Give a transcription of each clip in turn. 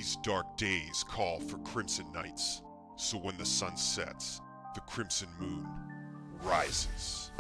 These dark days call for Crimson Knights, so when the sun sets, the Crimson Moon rises.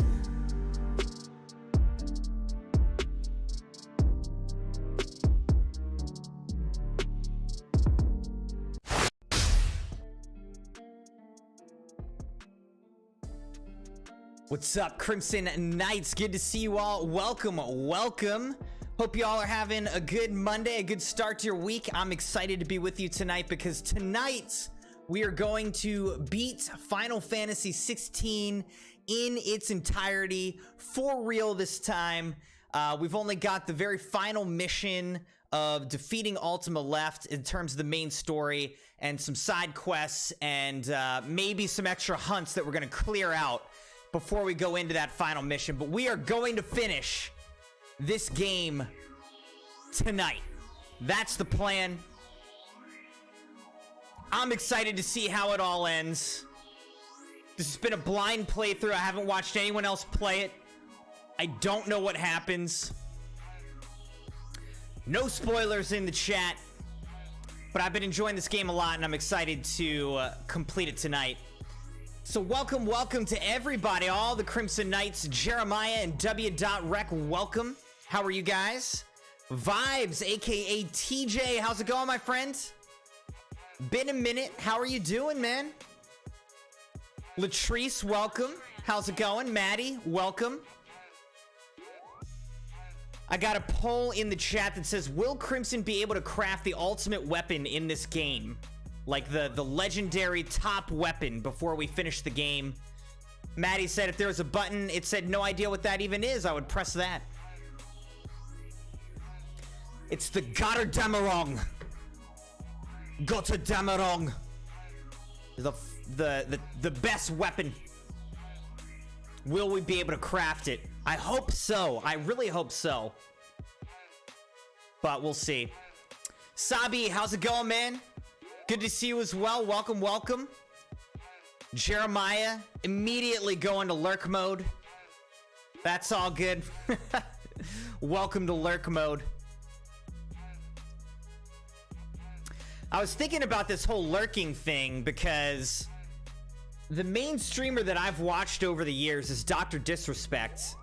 What's up, Crimson Knights? Good to see you all. Welcome. Hope you all are having a good Monday, a good start to your week. I'm excited to be with you tonight because tonight we are going to beat Final Fantasy XVI in its entirety, for real this time. We've only got the very final mission of defeating Ultima left in terms of the main story and some side quests and maybe some extra hunts that we're going to clear out before we go into that final mission. But we are going to finish this game tonight. That's the plan. I'm excited to see how it all ends. This has been a blind playthrough. I haven't watched anyone else play it. I don't know what happens. No spoilers in the chat. But I've been enjoying this game a lot, and I'm excited to complete it tonight. So welcome to everybody, all the Crimson Knights, Jeremiah and W.Rec, welcome. How are you guys? Vibes, aka TJ, how's it going, my friend? Been a minute, how are you doing, man? Latrice, welcome. How's it going? Maddie, welcome. I got a poll in the chat that says, will Crimson be able to craft the ultimate weapon in this game? Like the legendary top weapon before we finish the game. Maddie said if there was a button, it said no idea what that even is, I would press that. It's the Gotterdammerung. Gotterdammerung. The best weapon. Will we be able to craft it? I hope so. I really hope so. But we'll see. Sabi, how's it going, man? Good to see you as well. Welcome. Jeremiah, immediately going to lurk mode. That's all good. Welcome to lurk mode. I was thinking about this whole lurking thing because the main streamer that I've watched over the years is Dr. Disrespect.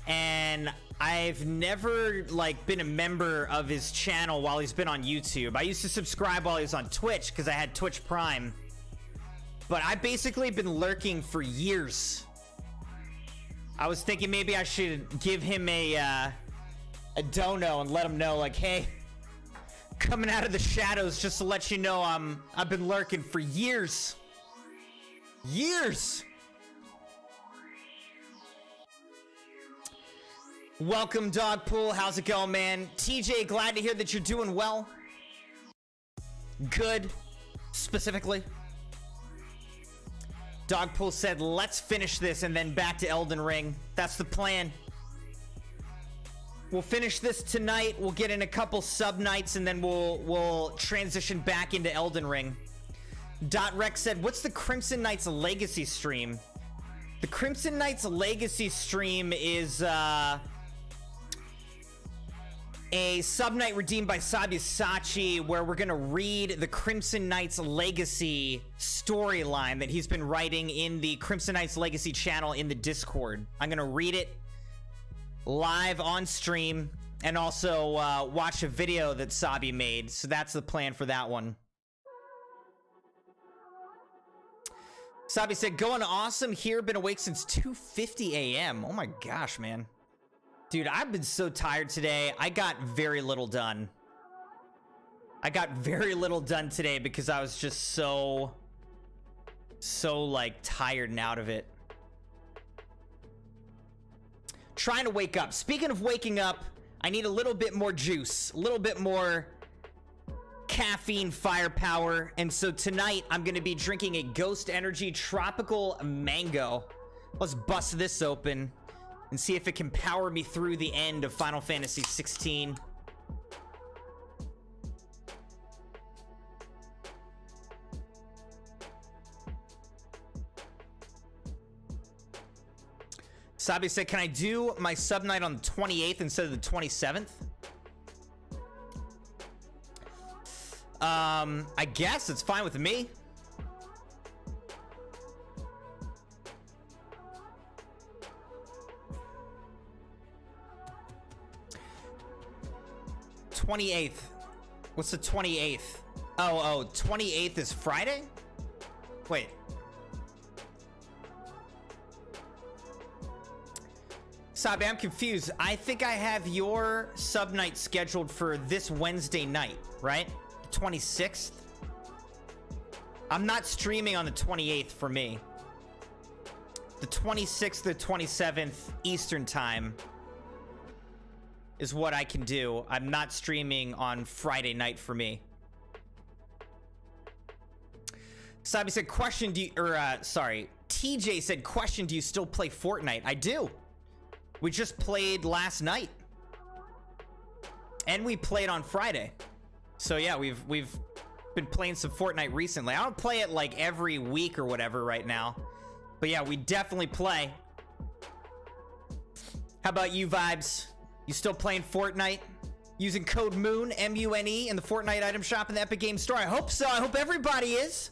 And I've never been a member of his channel while he's been on YouTube. I used to subscribe while he was on Twitch because I had Twitch Prime. But I've basically been lurking for years. I was thinking maybe I should give him a dono and let him know, like, hey, coming out of the shadows just to let you know I've been lurking for years. Years! Welcome, Dogpool. How's it going, man? TJ, glad to hear that you're doing well. Good, specifically. Dogpool said, let's finish this and then back to Elden Ring. That's the plan. We'll finish this tonight. We'll get in a couple sub-nights and then we'll transition back into Elden Ring. Rex said, what's the Crimson Knights Legacy stream? The Crimson Knights Legacy stream is, a sub-night redeemed by Sabyasachi where we're gonna read the Crimson Knights Legacy storyline that he's been writing in the Crimson Knights Legacy channel in the Discord. I'm gonna read it live on stream and also watch a video that Sabi made. So that's the plan for that one. Sabi said, going awesome here, been awake since 2:50 a.m. Oh my gosh, man. Dude, I've been so tired today. I got very little done. I got very little done today because I was just so tired and out of it. Trying to wake up. Speaking of waking up, I need a little bit more juice, a little bit more caffeine firepower. And so tonight I'm going to be drinking a Ghost Energy Tropical Mango. Let's bust this open and see if it can power me through the end of Final Fantasy XVI. Sabi said, can I do my sub night on the 28th instead of the 27th? I guess it's fine with me. $28th. What's the 28th? Oh, 28th is Friday? Wait. Sabi, I'm confused. I think I have your sub night scheduled for this Wednesday night, right? The 26th? I'm not streaming on the 28th for me. The 26th to 27th Eastern time is what I can do. I'm not streaming on Friday night for me. Sabi said, question, do you, sorry. TJ said, question, do you still play Fortnite? I do. We just played last night. And we played on Friday. So yeah, we've been playing some Fortnite recently. I don't play it like every week or whatever right now. But yeah, we definitely play. How about you, Vibes? You still playing Fortnite? Using code MOON, M-U-N-E, in the Fortnite item shop in the Epic Games Store? I hope so. I hope everybody is.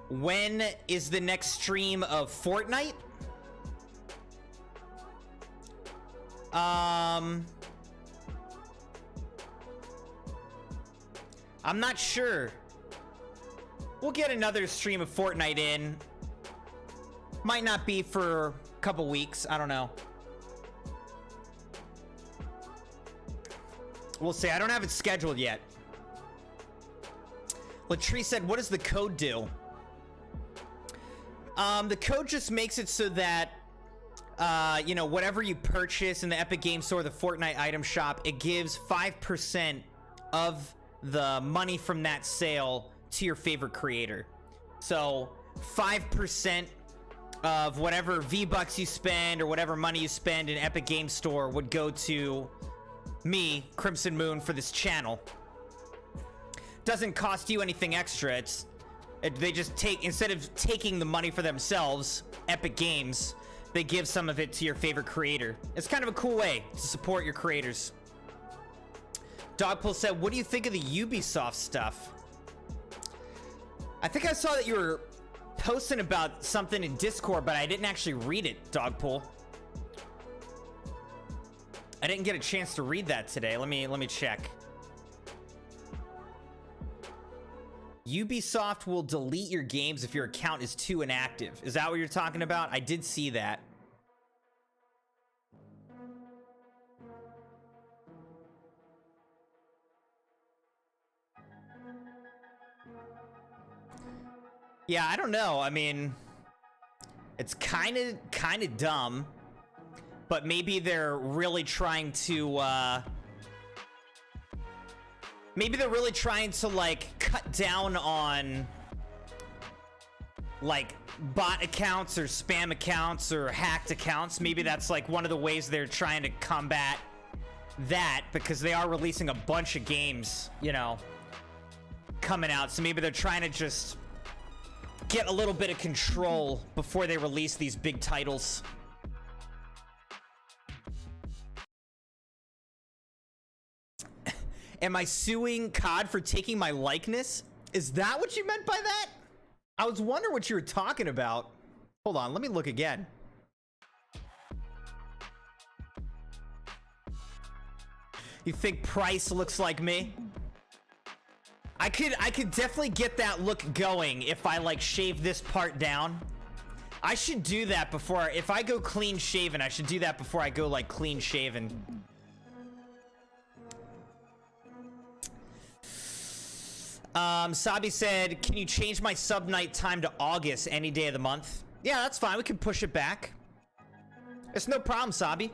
When is the next stream of Fortnite? I'm not sure. We'll get another stream of Fortnite in. Might not be for a couple weeks. I don't know. We'll see. I don't have it scheduled yet. Latrice said, what does the code do? The code just makes it so that, you know, whatever you purchase in the Epic Games Store, the Fortnite item shop, it gives 5% of the money from that sale to your favorite creator. So 5% of whatever V-Bucks you spend or whatever money you spend in Epic Games Store would go to me, CrimsonMune, for this channel. Doesn't cost you anything extra. They just take, instead of taking the money for themselves, Epic Games, they give some of it to your favorite creator. It's kind of a cool way to support your creators. Dogpool said, what do you think of the Ubisoft stuff? I think I saw that you were posting about something in Discord, but I didn't actually read it, Dogpool. I didn't get a chance to read that today. Let me check. Ubisoft will delete your games if your account is too inactive. Is that what you're talking about? I did see that. Yeah, I don't know. I mean, it's kind of dumb, but maybe they're really trying to like cut down on like bot accounts or spam accounts or hacked accounts. Maybe that's like one of the ways they're trying to combat that, because they are releasing a bunch of games, you know, coming out. So maybe they're trying to just get a little bit of control before they release these big titles. Am I suing COD for taking my likeness? Is that what you meant by that? I was wondering what you were talking about. Hold on, let me look again. You think Price looks like me? I could definitely get that look going if I like shave this part down. I should do that before, if I go clean shaven, I should do that before I go like clean shaven. Sabi said, can you change my sub night time to August any day of the month? Yeah, that's fine. We can push it back. It's no problem, Sabi.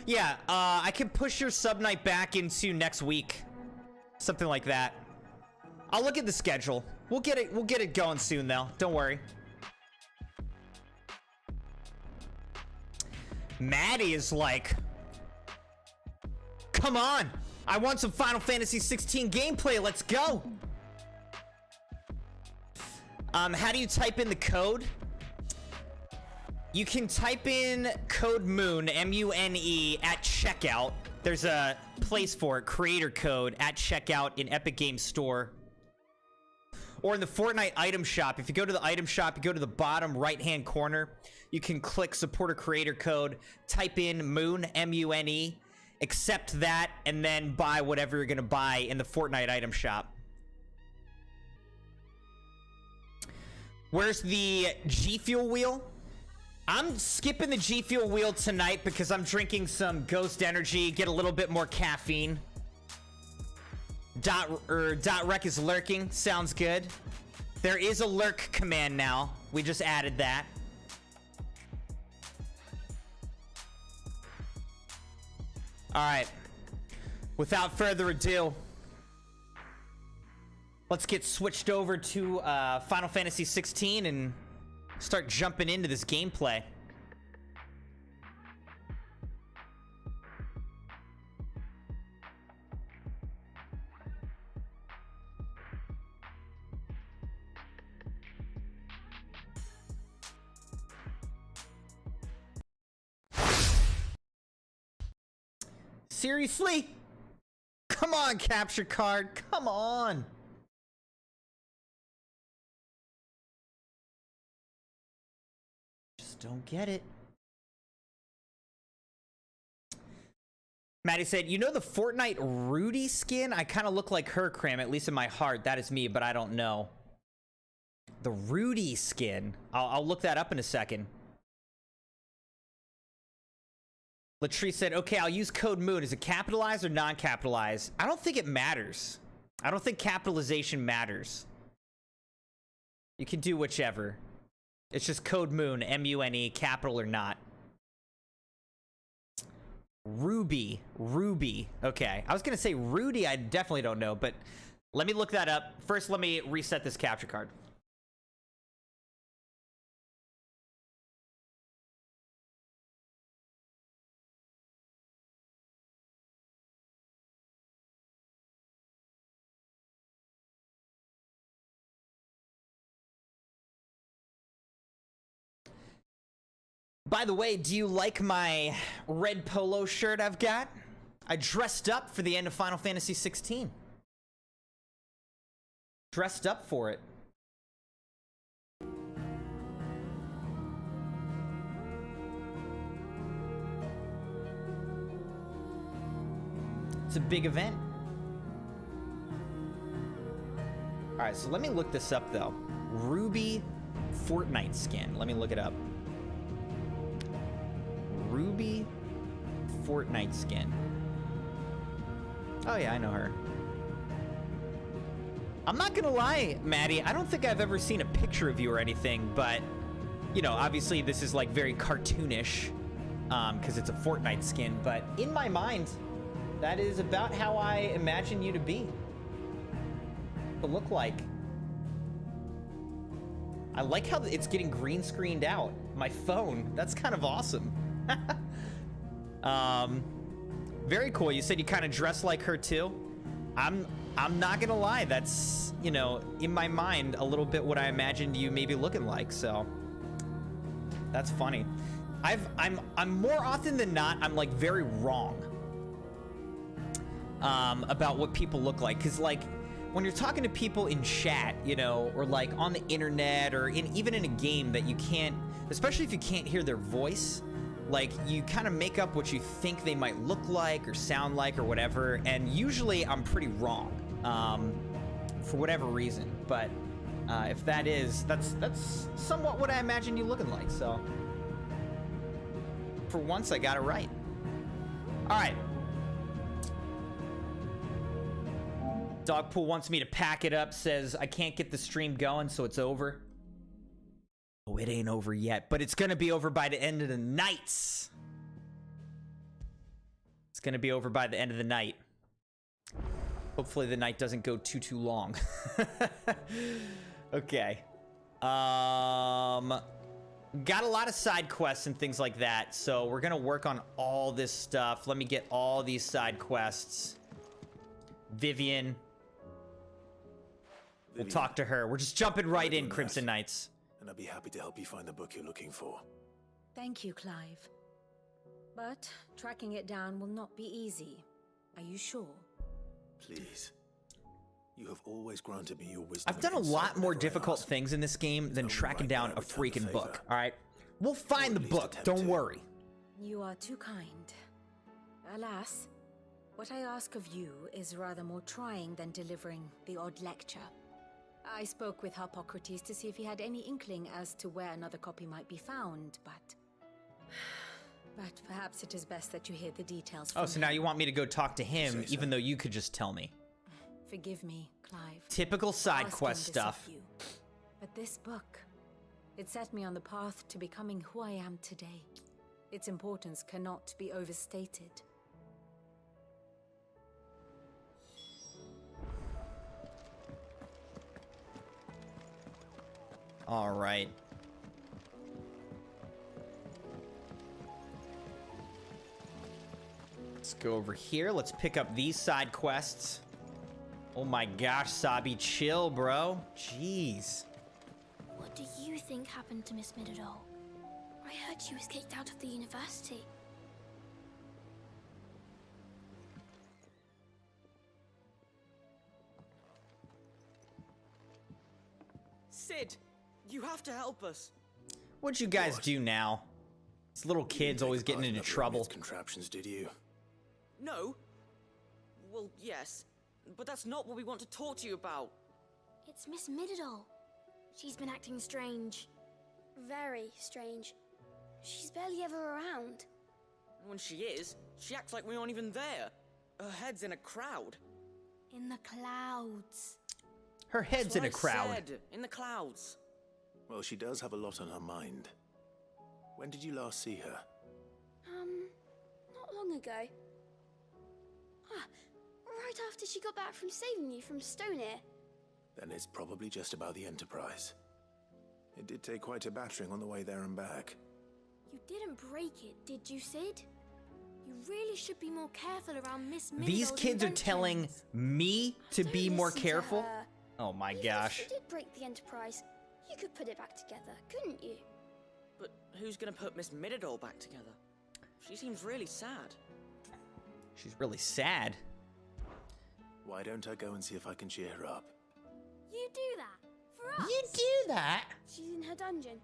Yeah, I can push your sub night back into next week. Something like that. I'll look at the schedule. We'll get it going soon though. Don't worry. Maddie is like, come on. I want some Final Fantasy XVI gameplay. Let's go. How do you type in the code? You can type in code MUNE, M-U-N-E, at checkout. There's a place for it, creator code, at checkout in Epic Games Store. Or in the Fortnite item shop. If you go to the item shop, you go to the bottom right-hand corner, you can click supporter creator code, type in MUNE, M-U-N-E, accept that, and then buy whatever you're gonna buy in the Fortnite item shop. Where's the G Fuel wheel? I'm skipping the G Fuel wheel tonight because I'm drinking some Ghost Energy, get a little bit more caffeine. Dot rec is lurking. Sounds good. There is a lurk command now. We just added that. All right. Without further ado, let's get switched over to Final Fantasy XVI and start jumping into this gameplay. Seriously? Come on, capture card. Come on. Just don't get it. Maddie said, you know the Fortnite Rudy skin? I kind of look like her, Cram, at least in my heart. That is me, but I don't know. The Rudy skin. I'll look that up in a second. Latrice said, okay, I'll use code MUNE. Is it capitalized or non-capitalized? I don't think it matters. I don't think capitalization matters. You can do whichever. It's just code MUNE, M-U-N-E, capital or not. Ruby. Okay. I was going to say Rudy, I definitely don't know, but let me look that up. First, let me reset this capture card. By the way, do you like my red polo shirt I've got? I dressed up for the end of Final Fantasy XVI. Dressed up for it. It's a big event. Alright, so let me look this up though. Ruby Fortnite skin. Let me look it up. Ruby Fortnite skin. Oh yeah, I know her. I'm not gonna lie, Maddie, I don't think I've ever seen a picture of you or anything, but you know, obviously this is like very cartoonish because it's a Fortnite skin, but in my mind, that is about how I imagine you to be. To look like. I like how it's getting green screened out. My phone, that's kind of awesome. Very cool. You said you kind of dress like her too. I'm not gonna lie, that's, you know, in my mind a little bit what I imagined you maybe looking like, so that's funny. I'm more often than not, I'm like very wrong about what people look like, because like when you're talking to people in chat, you know, or like on the internet or even in a game that you can't, especially if you can't hear their voice, like you kind of make up what you think they might look like or sound like or whatever, and usually I'm pretty wrong for whatever reason, but if that is, that's somewhat what I imagine you looking like, so for once I got it right. All right. Dogpool wants me to pack it up, says I can't get the stream going, so it's over. Oh, it ain't over yet, but it's gonna be over by the end of the night. It's gonna be over by the end of the night. Hopefully the night doesn't go too long. Okay. Got a lot of side quests and things like that, so we're gonna work on all this stuff. Let me get all these side quests. Vivian. We'll talk to her. We're just jumping right in, Crimson Knights. And I'll be happy to help you find the book you're looking for. Thank you, Clive. But tracking it down will not be easy. Are you sure? Please. You have always granted me your wisdom. I've done a lot more difficult things in this game than tracking down a freaking book, alright? We'll find the book, don't worry. You are too kind. Alas, what I ask of you is rather more trying than delivering the odd lecture. I spoke with Harpocrates to see if he had any inkling as to where another copy might be found, but perhaps it is best that you hear the details from Oh, so now you want me to go talk to him, even though you could just tell me. Forgive me, Clive. Typical side Asking quest this stuff. of you. But this book, it set me on the path to becoming who I am today. Its importance cannot be overstated. All right. Let's go over here. Let's pick up these side quests. Oh my gosh, Sabi, chill, bro. Jeez. What do you think happened to Miss Midadol? I heard she was kicked out of the university. Sid, you have to help us. What'd you guys do now? These little kids always getting into trouble. Contraptions, did you? No. Well, yes, but that's not what we want to talk to you about. It's Miss Midadol. She's been acting strange. Very strange. She's barely ever around. When she is, she acts like we aren't even there. Her head's in a crowd. In the clouds. Her head's in a crowd. Said, in the clouds. Well, she does have a lot on her mind. When did you last see her? Not long ago. Ah, right after she got back from saving you from Stoneir. Then it's probably just about the Enterprise. It did take quite a battering on the way there and back. You didn't break it, did you, Sid? You really should be more careful around Miss Midadol's These kids are telling inventions. me to Don't be more listen to careful? her. Oh my Even gosh. if you did break the Enterprise, you could put it back together, couldn't you? But who's gonna put Miss Midadol back together? She seems really sad. She's really sad. Why don't I go and see if I can cheer her up? You do that for us. You do that? She's in her dungeon.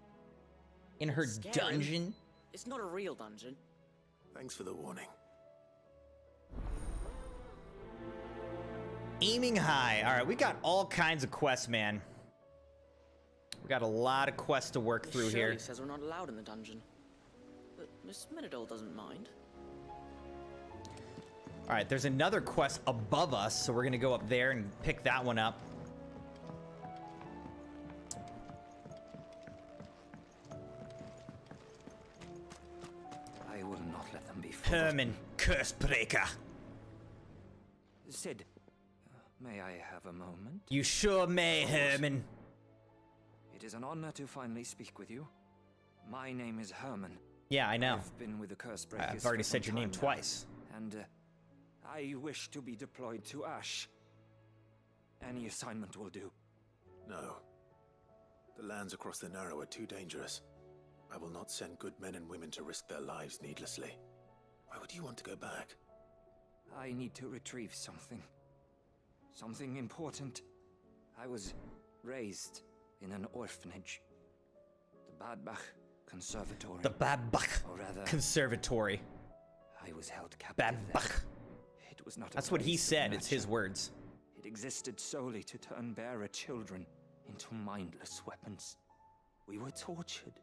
In her Scary. dungeon? It's not a real dungeon. Thanks for the warning. Aiming high. All right, we got all kinds of quests, man. We got a lot of quests to work through Miss here. Shirley says we're not allowed in the dungeon. But Miss Midadol doesn't mind. All right, there's another quest above us, so we're gonna go up there and pick that one up. I will not let them be Herman, Cursebreaker. Sid, may I have a moment? You sure may, Herman. It is an honor to finally speak with you. My name is Herman. Yeah, I know. I've been with the Cursebreakers I've already for said some your name time now, twice. and I wish to be deployed to Ash. Any assignment will do. No. The lands across the Narrow are too dangerous. I will not send good men and women to risk their lives needlessly. Why would you want to go back? I need to retrieve something. Something important. I was raised in an orphanage. The Badbach Conservatory. The Badbach Or rather, Conservatory. I was held captive there. Badbach. It was not a That's what he place of said. It's his nature. words. It existed solely to turn bearer children into mindless weapons. We were tortured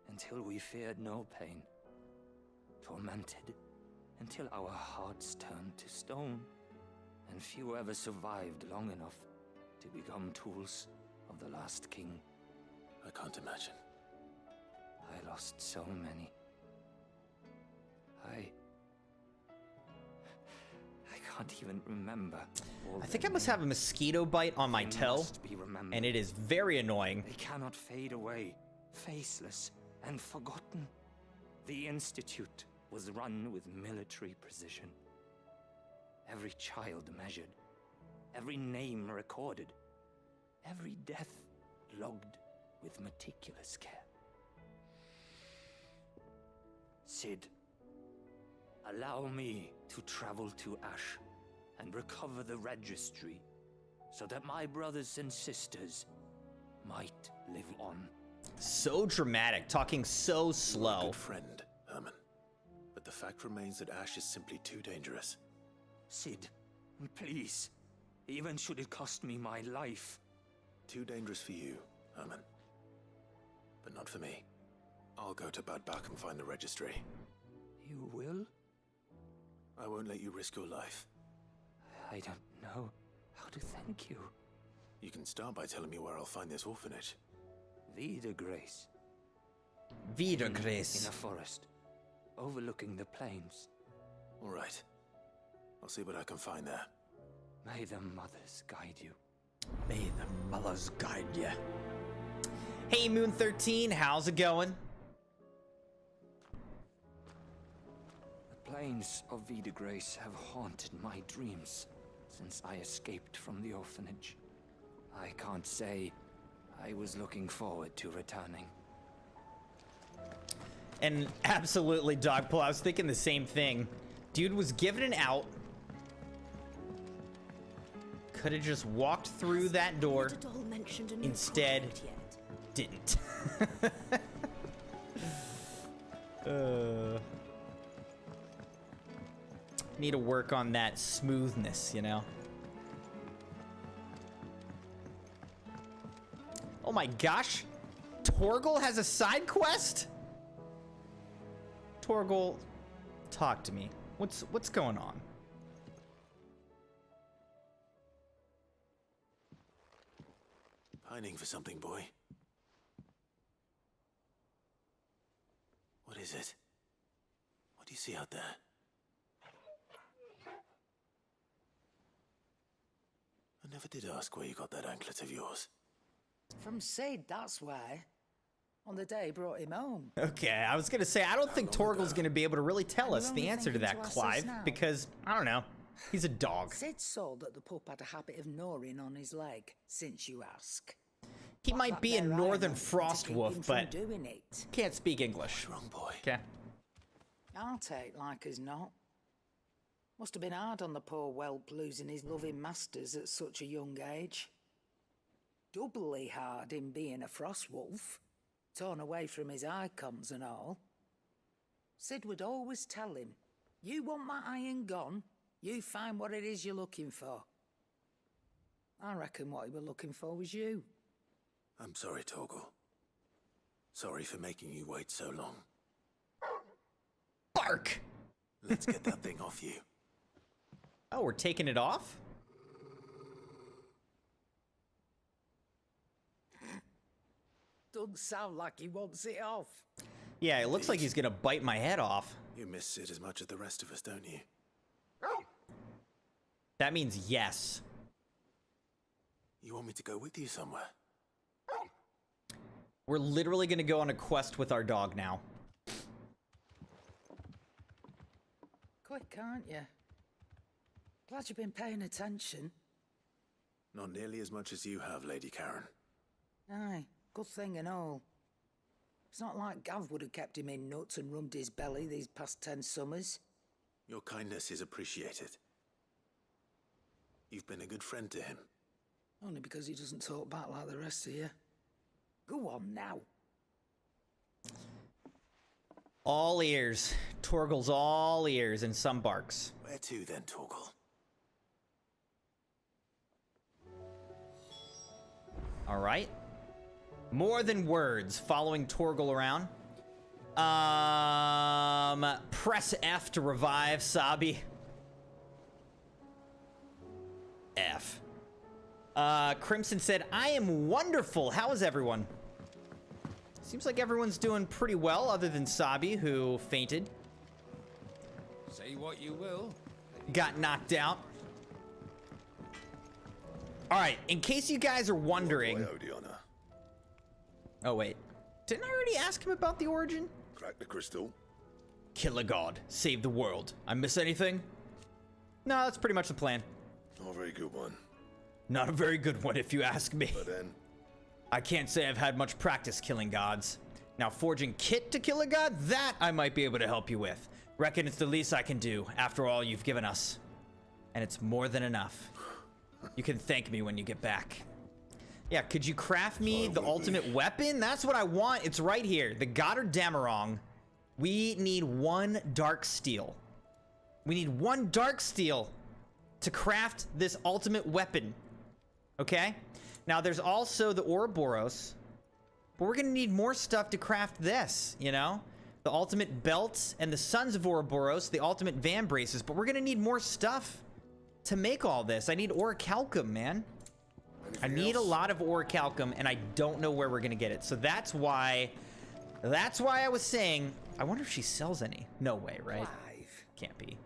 until we feared no pain. Tormented until our hearts turned to stone. And few ever survived long enough to become tools of the last king. I can't imagine. I lost so many. I can't even remember. All I think I their must have a names. mosquito bite on my They toe, must be remembered. and it is very annoying. They cannot fade away, faceless and forgotten. The Institute was run with military precision. Every child measured every name recorded, every death logged with meticulous care. Cid, allow me to travel to Ash and recover the registry so that my brothers and sisters might live on. So dramatic, talking so You're a slow. good friend, Herman. But the fact remains that Ash is simply too dangerous. Cid, please, even should it cost me my life. Too dangerous for you, Herman. But not for me. I'll go to Bad Bach and find the registry. You will? I won't let you risk your life. I don't know how to thank you. You can start by telling me where I'll find this orphanage. Vida Grace. Vida In Grace. a forest, overlooking the plains. All right. I'll see what I can find there. May the mothers guide you. May the mothers guide you. Hey, Moon 13, how's it going? The plains of Vida Grace have haunted my dreams since I escaped from the orphanage. I can't say I was looking forward to returning. And absolutely, Dogpull, I was thinking the same thing. Dude was given an out. Could have just walked through that door. Instead, didn't. Need to work on that smoothness, you know? Oh my gosh! Torgal has a side quest? Torgal, talk to me. What's going on? Pining for something, boy. What is it? What do you see out there? I never did ask where you got that anklet of yours. From Cid, that's why. On the day he brought him home. Okay, I was gonna say, I don't think Torgal's gonna be able to really tell us the answer to that, Clive, because, I don't know, he's a dog. Cid saw that the pup had a habit of gnawing on his leg, since you ask. He might be a northern frost wolf, but doing it. can't speak English. Wrong, boy. Okay. I'll take like as not. Must have been hard on the poor whelp losing his loving masters at such a young age. Doubly hard in being a frost wolf, torn away from his icons and all. Cid would always tell him, you want my iron gone, you find what it is you're looking for. I reckon what he was looking for was you. I'm sorry, Torgal. Sorry for making you wait so long. Bark! Let's get that thing off you. Oh, we're taking it off? Doesn't sound like he wants it off. Yeah, it looks like he's gonna bite my head off. You miss Cid as much as the rest of us, don't you? That means yes. You want me to go with you somewhere? We're literally gonna go on a quest with our dog now. Quick, aren't you? Glad you've been paying attention. Not nearly as much as you have, Lady Karen. Aye, good thing and all. It's not like Gav would have kept him in nuts and rubbed his belly these past 10 summers. Your kindness is appreciated. You've been a good friend to him. Only because he doesn't talk back like the rest of you. Go on now. All ears. Torgal's all ears and some barks. Where to then, Torgal? All right. More than words, following Torgal around. Press F to revive Sabi. F. Crimson said, I am wonderful. How is everyone? Seems like everyone's doing pretty well, other than Sabi, who fainted. Say what you will. Got knocked out. All right, in case you guys are wondering. Oh, wait. Didn't I already ask him about the origin? Crack the crystal. Kill a god. Save the world. I miss anything? No, that's pretty much the plan. Oh, very good one. Not a very good one, if you ask me. But then, I can't say I've had much practice killing gods. Now, forging kit to kill a god, that I might be able to help you with. Reckon it's the least I can do, after all you've given us. And it's more than enough. You can thank me when you get back. Yeah, could you craft me the ultimate weapon? That's what I want. It's right here. The Goddard Damarong. We need 1 dark steel. We need 1 dark steel to craft this ultimate weapon. Okay? Now, there's also the Ouroboros. But we're going to need more stuff to craft this, you know? The ultimate belt and the Sons of Ouroboros, the ultimate van braces. But we're going to need more stuff to make all this. I need orichalcum, man. I need a lot of orichalcum, and I don't know where we're going to get it. So that's why I was saying, I wonder if she sells any. No way, right? Can't be.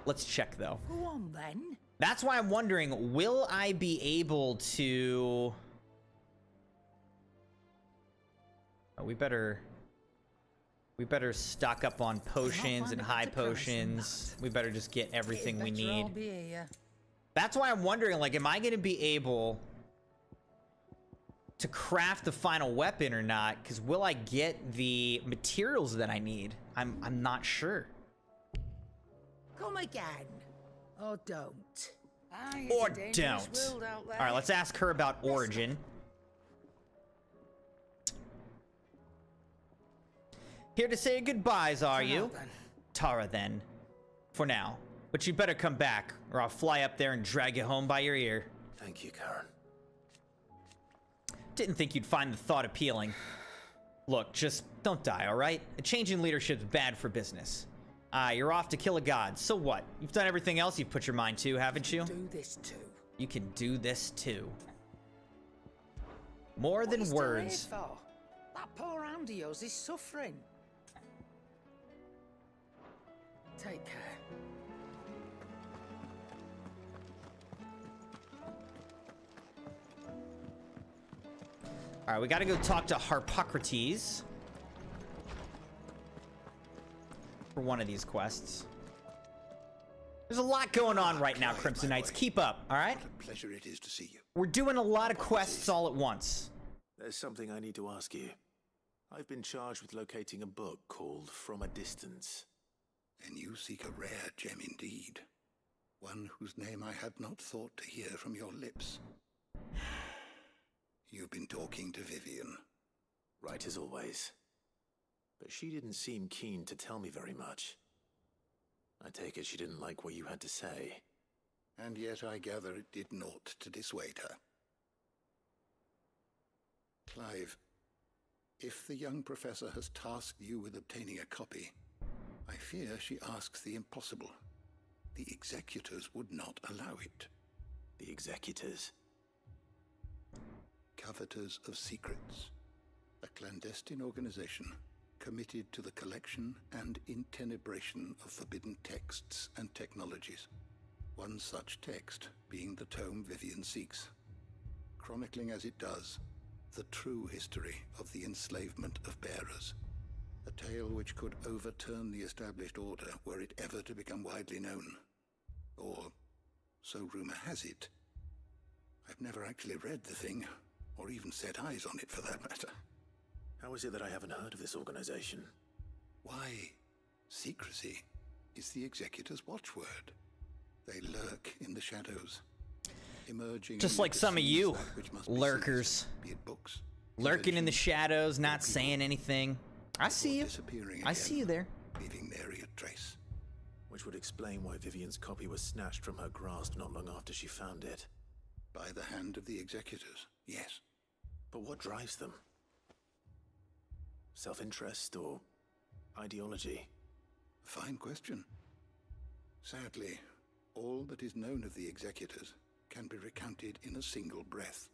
Let's check, though. Go on, then. That's why I'm wondering, will I be able to... Oh, we better stock up on potions and high potions. We better just get everything we need. That's why I'm wondering, like, am I going to be able to craft the final weapon or not? Because will I get the materials that I need? I'm not sure. Come again. Or don't. Or don't. All right, let's ask her about Origin. Here to say goodbyes, are you? Tara, then. For now. But you better come back, or I'll fly up there and drag you home by your ear. thank you, Karen. Didn't think you'd find the thought appealing. Look, just don't die, alright? A change in leadership's bad for business. You're off to kill a god. So what? You've done everything else you've put your mind to, haven't you? Do this too. You can do this too. More than words. That poor hand of yours is suffering. Take care. All right, we got to go talk to Harpocrates for one of these quests. There's a lot going on right now, Crimson Knights. Keep up, all right? What a pleasure it is to see you. We're doing a lot of quests all at once. There's something I need to ask you. I've been charged with locating a book called From a Distance. Then you seek a rare gem indeed. One whose name I had not thought to hear from your lips. You've been talking to Vivian. Right as always. But she didn't seem keen to tell me very much. I take it she didn't like what you had to say. And yet I gather it did naught to dissuade her. Clive, if the young professor has tasked you with obtaining a copy, I fear she asks the impossible. The executors would not allow it. The executors? Coveters of Secrets. A clandestine organization committed to the collection and intenebration of forbidden texts and technologies. One such text being the tome Vivian seeks, chronicling as it does the true history of the enslavement of bearers. A tale which could overturn the established order were it ever to become widely known. Or, so rumor has it. I've never actually read the thing, or even set eyes on it for that matter. How is it that I haven't heard of this organization? Why, secrecy is the executor's watchword. They lurk in the shadows, emerging Just only like to some of seize you, that which must be lurkers. seized, be it books, Lurking in the inventions, shadows, not people, saying anything. I see you. disappearing I again, see you there. leaving nary a trace. Which would explain why Vivian's copy was snatched from her grasp not long after she found it. By the hand of the executors, yes. But what drives them? Self-interest or ideology? A fine question. Sadly, all that is known of the executors can be recounted in a single breath.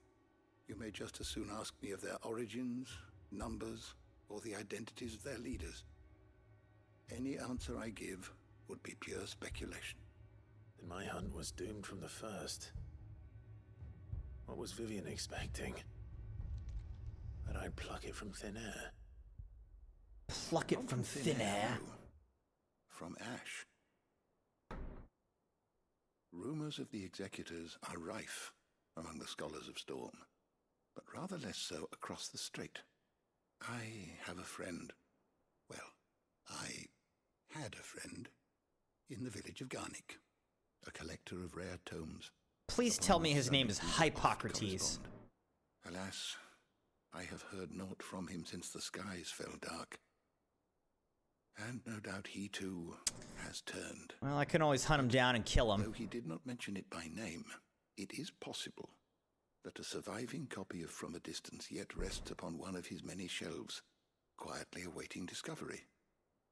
You may just as soon ask me of their origins, numbers, or the identities of their leaders. Any answer I give would be pure speculation. Then my hunt was doomed from the first. What was Vivian expecting? That I'd pluck it from thin air? Pluck it from, thin, air. From thin air. From ash. Rumors of the executors are rife among the scholars of Storm, but rather less so across the strait. I have a friend. Well, I had a friend in the village of Garnick, a collector of rare tomes. Please tell me his name is Hippocrates. Alas, I have heard naught from him since the skies fell dark. And no doubt he too has turned. Well, I can always hunt him down and kill him. Though he did not mention it by name, it is possible that a surviving copy of From a Distance yet rests upon one of his many shelves, quietly awaiting discovery.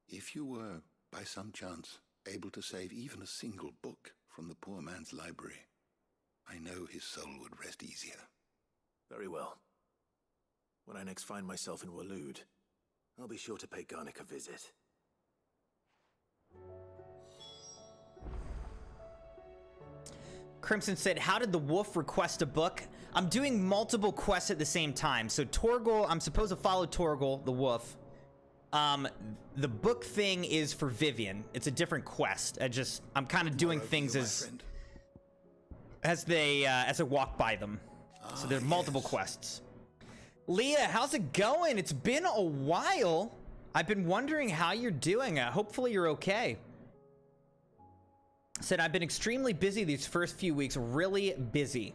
If you were, by some chance, able to save even a single book from the poor man's library, I know his soul would rest easier. Very well. When I next find myself in Waloed, I'll be sure to pay Garnick a visit. Crimson said, how did the wolf request a book? I'm doing multiple quests at the same time. So Torgal, I'm supposed to follow Torgal, the wolf. The book thing is for Vivian. It's a different quest. I'm kind of doing things as I walk by them. So there are multiple quests. Leah, how's it going? It's been a while. I've been wondering how you're doing. Hopefully you're okay. Said, I've been extremely busy these first few weeks, really busy.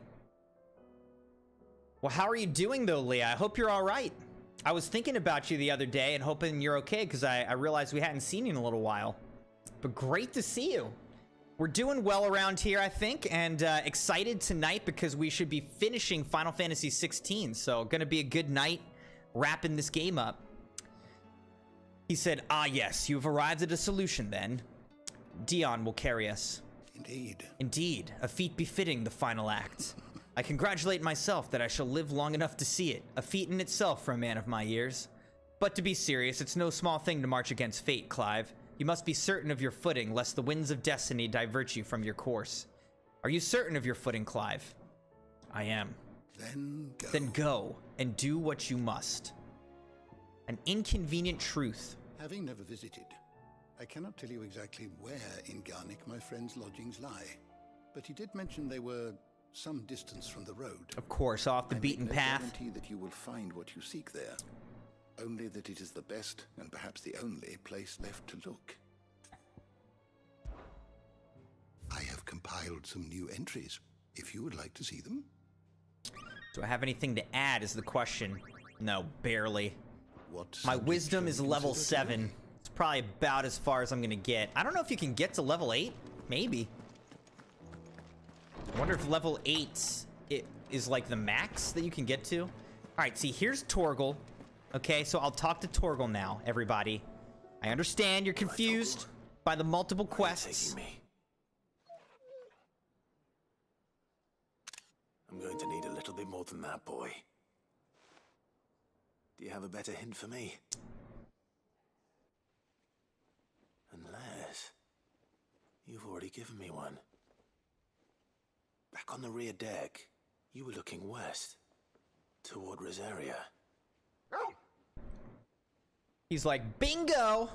Well, how are you doing though, Leah? I hope you're all right. I was thinking about you the other day and hoping you're okay because I realized we hadn't seen you in a little while. But great to see you. We're doing well around here, I think, and excited tonight because we should be finishing Final Fantasy XVI. So gonna be a good night wrapping this game up. He said, ah yes, you've arrived at a solution then. Dion will carry us. Indeed. Indeed, a feat befitting the final act. I congratulate myself that I shall live long enough to see it, a feat in itself for a man of my years. But to be serious, it's no small thing to march against fate, Clive. You must be certain of your footing, lest the winds of destiny divert you from your course. Are you certain of your footing, Clive? I am. Then go. Then go, and do what you must. An inconvenient truth. Having never visited, I cannot tell you exactly where in Garnick my friend's lodgings lie, but he did mention they were some distance from the road. Of course, off the beaten path. I guarantee that you will find what you seek there, only that it is the best and perhaps the only place left to look. I have compiled some new entries, if you would like to see them. Do I have anything to add is the question. No, barely. What My wisdom is level 7. It's probably about as far as I'm gonna get. I don't know if you can get to level 8. Maybe. I wonder if level 8 is like the max that you can get to. Alright, see, here's Torgal. Okay, so I'll talk to Torgal now, everybody. I understand you're confused by the multiple quests. I'm going to need a little bit more than that, boy. Do you have a better hint for me? Unless you've already given me one. Back on the rear deck, you were looking west, toward Rosaria. He's like, bingo!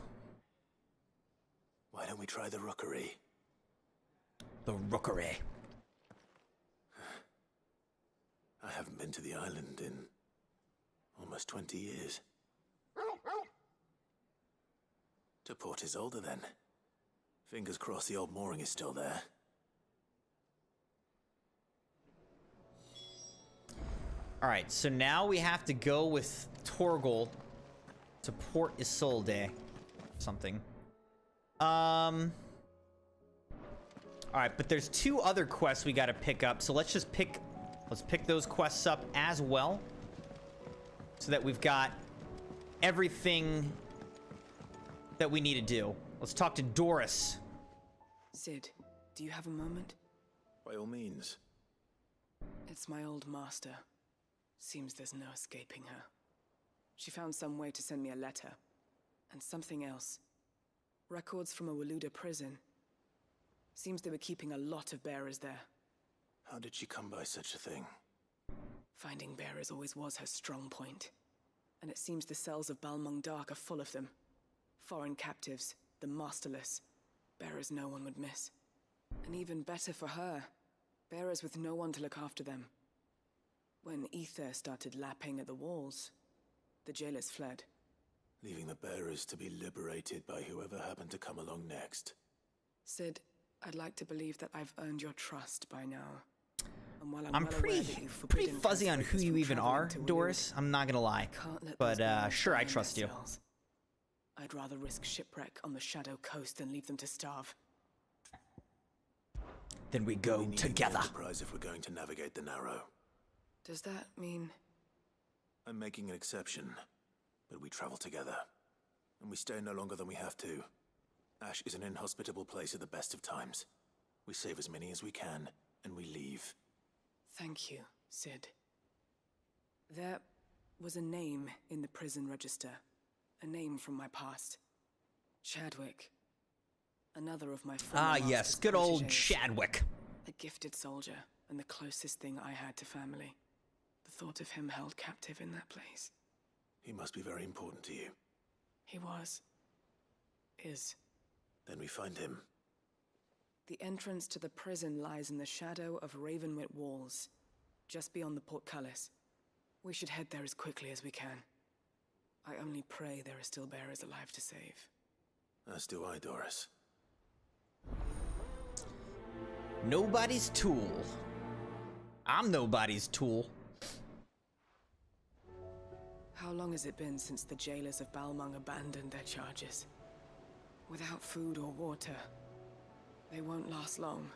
Why don't we try the rookery? The rookery. I haven't been to the island in almost 20 years. To Port Isolde, then. Fingers crossed the old mooring is still there. Alright, so now we have to go with Torgal to Port Isolde. Something. Alright, but there's 2 other quests we gotta pick up, so let's pick those quests up as well. So that we've got everything that we need to do. Let's talk to Doris. Sid, do you have a moment? By all means. It's my old master. Seems there's no escaping her. She found some way to send me a letter. And something else. Records from a Waluda prison. Seems they were keeping a lot of bearers there. How did she come by such a thing? Finding bearers always was her strong point. And it seems the cells of Balmung Dark are full of them. Foreign captives, the masterless. Bearers no one would miss. And even better for her, bearers with no one to look after them. When ether started lapping at the walls, the jailers fled. Leaving the bearers to be liberated by whoever happened to come along next. Sid, I'd like to believe that I've earned your trust by now. And while I'm well aware pretty that you've pretty forbidden fuzzy on who translators you from even traveling are, to Doris. I'm not gonna lie, can't let but those beings sure, I die in trust their you. cells. I'd rather risk shipwreck on the Shadow Coast than leave them to starve. Then we go We need together. the Enterprise if we're going to navigate the Narrow. Does that mean... I'm making an exception, but we travel together. And we stay no longer than we have to. Ash is an inhospitable place at the best of times. We save as many as we can, and we leave. Thank you, Sid. There was a name in the prison register. A name from my past. Chadwick. Another of my former Ah, yes, master's good old protégés. Chadwick. A gifted soldier, and the closest thing I had to family. The thought of him held captive in that place. He must be very important to you. He was. Is. Then we find him. The entrance to the prison lies in the shadow of Ravenwit Walls, just beyond the portcullis. We should head there as quickly as we can. I only pray there are still bearers alive to save. As do I, Doris. Nobody's tool. I'm nobody's tool. How long has it been since the jailers of Balmung abandoned their charges? Without food or water, they won't last long.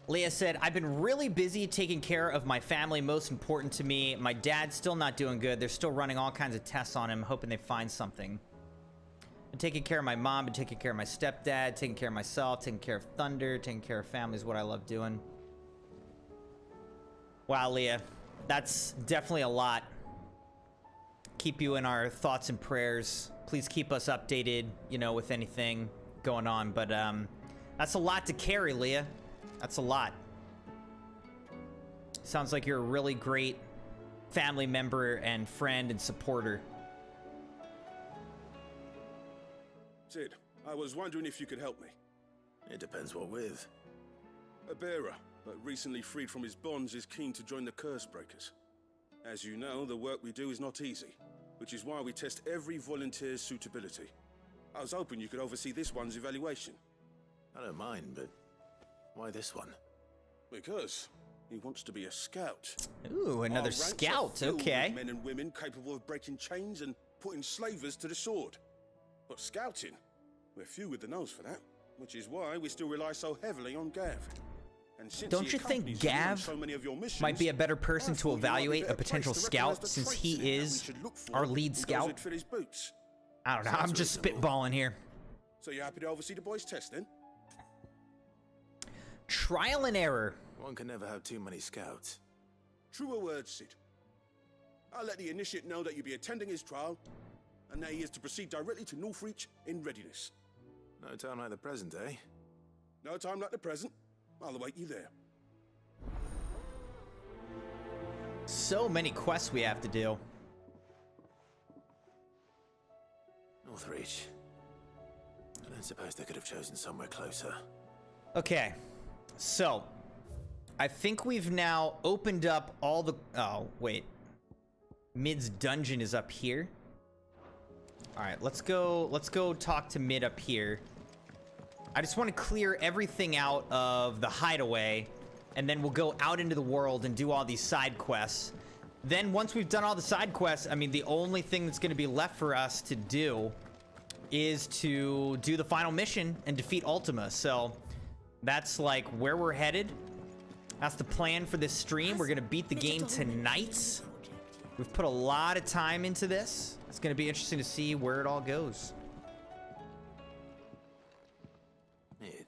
Leah said, I've been really busy taking care of my family, most important to me. My dad's still not doing good. They're still running all kinds of tests on him, hoping they find something. Been taking care of my mom, been taking care of my stepdad, taking care of myself, taking care of Thunder, taking care of family is what I love doing. Wow, Leah, that's definitely a lot. Keep you in our thoughts and prayers. Please keep us updated, you know, with anything going on. But that's a lot to carry, Leah. That's a lot. Sounds like you're a really great family member and friend and supporter. Sid, I was wondering if you could help me. It depends what with. A bearer, but recently freed from his bonds, is keen to join the Curse Breakers. As you know, the work we do is not easy, which is why we test every volunteer's suitability. I was hoping you could oversee this one's evaluation. I don't mind, but why this one? Because he wants to be a scout. Ooh, Our another ranks are scout. filled Okay. with men and women capable of breaking chains and putting slavers to the sword. But scouting, we're few with the nose for that, which is why we still rely so heavily on Gav. And since Don't he you think accompanies you on Gav so many of your missions, might be a better person I to thought you might be evaluate better a potential placed to recognize scout the since traits he in him that we is should look for our in lead those scout? who'd fill his boots. I don't know. Sounds I'm just reasonable. spitballing here. So you're happy to oversee the boys' test then? Trial and error. One can never have too many scouts. Truer words, Sid. I'll let the initiate know that you'll be attending his trial, and that he is to proceed directly to Northreach in readiness. No time like the present, eh? No time like the present. I'll await you there. So many quests we have to do. Northreach. I don't suppose they could have chosen somewhere closer. Okay, so I think we've now opened up all the... Oh, wait. Mid's dungeon is up here. All right, let's go talk to Mid up here. I just want to clear everything out of the hideaway, and then we'll go out into the world and do all these side quests. Then once we've done all the side quests, I mean, the only thing that's going to be left for us to do is to do the final mission and defeat Ultima. So that's like where we're headed. That's the plan for this stream. We're going to beat the game tonight. We've put a lot of time into this. It's going to be interesting to see where it all goes. Mid,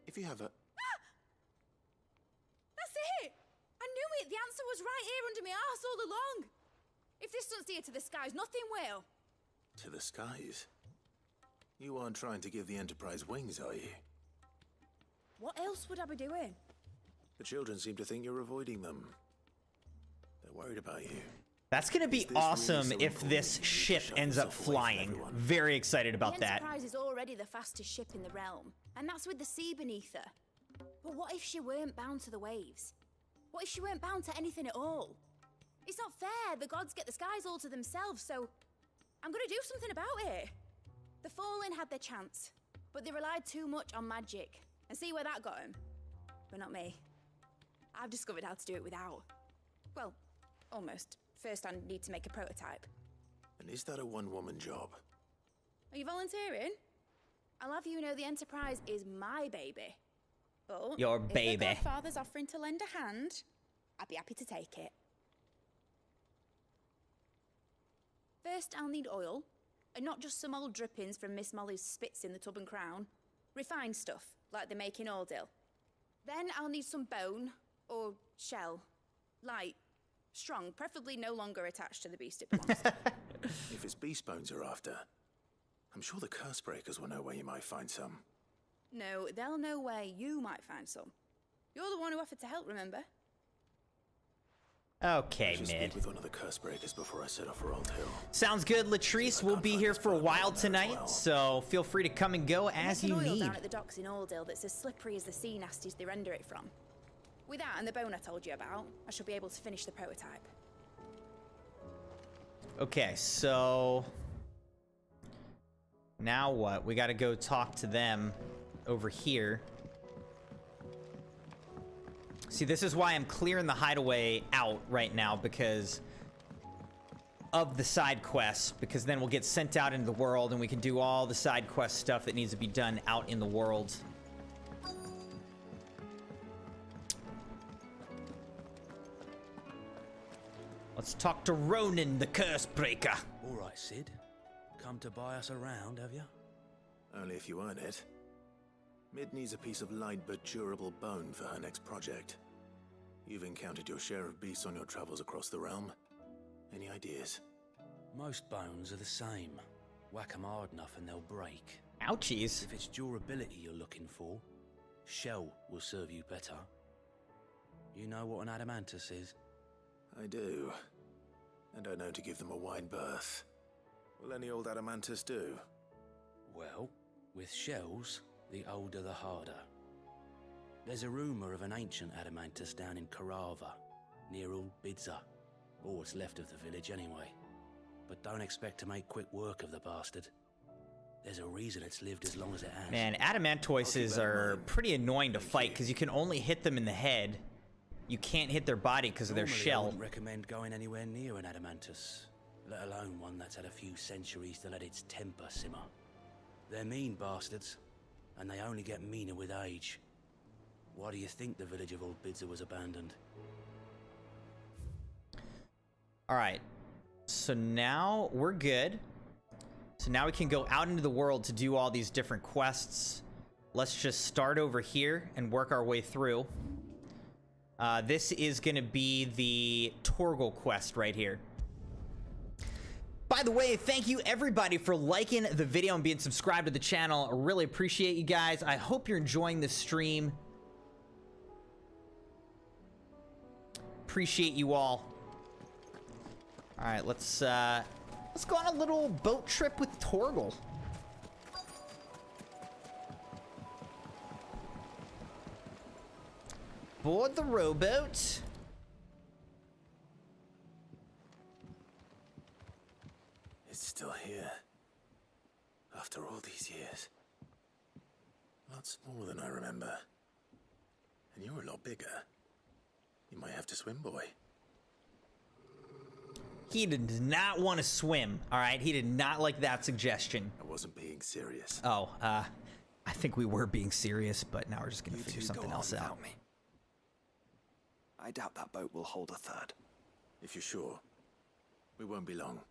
if you have a... That's it! I knew it! The answer was right here under my arse all along! If this doesn't steer to the skies, nothing will! To the skies? You aren't trying to give the Enterprise wings, are you? What else would I be doing? The children seem to think you're avoiding them. They're worried about you. That's gonna be awesome if this ship ends up flying. Very excited about The that. Enterprise is already the fastest ship in the realm, and that's with the sea beneath her. But what if she weren't bound to the waves? What if she weren't bound to anything at all? It's not fair. The gods get the skies all to themselves, so I'm gonna do something about it. The Fallen had their chance, but they relied too much on magic. And see where that got them? But not me. I've discovered how to do it without. Well, almost. First, I need to make a prototype. And is that a one-woman job? Are you volunteering? I'll have you know the Enterprise is my baby. But Your if baby. the Godfather's offering to lend a hand, I'd be happy to take it. First, I'll need oil, and not just some old drippings from Miss Molly's spits in the Tub and Crown. Refined stuff, like they make in Ordil. Then I'll need some bone, or shell. Light, strong, preferably no longer attached to the beast it belongs to. If it's beast bones you're after, I'm sure the curse breakers will know where you might find some. No, they'll know where you might find some. You're the one who offered to help, remember? Okay, I should Mid. speak with one of the curse breakers before I set off for Old Hill. Sounds good. Latrice will be here for a while tonight, so feel free to come and go as you There's an oil need. down at the docks in Ordil that's as slippery as the sea nasties they render it from. With that and the bone I told you about, I shall be able to finish the prototype. Okay, so now what? We gotta go talk to them over here. See, this is why I'm clearing the hideaway out right now, because of the side quests, because then we'll get sent out into the world and we can do all the side quest stuff that needs to be done out in the world. Let's talk to Ronan, the curse breaker. All right, Sid. Come to buy us around, have you? Only if you earn it. Mid needs a piece of light but durable bone for her next project. You've encountered your share of beasts on your travels across the realm. Any ideas? Most bones are the same. Whack 'em hard enough and they'll break. Ouchies. If it's durability you're looking for, shell will serve you better. You know what an adamantus is? I do. And I know to give them a wide berth. Will any old adamantus do? Well, with shells, the older the harder. There's a rumour of an ancient adamantus down in Karava, near Old Bidza, or what's left of the village anyway. But don't expect to make quick work of the bastard. There's a reason it's lived as long as it has. Man, adamantoises are pretty annoying to fight because you can only hit them in the head. You can't hit their body because of their Normally, I shell. wouldn't recommend going anywhere near an adamantus, let alone one that's had a few centuries to let its temper simmer. They're mean bastards, and they only get meaner with age. Why do you think the village of Old Bidza was abandoned? Alright, so now we're good. So now we can go out into the world to do all these different quests. Let's just start over here and work our way through. This is going to be the Torgal quest right here. By the way, thank you everybody for liking the video and being subscribed to the channel. I really appreciate you guys. I hope you're enjoying this stream. Appreciate you all. All right, let's go on a little boat trip with Torgal. Board the rowboat. It's still here. After all these years. Lots smaller than I remember. And you're a lot bigger. You might have to swim, boy. He did not want to swim, all right? He did not like that suggestion. I wasn't being serious. Oh, I think we were being serious, but now we're just gonna figure something else out. Me. I doubt that boat will hold a third. If you're sure, we won't be long.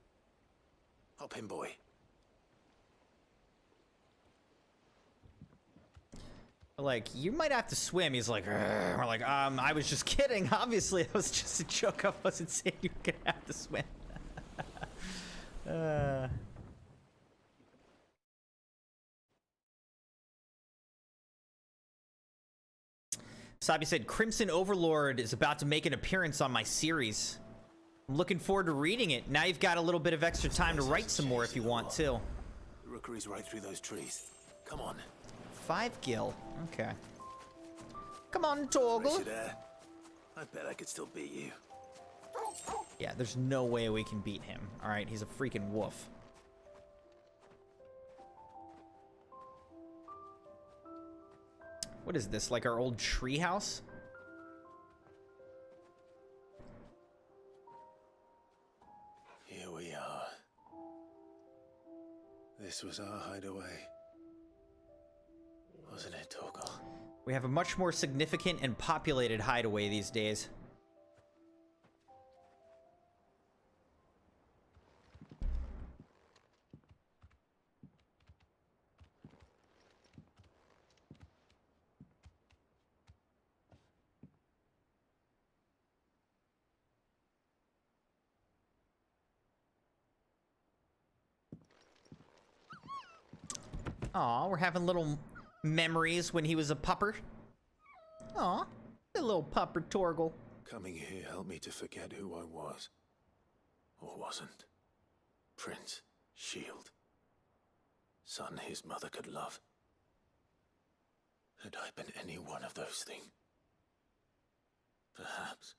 Hop in, boy. Like, you might have to swim. He's like, "Rrr." We're like, I was just kidding. Obviously, that was just a joke. I wasn't saying you were gonna have to swim. Sabi said, Crimson Overlord is about to make an appearance on my series. I'm looking forward to reading it. Now you've got a little bit of extra time to write some more if you want to. The rookery's right through those trees. Come on. 5 gil. Okay. Come on, Torgal. I bet I could still beat you. Yeah, there's no way we can beat him. All right, he's a freaking wolf. What is this, like our old treehouse? Here we are. This was our hideaway. Wasn't it, Torgal? We have a much more significant and populated hideaway these days. Aw, we're having little memories when he was a pupper. Aw, the little pupper Torgal. Coming here helped me to forget who I was. Or wasn't. Prince, shield. Son his mother could love. Had I been any one of those things? Perhaps.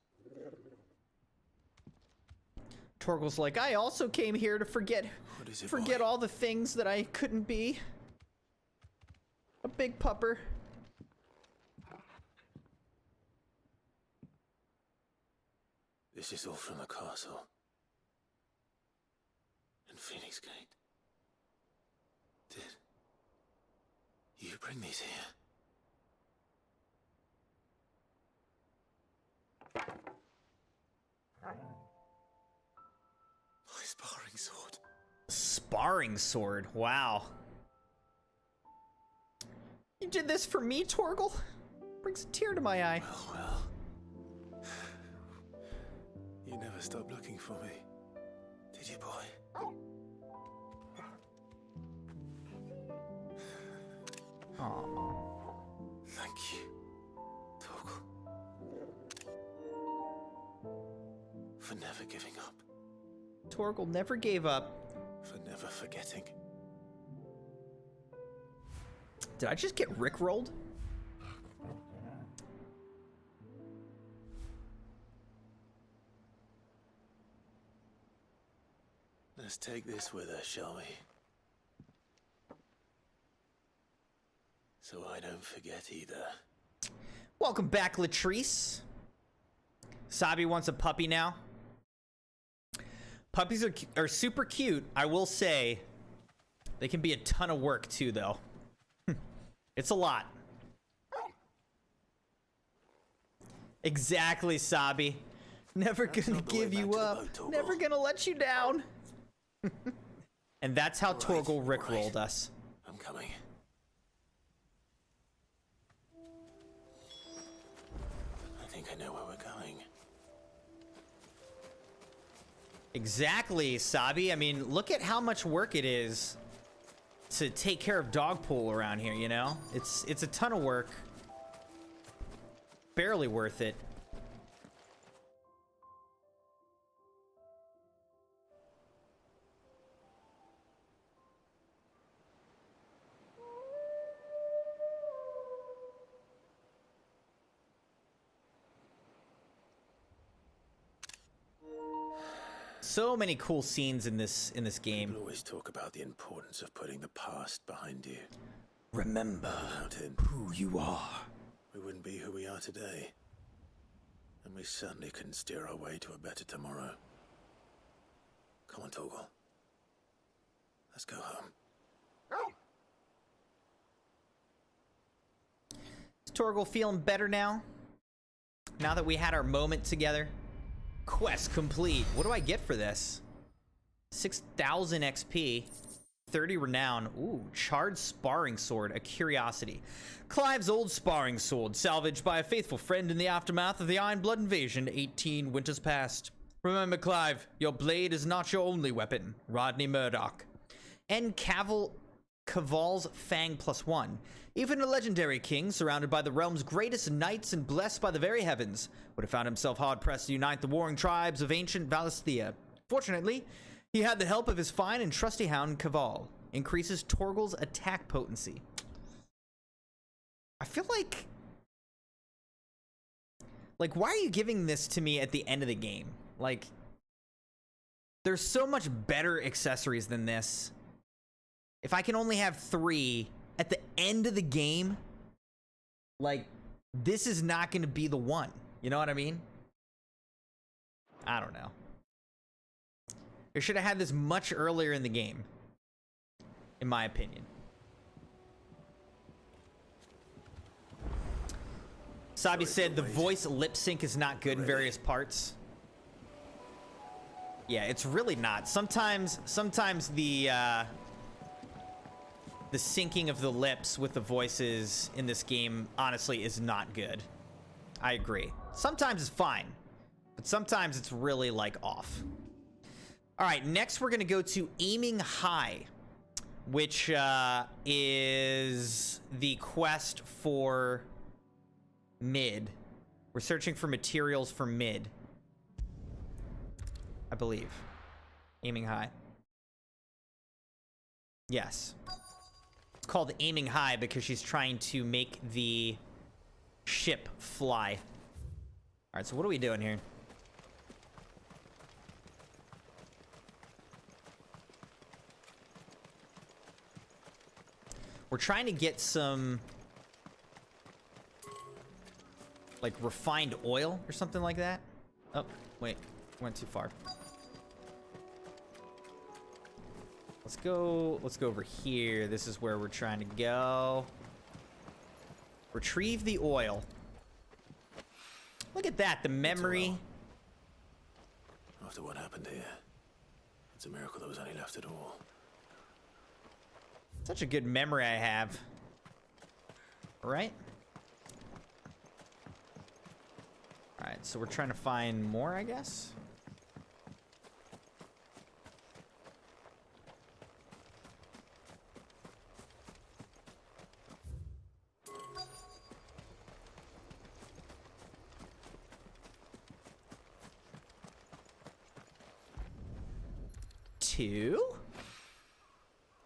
Torgal's like, I also came here to forget all the things that I couldn't be. A big pupper. This is all from the castle. And Phoenix Gate. Did you bring these here? My sparring sword. Sparring sword, wow. You did this for me, Torgal? Brings a tear to my eye. Well. You never stopped looking for me, did you, boy? Aww. Thank you, Torgal. For never giving up. Torgal never gave up. For never forgetting. Did I just get rickrolled? Let's take this with us, shall we? So I don't forget either. Welcome back, Latrice. Sabi wants a puppy now. Puppies are super cute, I will say. They can be a ton of work too, though. It's a lot. Exactly, Sabi. Never gonna give you up. Never gonna let you down. And that's how Torgal rickrolled us. I'm coming. I think I know where we're going. Exactly, Sabi. I mean, look at how much work it is to take care of Dogpool around here, you know? It's a ton of work. Barely worth it. So many cool scenes in this game. People always talk about the importance of putting the past behind you. Remember who you are. We wouldn't be who we are today. And we certainly couldn't steer our way to a better tomorrow. Come on, Torgal. Let's go home. Is Torgal feeling better now? Now that we had our moment together? Quest complete. What do I get for this? 6,000 XP. 30 renown. Ooh, charred sparring sword, a curiosity. Clive's old sparring sword, salvaged by a faithful friend in the aftermath of the Iron Blood invasion 18 winters past. Remember, Clive, your blade is not your only weapon. Rodney Murdoch. And Caval's Fang +1. Even a legendary king, surrounded by the realm's greatest knights and blessed by the very heavens, would have found himself hard-pressed to unite the warring tribes of ancient Valisthea. Fortunately, he had the help of his fine and trusty hound, Caval. Increases Torgal's attack potency. I feel like, why are you giving this to me at the end of the game? Like, there's so much better accessories than this. If I can only have 3 at the end of the game, like, this is not going to be the one. You know what I mean? I don't know. They should have had this much earlier in the game, in my opinion. Sabi said the voice lip sync is not good in various parts. Yeah, it's really not. Sometimes the syncing of the lips with the voices in this game honestly is not good. I agree. Sometimes it's fine, but sometimes it's really like off. All right, next we're gonna go to Aiming High, which is the quest for mid. We're searching for materials for mid, I believe. Aiming High. Yes. It's called Aiming High because she's trying to make the ship fly. All right, so what are we doing here? We're trying to get some, like, refined oil or something like that. Oh, wait, went too far. Let's go over here. This is where we're trying to go. Retrieve the oil. Look at that, the memory. After what happened here, it's a miracle there was any left at all. Such a good memory I have. Right? Alright, so we're trying to find more, I guess? Two?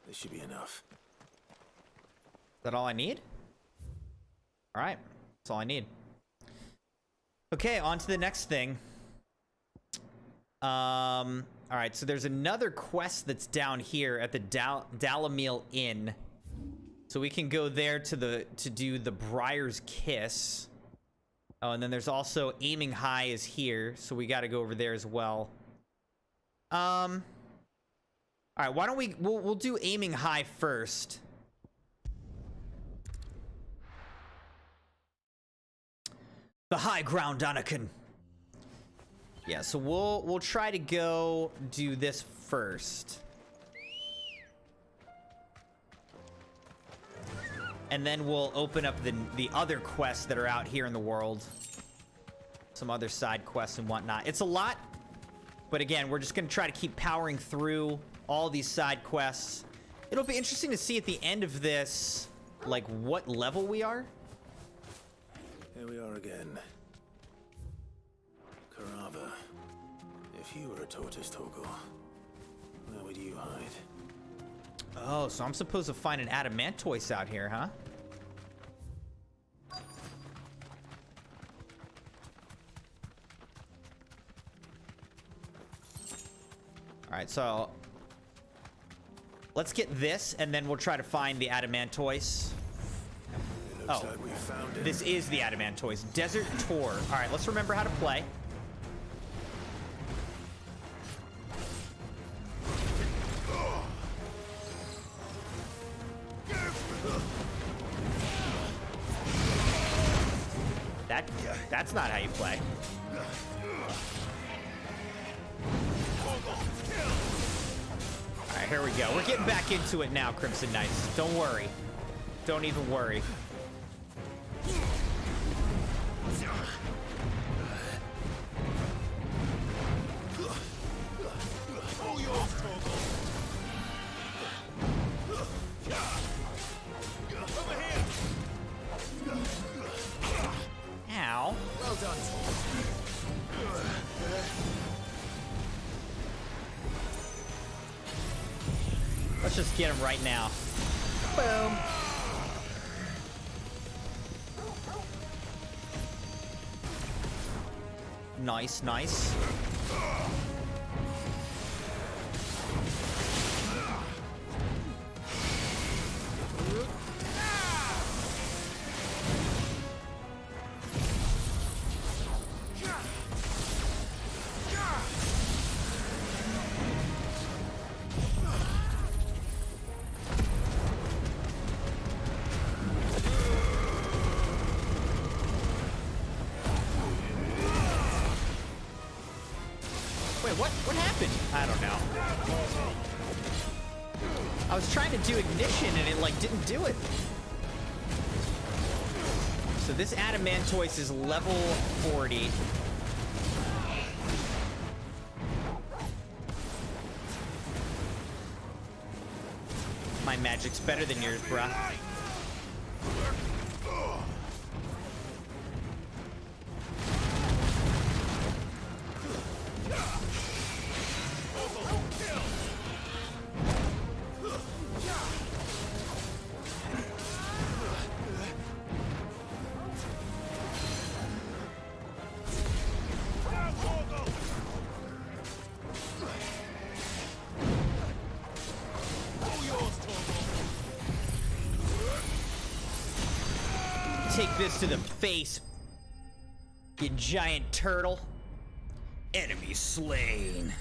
This should be enough. Is that all I need? All right, that's all I need. Okay, on to the next thing. All right, so there's another quest that's down here at the Dalamil Inn. So we can go there to do the Briar's Kiss. Oh, and then there's also Aiming High is here, so we got to go over there as well. All right, why don't we'll do Aiming High first. The high ground, Anakin. Yeah, so we'll try to go do this first. And then we'll open up the other quests that are out here in the world. Some other side quests and whatnot. It's a lot, but again, we're just gonna try to keep powering through all these side quests. It'll be interesting to see at the end of this, like, what level we are. Here we are again. Karava, if you were a tortoise, Torgal, where would you hide? Oh, so I'm supposed to find an adamantoise out here, huh? All right, so let's get this, and then we'll try to find the adamantoise. Oh, like we found it. This is the adamantoise. Desert Tour. All right, let's remember how to play. That's not how you play. All right, here we go. We're getting back into it now, Crimson Knights. Don't worry. Don't even worry. Let's just get him right now. Boom. Nice, nice. What happened? I don't know. I was trying to do ignition and it like didn't do it. So this Adamantoise is level 40. My magic's better than yours, bruh. Take this to the face, you giant turtle. Enemy slain.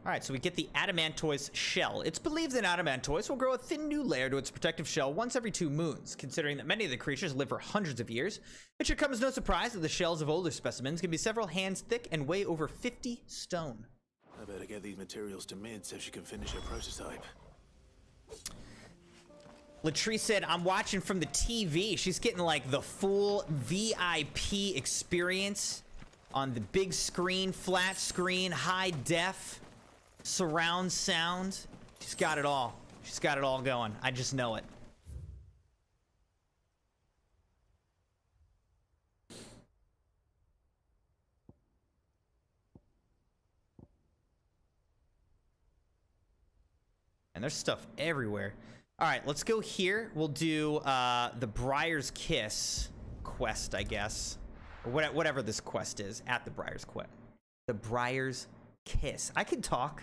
Alright, so we get the Adamantoise shell. It's believed that Adamantoise will grow a thin new layer to its protective shell once every 2 moons. Considering that many of the creatures live for hundreds of years, it should come as no surprise that the shells of older specimens can be several hands thick and weigh over 50 stone. I better get these materials to Mid so she can finish her prototype. Latrice said, I'm watching from the TV. She's getting like the full VIP experience on the big screen, flat screen, high def, surround sound. She's got it all. She's got it all going. I just know it. And there's stuff everywhere. All right, let's go here. We'll do the Briar's Kiss quest, I guess. Or whatever this quest is at the Briar's quest. The Briar's Kiss. I can talk.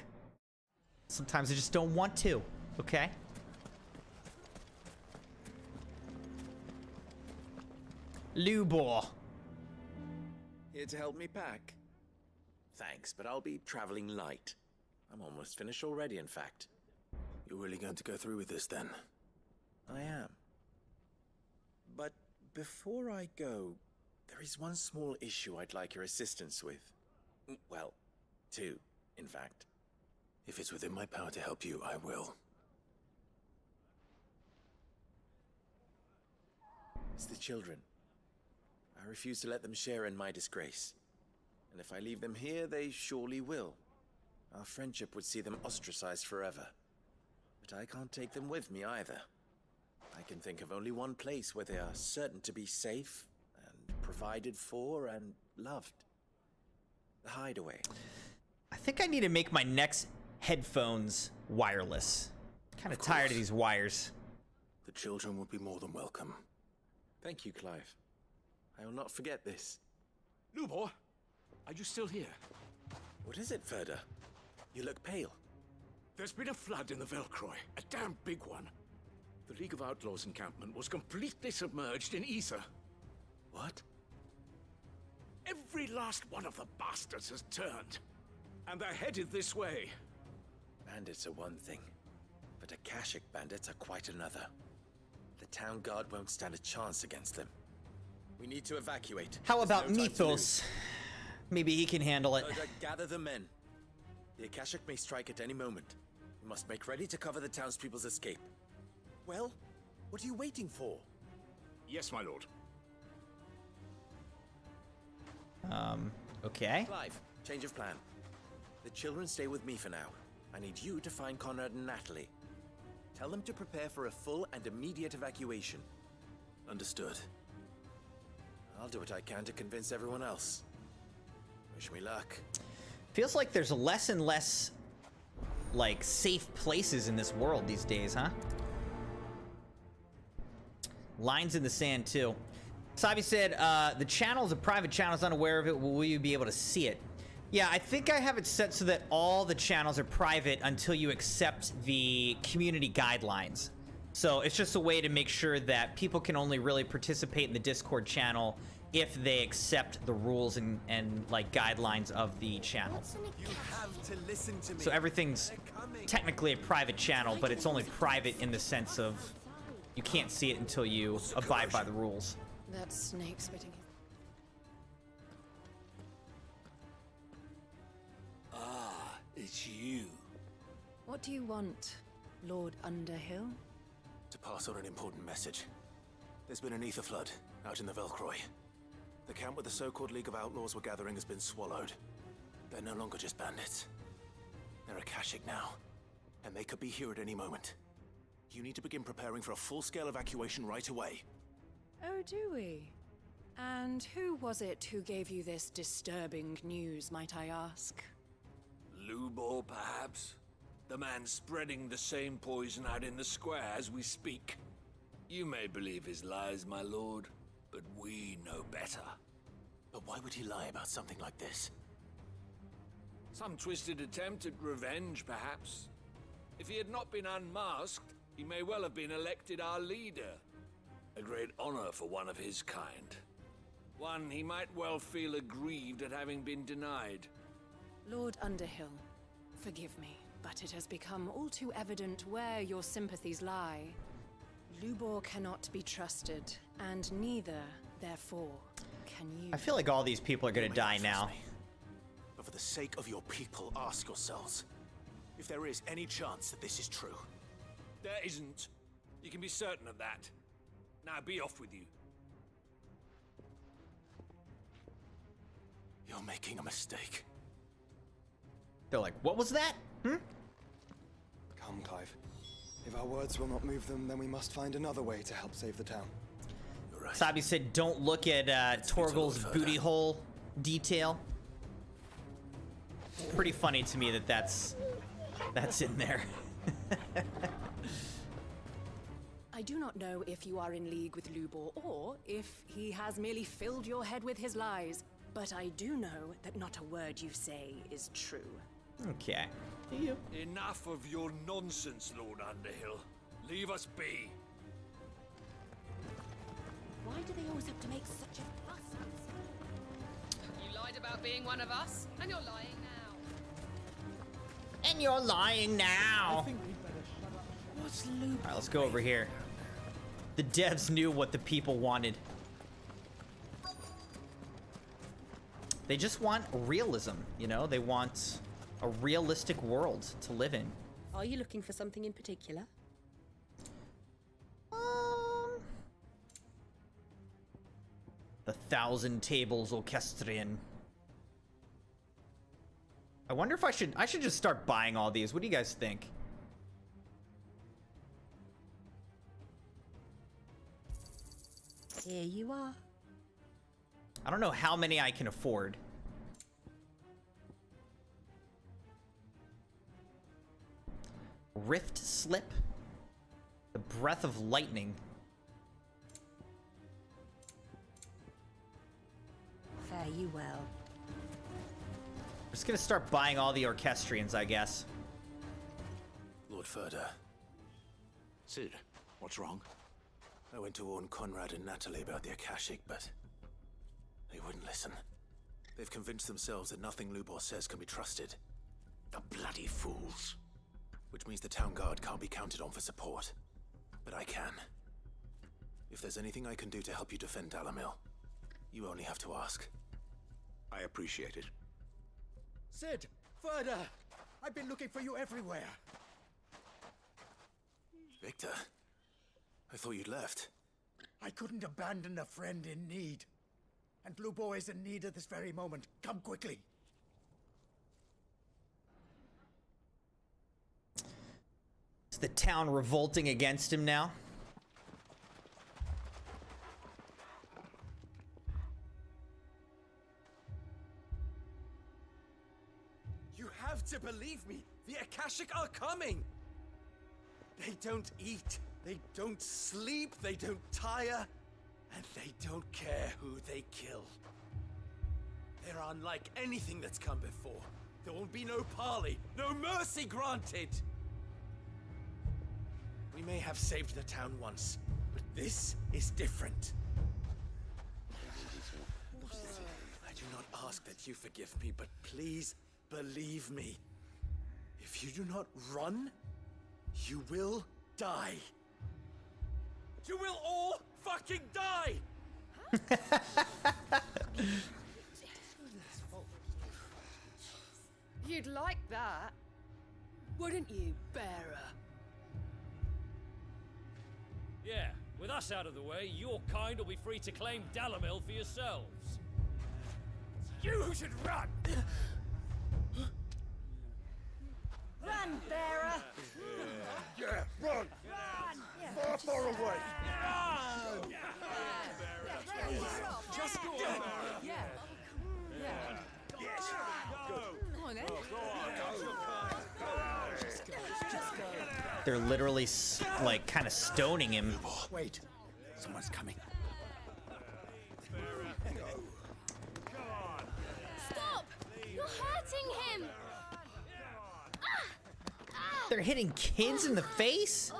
Sometimes I just don't want to, okay? Lubor. Here to help me pack? Thanks, but I'll be traveling light. I'm almost finished already, in fact. You're really going to go through with this, then? I am. But before I go, there is one small issue I'd like your assistance with. Well, 2, in fact. If it's within my power to help you, I will. It's the children. I refuse to let them share in my disgrace. And if I leave them here, they surely will. Our friendship would see them ostracized forever. But I can't take them with me either. I can think of only one place where they are certain to be safe and provided for and loved. The hideaway. I think I need to make my next headphones wireless. Kind of tired of these wires. The children would be more than welcome. Thank you, Clive. I will not forget this. Lubor, are you still here? What is it, Ferda? You look pale. There's been a flood in the Velcroy, a damn big one. The League of Outlaws encampment was completely submerged in ether. What? Every last one of the bastards has turned, and they're headed this way. Bandits are one thing, but Akashic bandits are quite another. The town guard won't stand a chance against them. We need to evacuate. How about Mythos? Maybe he can handle it. Gather the men. The Akashic may strike at any moment. We must make ready to cover the townspeople's escape. Well, what are you waiting for? Yes, my lord. Okay. Clive, change of plan. The children stay with me for now. I need you to find Conrad and Natalie. Tell them to prepare for a full and immediate evacuation. Understood. I'll do what I can to convince everyone else. Wish me luck. Feels like there's less and less, like, safe places in this world these days, huh? Lines in the sand, too. Sabi said, the channel is a private channel. Is unaware of it. Will you be able to see it? Yeah, I think I have it set so that all the channels are private until you accept the community guidelines. So it's just a way to make sure that people can only really participate in the Discord channel if they accept the rules and like guidelines of the channel. You have to listen to me. So everything's technically a private channel, but it's only private in the sense of you can't see it until you abide by the rules. That snake spitting. Ah, it's you. What do you want, Lord Underhill? To pass on an important message. There's been an ether flood out in the Velcroy. The camp where the so-called League of Outlaws were gathering has been swallowed. They're no longer just bandits. They're Akashic now, and they could be here at any moment. You need to begin preparing for a full-scale evacuation right away. Oh, do we? And who was it who gave you this disturbing news, might I ask? Lubor, perhaps? The man spreading the same poison out in the square as we speak. You may believe his lies, my lord, but we know better. But why would he lie about something like this? Some twisted attempt at revenge, perhaps. If he had not been unmasked, he may well have been elected our leader. A great honor for one of his kind. One he might well feel aggrieved at having been denied. Lord Underhill, forgive me, but it has become all too evident where your sympathies lie. Lubor cannot be trusted, and neither, therefore, can you. I feel like all these people are gonna die now. But for the sake of your people, ask yourselves if there is any chance that this is true. There isn't. You can be certain of that. Now be off with you. You're making a mistake. They're like, what was that? Come, Clive. If our words will not move them, then we must find another way to help save the town. Right. Sabi said, don't look at Torgal's booty hole detail. It's pretty funny to me that that's in there. I do not know if you are in league with Lubor or if he has merely filled your head with his lies, but I do know that not a word you say is true. Okay. Enough of your nonsense, Lord Underhill. Leave us be. Why do they always have to make such a fuss? You lied about being one of us, and you're lying now. And you're lying now. I think we'd better shut up. What's Lubor? All right, let's go over here. The devs knew what the people wanted. They just want realism, you know? They want a realistic world to live in. Are you looking for something in particular? The Thousand Tables Orchestrion. I wonder if I should just start buying all these. What do you guys think? Here you are. I don't know how many I can afford. Rift Slip. The Breath of Lightning. Fare you well. I'm just gonna start buying all the Orchestrions, I guess. Lord Furder. Sid, what's wrong? I went to warn Conrad and Natalie about the Akashic, but they wouldn't listen. They've convinced themselves that nothing Lubor says can be trusted. The bloody fools. Which means the town guard can't be counted on for support. But I can. If there's anything I can do to help you defend Dalamil, you only have to ask. I appreciate it. Sid! Further! I've been looking for you everywhere. Victor? I thought you'd left. I couldn't abandon a friend in need. And Lubor is in need at this very moment. Come quickly. Is the town revolting against him now? believe me, the Akashic are coming! They don't eat, they don't sleep, they don't tire, and they don't care who they kill. They're unlike anything that's come before. There will be no parley, no mercy granted! We may have saved the town once, but this is different. I do not ask that you forgive me, but please believe me. If you do not run, you will die. You will all fucking die! You'd like that, wouldn't you, bearer? Yeah, with us out of the way, your kind will be free to claim Dalamil for yourselves. You should run! Run, bearer! Yeah, run! Far, far away! Just go on. Yeah. Yes! Go! Come on, then. They're literally like kind of stoning him. Wait, someone's coming. Stop! You're hurting him! They're hitting kids in the face?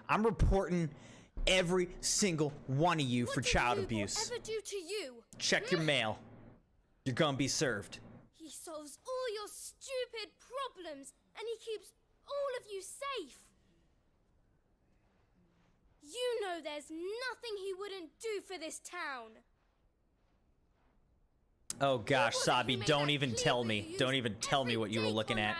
I'm reporting every single one of you for child abuse. What did Lubo ever do to you? Check your mail. You're gonna be served. He solves all your stupid problems, and he keeps all of you safe. You know there's nothing he wouldn't do for this town. Oh gosh, Sabi, don't even tell me. Don't even tell me what you were looking at.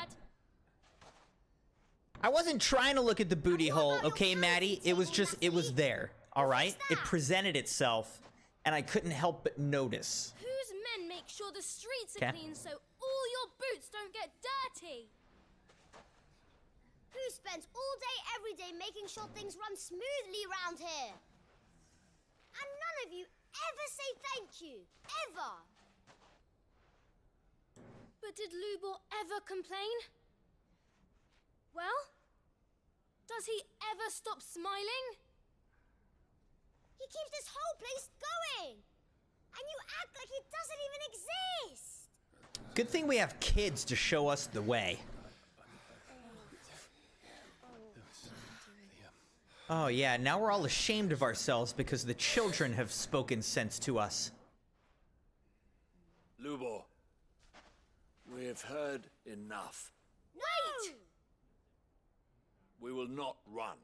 I wasn't trying to look at the booty hole, okay, Maddie? It was just, it was there, all right? It presented itself, and I couldn't help but notice. Whose men make sure the streets are clean so all your boots don't get dirty? Who spends all day, every day making sure things run smoothly around here? And none of you ever say thank you. Ever. But did Lubor ever complain? Well, does he ever stop smiling? He keeps this whole place going. And you act like it doesn't even exist. Good thing we have kids to show us the way. Oh yeah, now we're all ashamed of ourselves because the children have spoken sense to us. Lubor, we've heard enough. Wait! We will not run.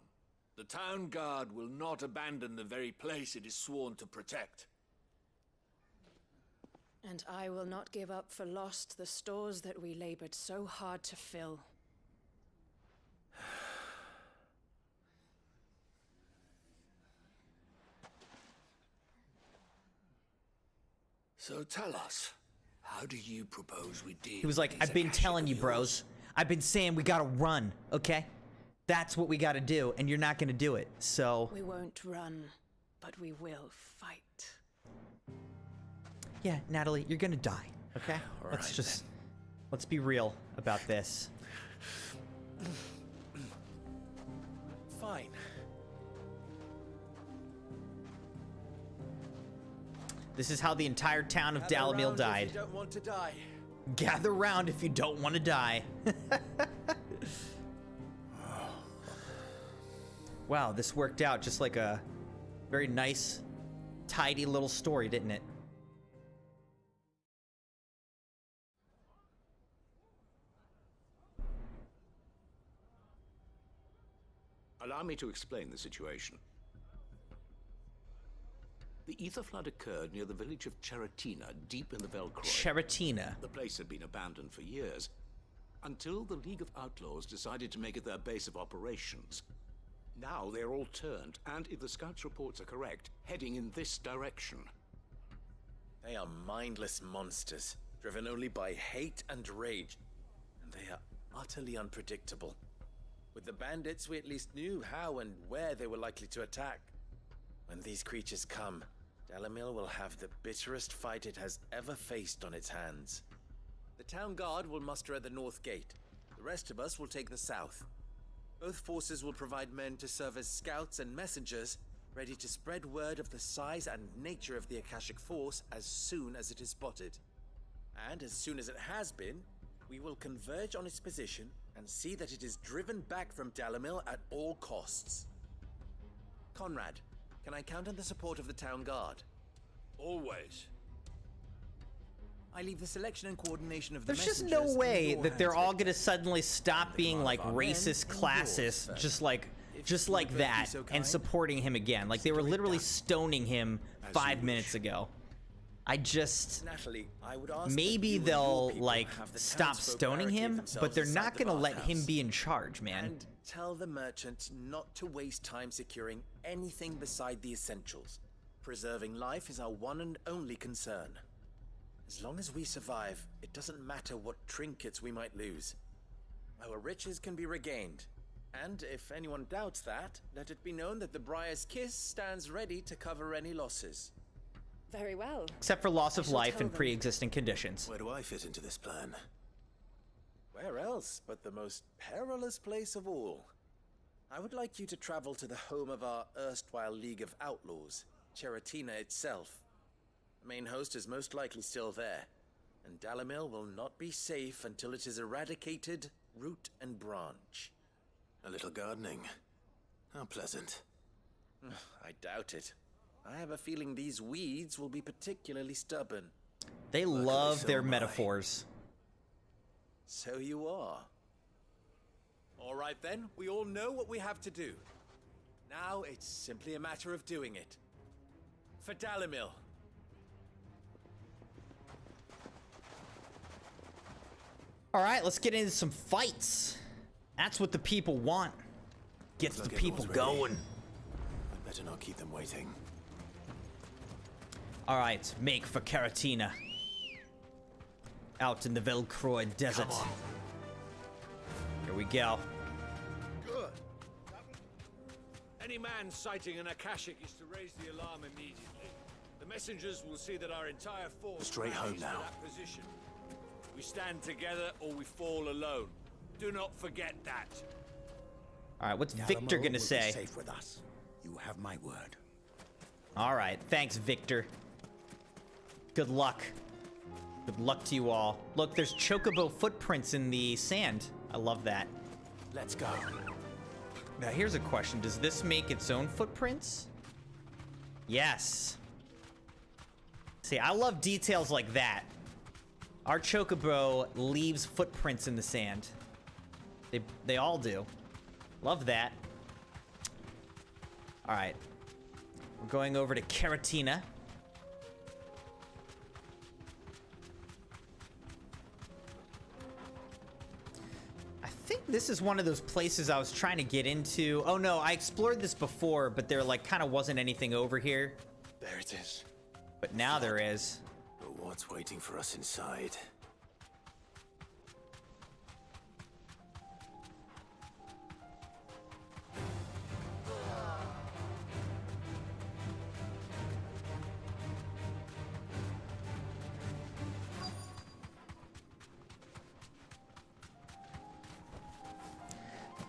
The town guard will not abandon the very place it is sworn to protect. And I will not give up for lost the stores that we labored so hard to fill. So tell us, how do you propose we deal? He was like, I've been telling you, bros. I've been saying we gotta run, okay? That's what we gotta do, and you're not gonna do it, so... We won't run, but we will fight. Yeah, Natalie, you're gonna die, okay? Let's be real about this. Fine. This is how the entire town of Dalamil died. If you don't want to die. Gather round if you don't want to die. Wow, this worked out just like a very nice, tidy little story, didn't it? Allow me to explain the situation. The ether flood occurred near the village of Cheratina, deep in the Velcroy. Cheratina. The place had been abandoned for years, until the League of Outlaws decided to make it their base of operations. Now they're all turned, and if the scouts' reports are correct, heading in this direction. They are mindless monsters, driven only by hate and rage, and they are utterly unpredictable. With the bandits, we at least knew how and where they were likely to attack. When these creatures come, Dalamil will have the bitterest fight it has ever faced on its hands. The town guard will muster at the north gate. The rest of us will take the south. Both forces will provide men to serve as scouts and messengers, ready to spread word of the size and nature of the Akashic Force as soon as it is spotted. And as soon as it has been, we will converge on its position and see that it is driven back from Dalamil at all costs. Conrad, can I count on the support of the town guard? Always. I leave the selection and coordination of the There's just messengers no in way your that they're hands. all gonna suddenly stop being like racist, classist, just like that, and supporting him again. Like they were literally stoning him 5 minutes ago. I just Natalie, I would ask maybe that you and they'll your people like have the stop townsfolk stoning barricade him, themselves but they're inside not the gonna let him bathhouse. be in charge, man. And tell the merchant not to waste time securing anything beside the essentials. Preserving life is our one and only concern. As long as we survive, it doesn't matter what trinkets we might lose. Our riches can be regained. And if anyone doubts that, let it be known that the Briar's Kiss stands ready to cover any losses. Very well. Except for loss of life and them. pre-existing conditions. Where do I fit into this plan? Where else but the most perilous place of all? I would like you to travel to the home of our erstwhile League of Outlaws, Cheratina itself. The main host is most likely still there, and Dalamil will not be safe until it is eradicated, root and branch. A little gardening. How pleasant. I doubt it. I have a feeling these weeds will be particularly stubborn. They love their metaphors. So you are. All right then, we all know what we have to do. Now it's simply a matter of doing it. For Dalamil. All right, let's get into some fights. That's what the people want. Gets the people going. I'd better not keep them waiting. All right, make for Cheratina. Out in the Velcroy Desert. Here we go. Good. Any man sighting an Akashic is to raise the alarm immediately. The messengers will see that our entire force Straight home rallies now. to that position. We stand together or we fall alone. Do not forget that. All right, what's Victor gonna say? Safe with us. You have my word. All right, thanks, Victor. Good luck. Good luck to you all. Look, there's chocobo footprints in the sand. I love that. Let's go. Now, here's a question. Does this make its own footprints? Yes. See, I love details like that. Our chocobo leaves footprints in the sand. They all do. Love that. All right. We're going over to Cheratina. I think this is one of those places I was trying to get into. Oh no, I explored this before, but there like kind of wasn't anything over here. There it is. But now there is. But what's waiting for us inside?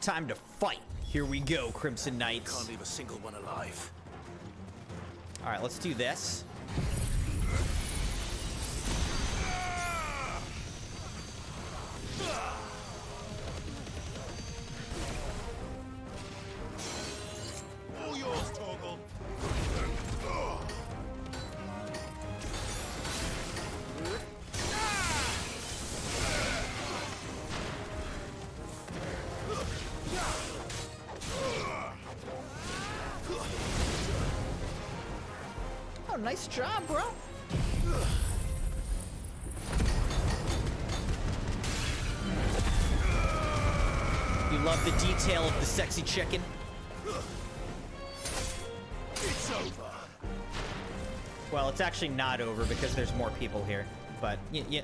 Time to fight. Here we go, Crimson Knights. Can't leave a single one alive. All right, let's do this. All yours, Torgal. Oh, nice job, bro. You love the detail of the sexy chicken? It's over. Well, it's actually not over because there's more people here. But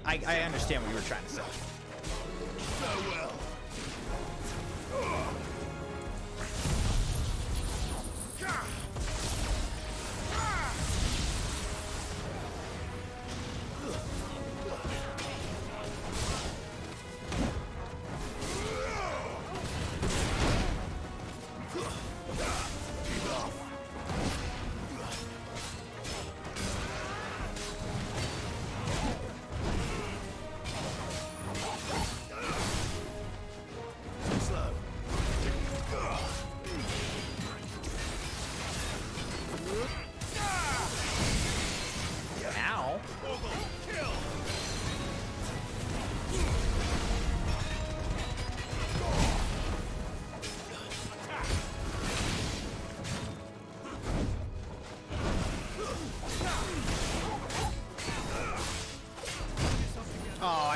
I understand what you were trying to say. Farewell.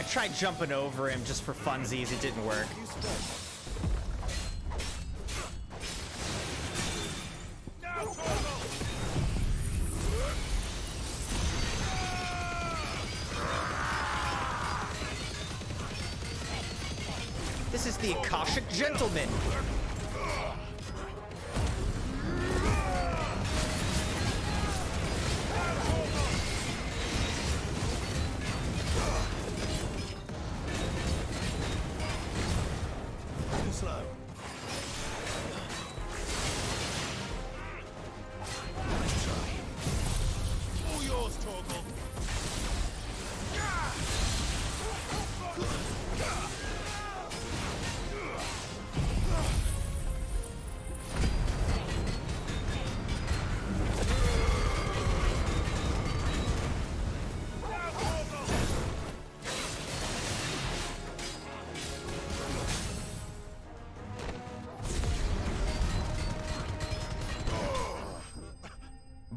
I tried jumping over him just for funsies. It didn't work. This is the Akashic Gentleman.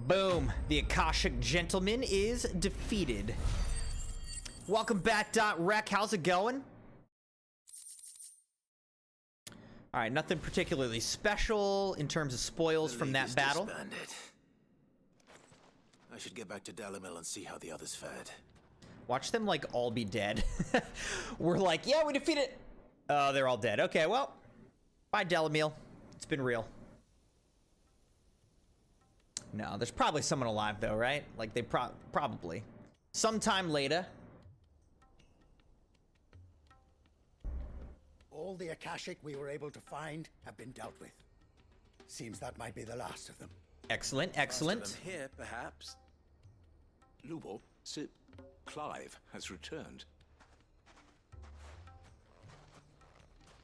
Boom. The Akashic Gentleman is defeated. Welcome back, Rec. How's it going? All right, nothing particularly special in terms of spoils from that battle. Disbanded. I should get back to Dalimil and see how the others fared. Watch them, like, all be dead. We're like, yeah, we defeated. Oh, they're all dead. Okay, well, bye, Dalimil. It's been real. No, there's probably someone alive, though, right? Like, they probably. Sometime later. All the Akashic we were able to find have been dealt with. Seems that might be the last of them. Excellent, excellent. Most of them here, perhaps. Lubor, Sir Clive has returned.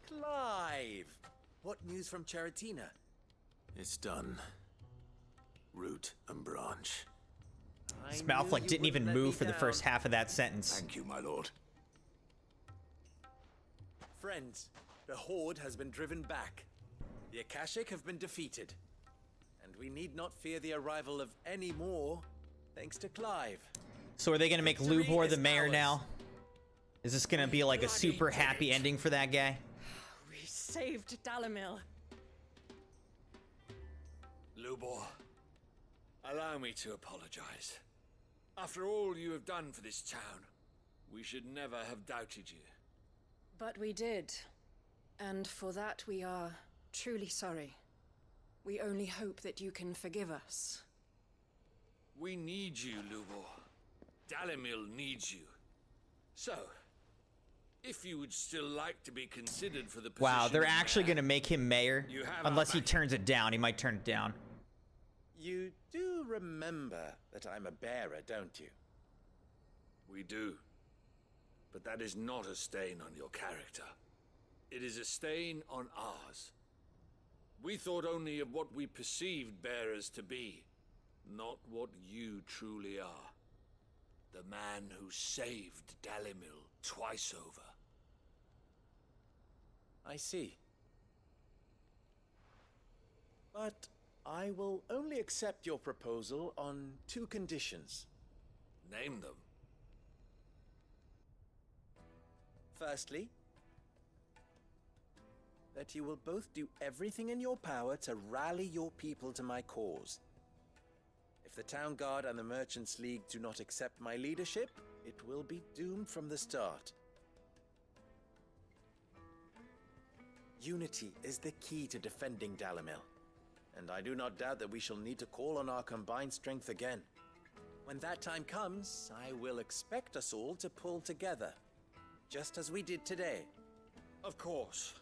Clive! What news from Charatina? It's done. Root and branch. His mouth like didn't even move for the first half of that sentence. Thank you, my lord. Friends, the Horde has been driven back. The Akashic have been defeated. And we need not fear the arrival of any more, thanks to Clive. So are they gonna make Lubor the mayor now? Is this gonna be like a super happy ending for that guy? We saved Dalimil. Lubor, allow me to apologize. After all you have done for this town, we should never have doubted you. But we did. And for that we are truly sorry. We only hope that you can forgive us. We need you, Lubor. Dalimil needs you. So, if you would still like to be considered for the position. Wow, they're actually gonna make him mayor? You have Unless he turns it down. He might turn it down. You do remember that I'm a bearer, don't you? We do. But that is not a stain on your character. It is a stain on ours. We thought only of what we perceived bearers to be, not what you truly are. The man who saved Dalimil twice over. I see. But I will only accept your proposal on 2 conditions. Name them. Firstly, that you will both do everything in your power to rally your people to my cause. If the Town Guard and the Merchants League do not accept my leadership, it will be doomed from the start. Unity is the key to defending Dalimil, and I do not doubt that we shall need to call on our combined strength again. When that time comes, I will expect us all to pull together, just as we did today. Of course.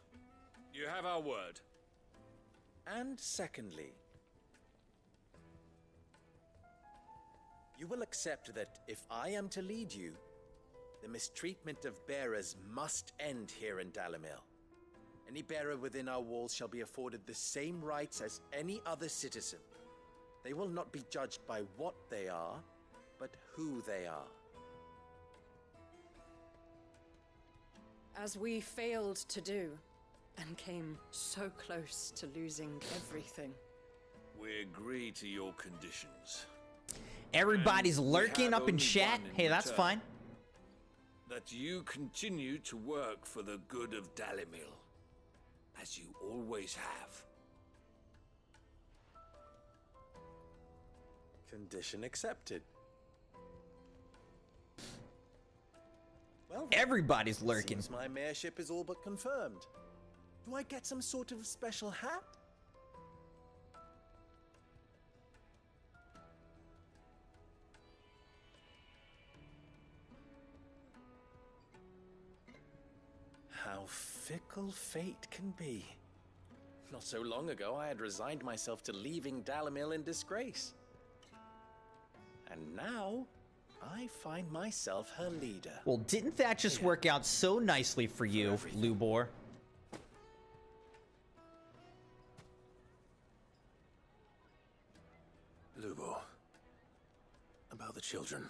You have our word. And secondly, you will accept that if I am to lead you, the mistreatment of bearers must end here in Dalimil. Any bearer within our walls shall be afforded the same rights as any other citizen. They will not be judged by what they are, but who they are. As we failed to do, and came so close to losing everything. We agree to your conditions. Everybody's lurking up in chat. Hey, that's fine. that you continue to work for the good of Dalimil, as you always have. Condition accepted. Well, everybody's lurking. Seems my mayorship is all but confirmed. Do I get some sort of special hat? How fickle fate can be. Not so long ago, I had resigned myself to leaving Dalimil in disgrace. And now, I find myself her leader. Well, didn't that just work out so nicely for you, Lubor? Lubor, about the children.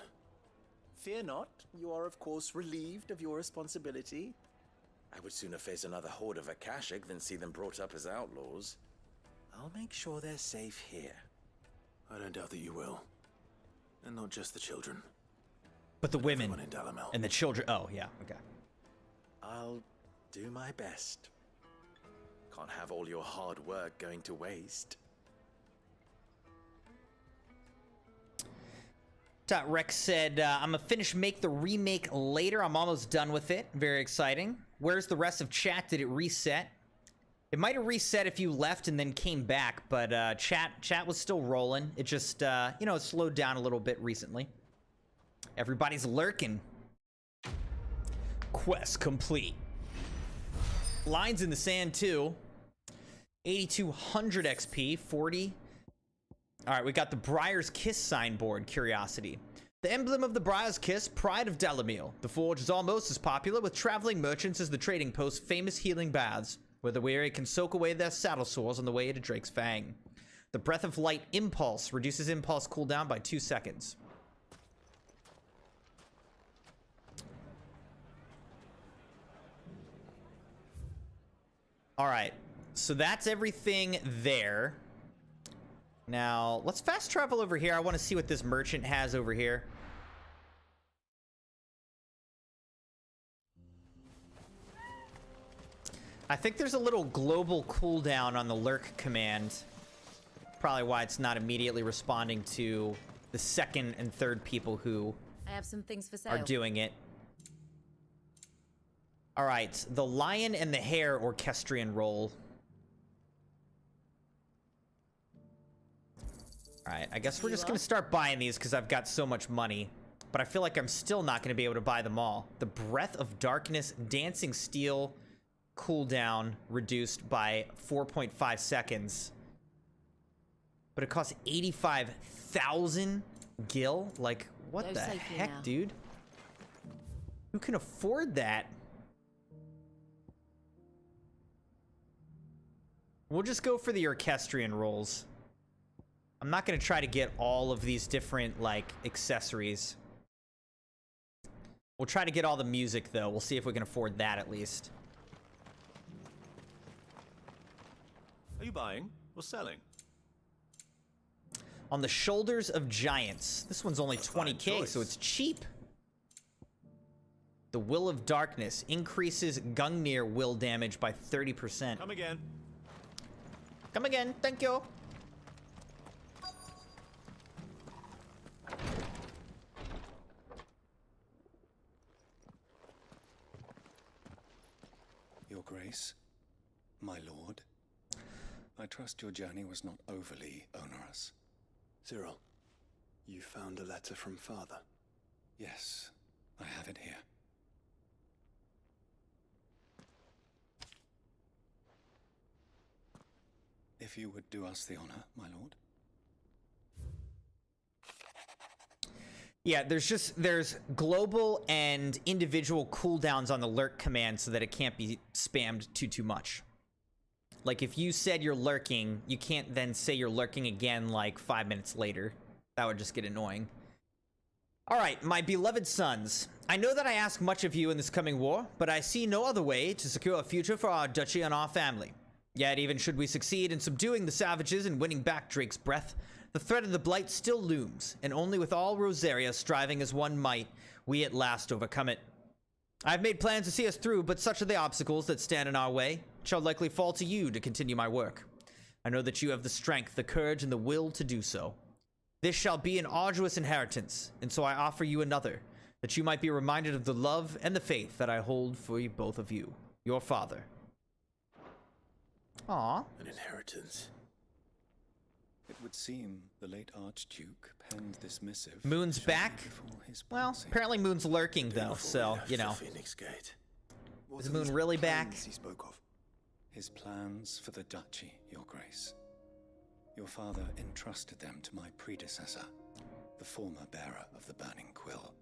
Fear not, you are of course relieved of your responsibility. I would sooner face another horde of Akashic than see them brought up as outlaws. I'll make sure they're safe here. I don't doubt that you will. And not just the children. But the women in Dalimil. and the children. Oh, yeah, okay. I'll do my best. Can't have all your hard work going to waste. Rex said, I'm gonna finish make the remake later. I'm almost done with it. Very exciting. Where's the rest of chat? Did it reset? It might have reset if you left and then came back, but chat was still rolling. It just, you know, it slowed down a little bit recently. Everybody's lurking. Quest complete. Lines in the sand too. 8,200 XP, 40. All right, we got the Briar's Kiss signboard, curiosity. The emblem of the Briar's Kiss, pride of Dalimil. The forge is almost as popular with traveling merchants as the trading post's famous healing baths, where the weary can soak away their saddle sores on the way to Drake's Fang. The Breath of Light Impulse reduces impulse cooldown by 2 seconds. All right, so that's everything there. Now, let's fast travel over here. I want to see what this merchant has over here. I think there's a little global cooldown on the lurk command. Probably why it's not immediately responding to the second and third people who I have some things for sale. are doing it. All right, the Lion and the Hare orchestrion roll. All right, I guess we're just gonna start buying these because I've got so much money, but I feel like I'm still not gonna be able to buy them all. The Breath of Darkness Dancing Steel cooldown reduced by 4.5 seconds, but it costs 85,000 gil. Like, what the heck, dude? Who can afford that? We'll just go for the orchestrion rolls. I'm not going to try to get all of these different, like, accessories. We'll try to get all the music, though. We'll see if we can afford that, at least. Are you buying or selling? On the Shoulders of Giants. This one's only 20k, so it's cheap. The Will of Darkness increases Gungnir will damage by 30%. Come again. Come again. Thank you. Your Grace, my lord, I trust your journey was not overly onerous. Cyril, you found a letter from Father? Yes, I have it here. If you would do us the honor, my lord. Yeah, there's global and individual cooldowns on the lurk command so that it can't be spammed too much. Like, if you said you're lurking, you can't then say you're lurking again like 5 minutes later. That would just get annoying. All right, my beloved sons. I know that I ask much of you in this coming war, but I see no other way to secure a future for our duchy and our family. Yet, even should we succeed in subduing the savages and winning back Drake's breath, the threat of the Blight still looms, and only with all Rosaria striving as one might, we at last overcome it. I've made plans to see us through, but such are the obstacles that stand in our way. It shall likely fall to you to continue my work. I know that you have the strength, the courage, and the will to do so. This shall be an arduous inheritance, and so I offer you another, that you might be reminded of the love and the faith that I hold for you, both of you. Your father. Aww. An inheritance. It would seem the late Archduke penned this missive. Moon's back? Well, apparently Moon's lurking, though, so, you know. Phoenix Gate. Is Moon really back? He spoke of? His plans for the duchy, Your Grace. Your father entrusted them to my predecessor, the former bearer of the Burning Quill,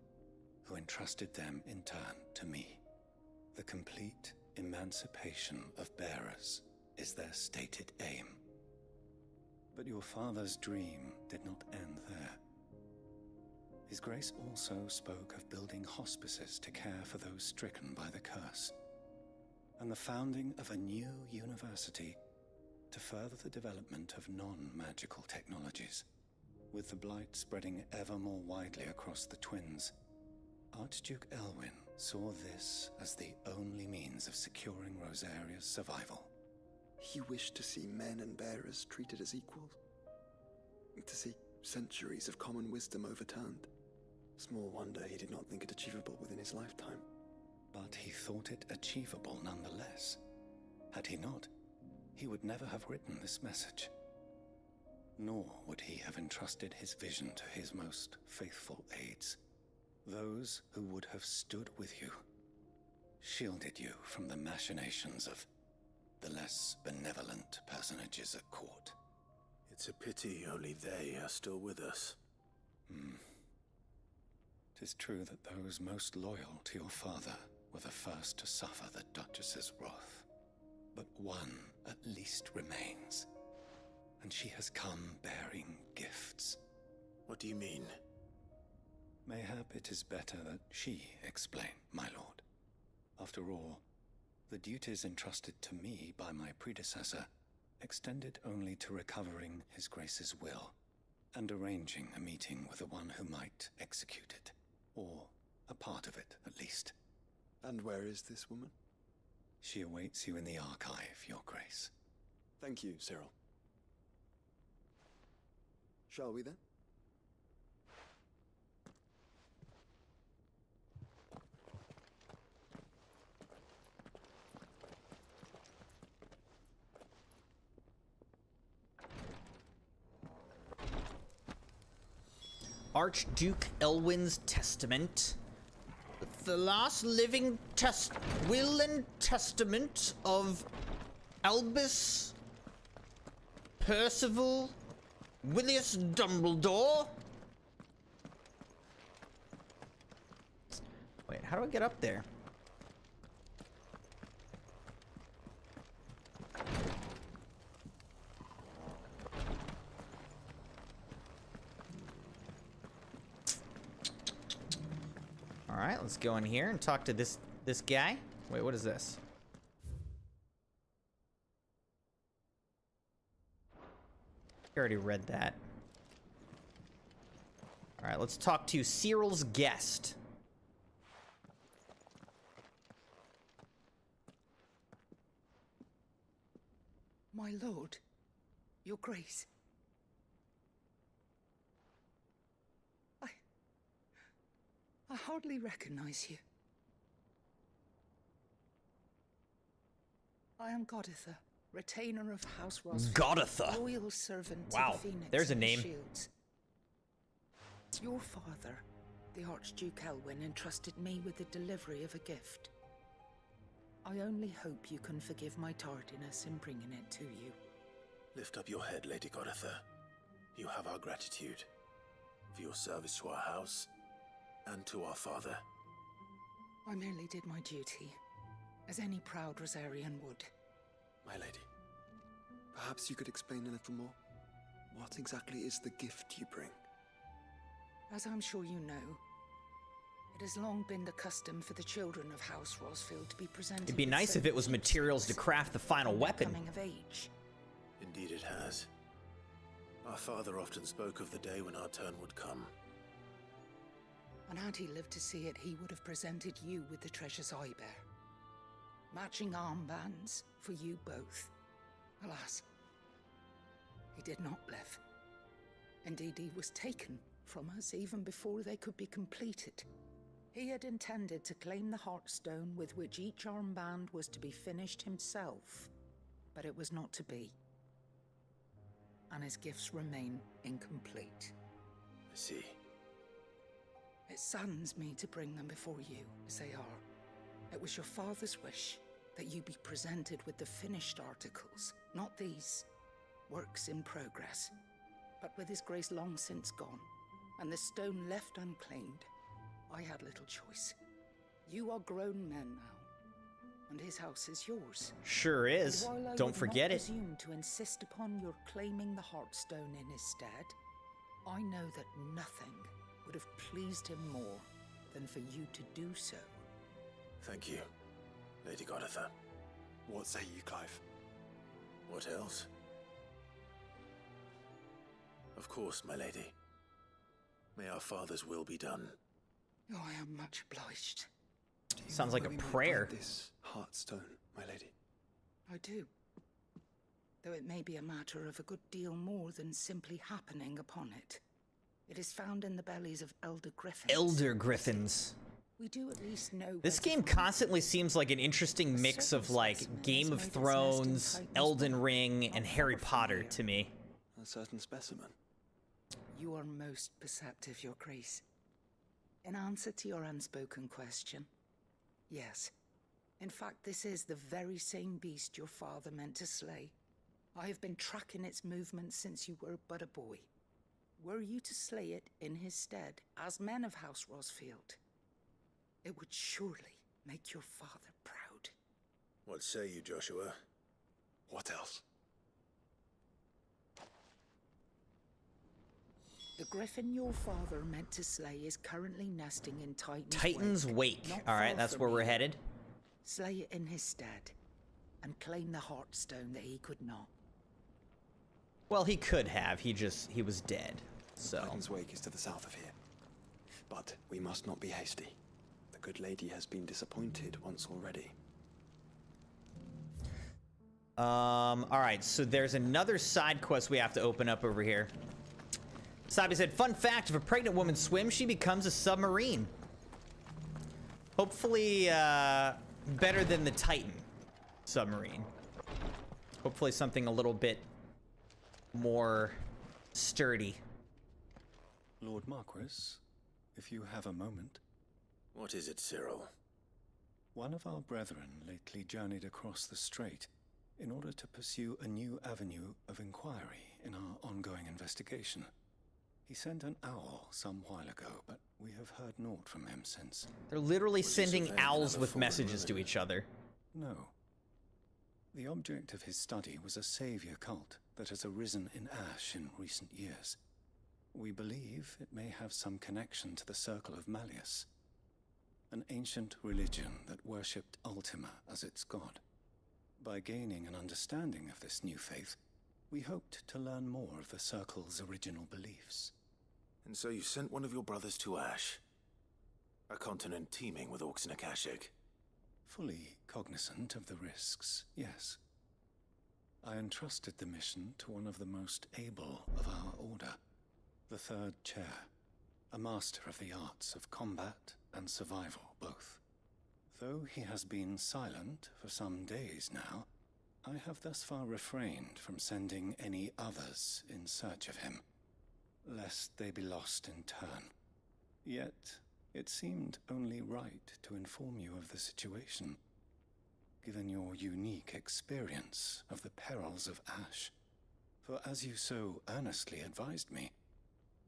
who entrusted them in turn to me. The complete emancipation of bearers is their stated aim. But your father's dream did not end there. His Grace also spoke of building hospices to care for those stricken by the curse, and the founding of a new university to further the development of non-magical technologies. With the blight spreading ever more widely across the twins, Archduke Elwyn saw this as the only means of securing Rosaria's survival. He wished to see men and bearers treated as equals. To see centuries of common wisdom overturned. Small wonder he did not think it achievable within his lifetime. But he thought it achievable nonetheless. Had he not, he would never have written this message. Nor would he have entrusted his vision to his most faithful aides, those who would have stood with you, shielded you from the machinations of the less benevolent personages at court. It's a pity only they are still with us. 'Tis true that those most loyal to your father were the first to suffer the Duchess's wrath. But one at least remains, and she has come bearing gifts. What do you mean? Mayhap it is better that she explain, my lord. After all, the duties entrusted to me by my predecessor extended only to recovering His Grace's will and arranging a meeting with the one who might execute it, or a part of it at least. And where is this woman? She awaits you in the archive, Your Grace. Thank you, Cyril. Shall we then? Archduke Elwyn's testament. The last living will and testament of Albus Percival Willius Dumbledore. Wait, how do I get up there? All right, let's go in here and talk to this guy. Wait, what is this? I already read that. All right, let's talk to Cyril's guest. My lord, Your Grace. I hardly recognize you. I am Goditha, retainer of House Rosfield. Goditha? Loyal servant wow, to the Phoenix there's a and the name. Shields. Your father, the Archduke Elwyn, entrusted me with the delivery of a gift. I only hope you can forgive my tardiness in bringing it to you. Lift up your head, Lady Goditha. You have our gratitude for your service to our house and to our father. I merely did my duty, as any proud Rosarian would. My lady, perhaps you could explain a little more? What exactly is the gift you bring? As I'm sure you know, it has long been the custom for the children of House Rosfield to be presented. It'd be nice if it was materials to craft the final weapon. Coming of age. Indeed it has. Our father often spoke of the day when our turn would come. And had he lived to see it, he would have presented you with the treasures I bear. Matching armbands for you both. Alas, he did not live. Indeed, he was taken from us even before they could be completed. He had intended to claim the Heartstone with which each armband was to be finished himself, but it was not to be. And his gifts remain incomplete. I see. It saddens me to bring them before you, as they are. It was your father's wish that you be presented with the finished articles, not these works in progress. But with his grace long since gone, and the stone left unclaimed, I had little choice. You are grown men now, and his house is yours. Sure is. And while I Don't would forget not it. presume to insist upon your claiming the Heartstone in his stead, I know that nothing would have pleased him more than for you to do so. Thank you, Lady Goditha. What say you, Clive? What else? Of course, my lady. May our father's will be done. Oh, I am much obliged. Sounds like a prayer. This Heartstone, my lady. I do. Though it may be a matter of a good deal more than simply happening upon it. It is found in the bellies of elder griffins. Elder griffins. We do at least know. This game constantly seems like an interesting mix of like Game of Thrones, Elden Ring, and Harry Potter to me. A certain specimen. You are most perceptive, Your Grace. In answer to your unspoken question, yes. In fact, this is the very same beast your father meant to slay. I have been tracking its movements since you were but a boy. Were you to slay it in his stead, as men of House Rosfield, it would surely make your father proud. What say you, Joshua? What else? The griffin your father meant to slay is currently nesting in Titan's Wake. All right, that's where we're headed. Slay it in his stead, and claim the Heartstone that he could not. Well, he could have. He was dead. So. Titan's Wake is to the south of here. But we must not be hasty. The good lady has been disappointed once already. All right, so there's another side quest we have to open up over here. Sabi said, fun fact, if a pregnant woman swims, she becomes a submarine. Hopefully, better than the Titan submarine. Hopefully something a little bit more sturdy. Lord Marquis, if you have a moment. What is it, Cyril? One of our brethren lately journeyed across the strait in order to pursue a new avenue of inquiry in our ongoing investigation. He sent an owl some while ago, but we have heard naught from him since. They're literally sending owls with messages to each other. No. The object of his study was a savior cult that has arisen in Ash in recent years. We believe it may have some connection to the Circle of Malleus, an ancient religion that worshipped Ultima as its god. By gaining an understanding of this new faith, we hoped to learn more of the Circle's original beliefs. And so you sent one of your brothers to Ash? A continent teeming with orcs and Akashic? Fully cognizant of the risks, yes. I entrusted the mission to one of the most able of our order, the Third Chair, a master of the arts of combat and survival both. Though he has been silent for some days now, I have thus far refrained from sending any others in search of him, lest they be lost in turn. Yet, it seemed only right to inform you of the situation, given your unique experience of the perils of Ash. For as you so earnestly advised me,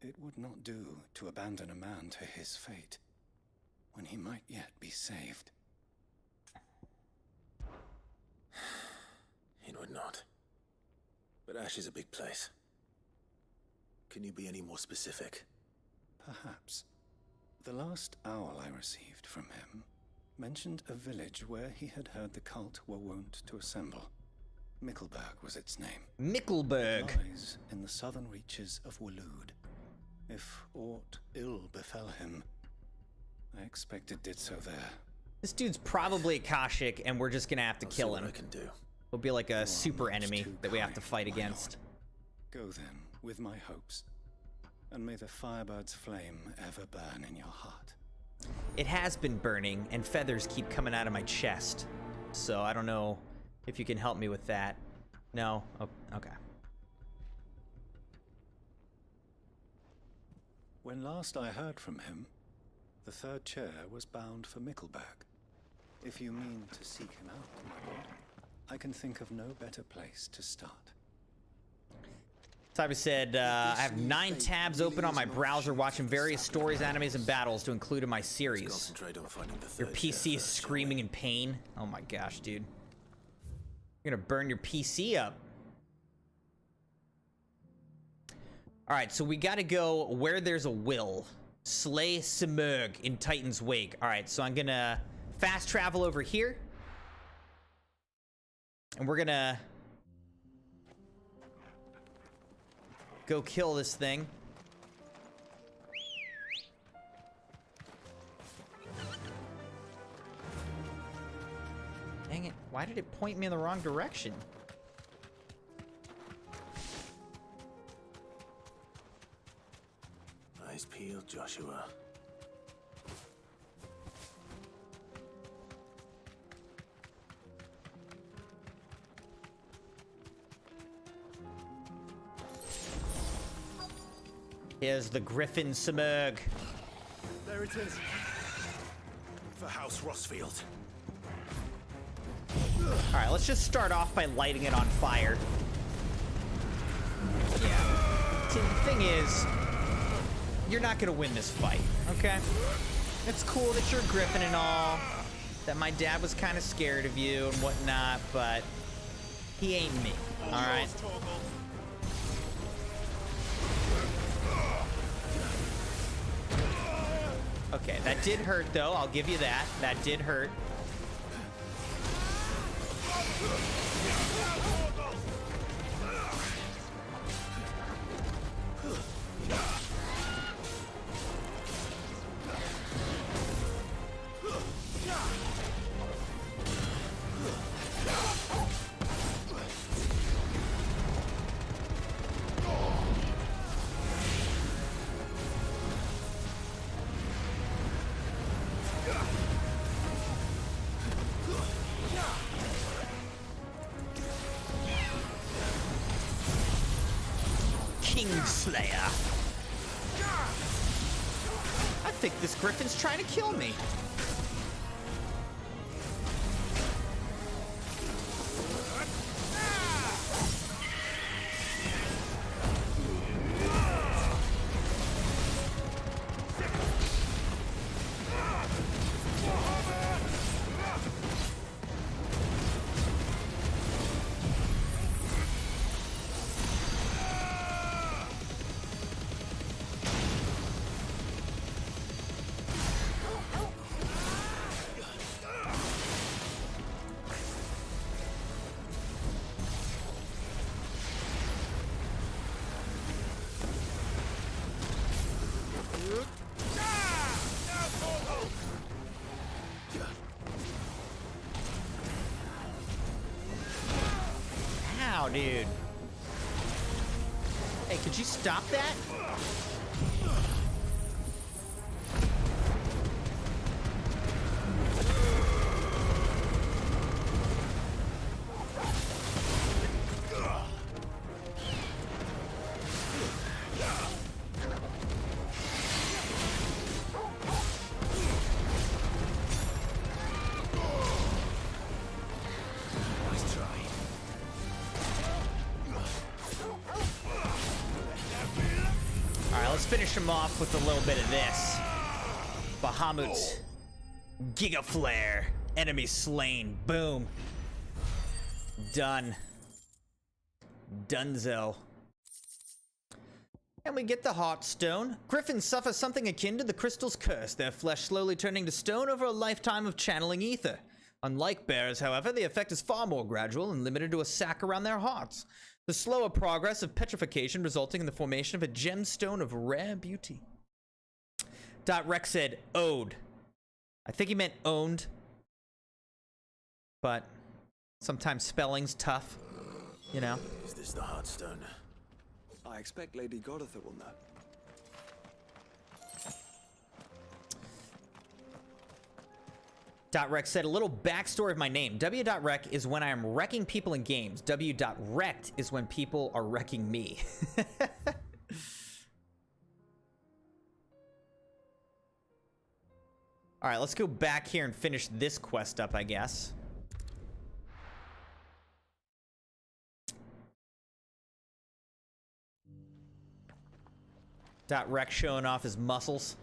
it would not do to abandon a man to his fate, when he might yet be saved. It would not. But Ash is a big place. Can you be any more specific? Perhaps. The last owl I received from him mentioned a village where he had heard the cult were wont to assemble. Mickleburg was its name. Mickleburg. It lies in the southern reaches of Waloed. If aught ill befell him, I expect it did so there. This dude's probably Akashic, and we're just gonna have to kill him. What I can do. He'll be like a super enemy that we have to fight against. Go then, with my hopes. And may the Firebird's flame ever burn in your heart. It has been burning, and feathers keep coming out of my chest. So I don't know if you can help me with that. No? Oh, okay. When last I heard from him, the third chair was bound for Mickleburg. If you mean to seek him out, my lord, I can think of no better place to start. Cyber said, I have 9 tabs open on my browser watching various stories, animes, and battles to include in my series. Your PC is screaming in pain. Oh my gosh, dude. You're gonna burn your PC up. Alright, so we gotta go where there's a will. Slay Simurgh in Titan's Wake. Alright, so I'm gonna fast travel over here. And we're gonna go kill this thing. Dang it, why did it point me in the wrong direction? Eyes peeled, Joshua. Here's the Griffin Simurgh. There it is. For House Rossfield. Alright, let's just start off by lighting it on fire. Yeah. See, the thing is, you're not gonna win this fight, okay? It's cool that you're a Griffin and all, that my dad was kind of scared of you and whatnot, but he ain't me, alright? Okay, that did hurt though, I'll give you that. That did hurt. Kingslayer. I think this Griffin's trying to kill me. Dude. Hey, could you stop that? Finish him off with a little bit of this. Bahamut's Giga Flare. Enemy slain. Boom. Done. Dunzo. And we get the Heartstone. Griffins suffer something akin to the crystal's curse, their flesh slowly turning to stone over a lifetime of channeling ether. Unlike bears, however, the effect is far more gradual and limited to a sac around their hearts. The slower progress of petrification resulting in the formation of a gemstone of rare beauty. Rex said, Ode. I think he meant owned. But sometimes spelling's tough, you know? Is this the Heartstone? I expect Lady Goditha will know. .rec said, a little backstory of my name. W.rec is when I am wrecking people in games. W.rect is when people are wrecking me. All right, let's go back here and finish this quest up, I guess. .rec showing off his muscles.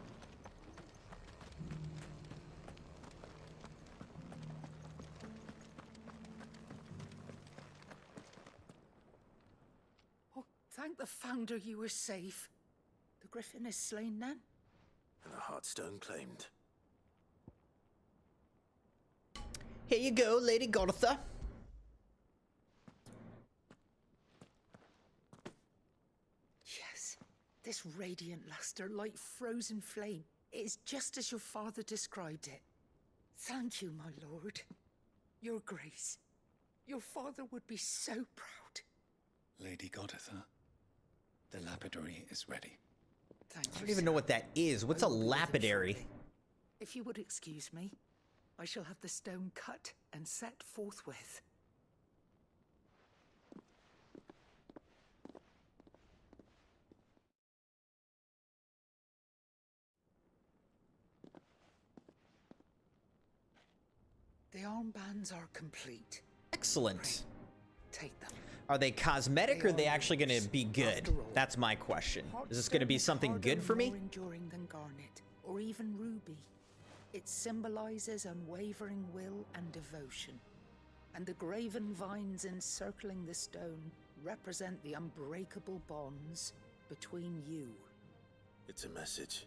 Thank the Founder you were safe. The Griffin is slain then? And the Heartstone claimed. Here you go, Lady Goditha. Yes, this radiant luster like frozen flame. It is just as your father described it. Thank you, my lord. Your Grace. Your father would be so proud. Lady Goditha, the lapidary is ready. Thank you, I don't even know what that is. What's a lapidary? If you would excuse me, I shall have the stone cut and set forthwith. The armbands are complete. Excellent. Take them. Are they cosmetic or are they actually going to be good? That's my question. Is this going to be something good for me? More enduring than garnet, or even ruby. It symbolizes unwavering will and devotion. And the graven vines encircling the stone represent the unbreakable bonds between you. It's a message.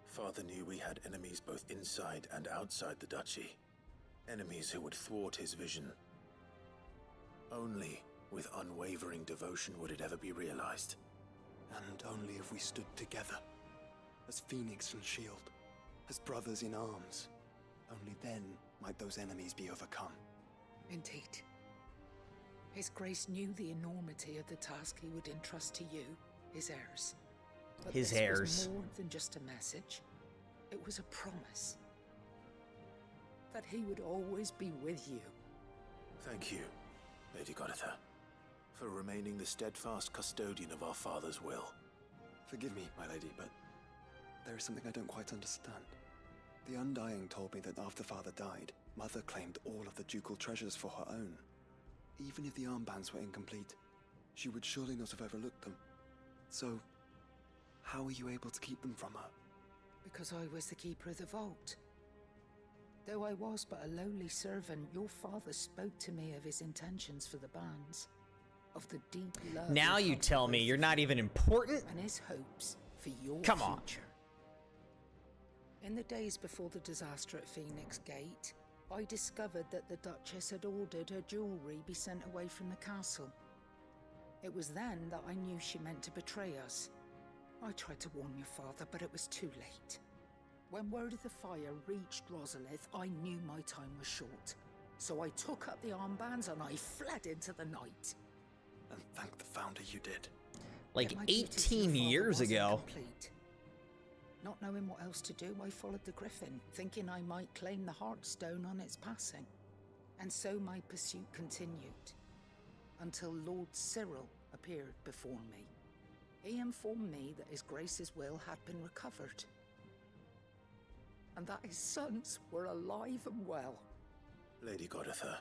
Father knew we had enemies both inside and outside the duchy. Enemies who would thwart his vision. Only with unwavering devotion would it ever be realized. And only if we stood together, as Phoenix and Shield, as brothers in arms. Only then might those enemies be overcome. Indeed. His Grace knew the enormity of the task he would entrust to you, his heirs. But His this heirs. was more than just a message. It was a promise. That he would always be with you. Thank you, Lady Goditha, for remaining the steadfast custodian of our father's will. Forgive me, my lady, but there is something I don't quite understand. The Undying told me that after Father died, Mother claimed all of the ducal treasures for her own. Even if the armbands were incomplete, she would surely not have overlooked them. So, how were you able to keep them from her? Because I was the keeper of the vault. Though I was but a lowly servant, your father spoke to me of his intentions for the bands, of the deep love. Now you tell me you're not even important? And his hopes for your Come on. future. In the days before the disaster at Phoenix Gate, I discovered that the Duchess had ordered her jewelry be sent away from the castle. It was then that I knew she meant to betray us. I tried to warn your father, but it was too late. When word of the fire reached Rosalith, I knew my time was short. So I took up the armbands and I fled into the night. And thank the Founder you did. Like Yet my duty to 18 your father years wasn't ago. complete. Not knowing what else to do, I followed the Griffin, thinking I might claim the Heartstone on its passing. And so my pursuit continued, until Lord Cyril appeared before me. He informed me that his Grace's will had been recovered, and that his sons were alive and well. Lady Goditha,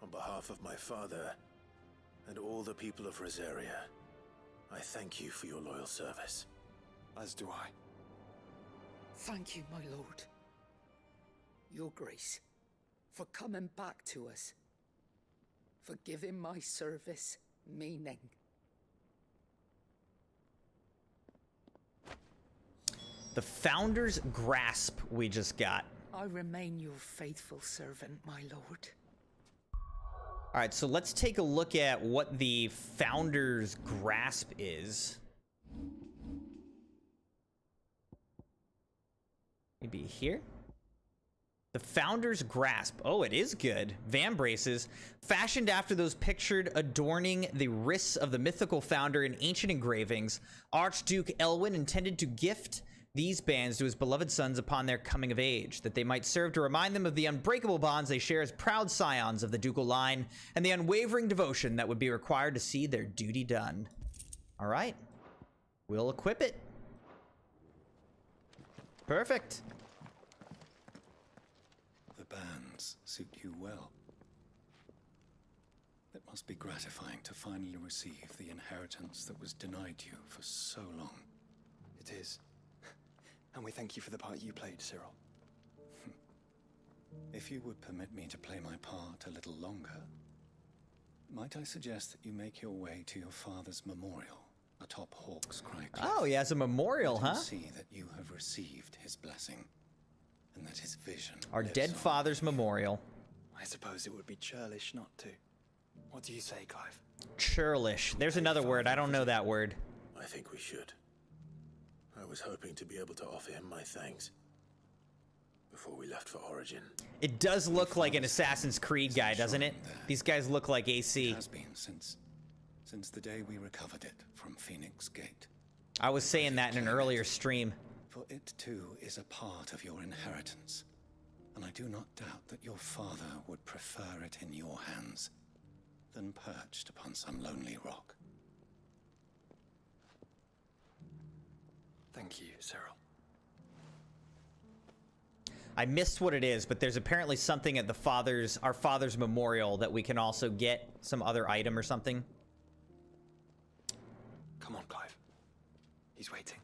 on behalf of my father and all the people of Rosaria, I thank you for your loyal service. As do I. Thank you, my lord. Your Grace, for coming back to us, for giving my service meaning. The Founder's Grasp we just got. I remain your faithful servant, my lord. All right, so let's take a look at what the Founder's Grasp is. Maybe here? The Founder's Grasp. Oh, it is good. Van braces, fashioned after those pictured adorning the wrists of the mythical founder in ancient engravings, Archduke Elwyn intended to gift these bands to his beloved sons upon their coming of age, that they might serve to remind them of the unbreakable bonds they share as proud scions of the ducal line, and the unwavering devotion that would be required to see their duty done. All right. We'll equip it. Perfect. The bands suit you well. It must be gratifying to finally receive the inheritance that was denied you for so long. It is. And we thank you for the part you played, Cyril. If you would permit me to play my part a little longer, might I suggest that you make your way to your father's memorial atop Hawk's Cry Cliff? Oh, he has a memorial, huh? See that you have received his blessing, and that his vision. Our dead father's memorial. I suppose it would be churlish not to. What do you say, Clive? Churlish. There's another word. I don't know that word. I think we should. I was hoping to be able to offer him my thanks before we left for Origin. It does look like an Assassin's Creed guy, doesn't it? These guys look like AC. It has been since the day we recovered it from Phoenix Gate. I was saying that in an earlier stream. For it too is a part of your inheritance, and I do not doubt that your father would prefer it in your hands than perched upon some lonely rock. Thank you, Cyril. I missed what it is, but there's apparently something at our father's memorial that we can also get, some other item or something. Come on, Clive. He's waiting.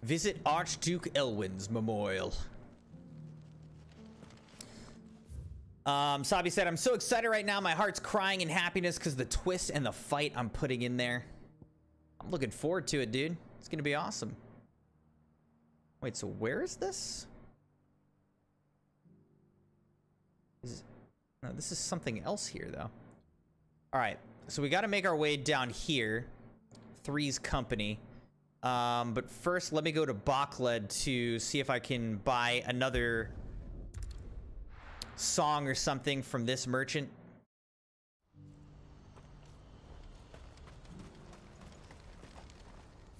Visit Archduke Elwyn's memorial. Sabi said, I'm so excited right now. My heart's crying in happiness because the twist and the fight I'm putting in there. I'm looking forward to it, dude. It's going to be awesome. Wait, so where is this? No, this is something else here, though. All right, so we got to make our way down here. Three's company. But first, let me go to Bakled to see if I can buy another song or something from this merchant.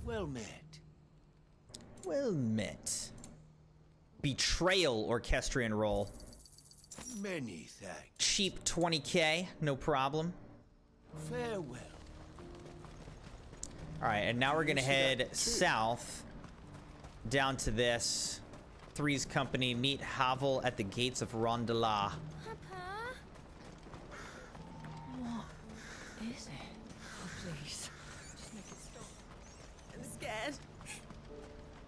Well met. Well met. Betrayal orchestrion roll. Many thanks. Cheap 20k, no problem. Farewell. All right, and now we're gonna head south down to this. Three's company, meet Havel at the gates of Rondelau. Papa? What is it? Oh, please. Just make it stop. I'm scared.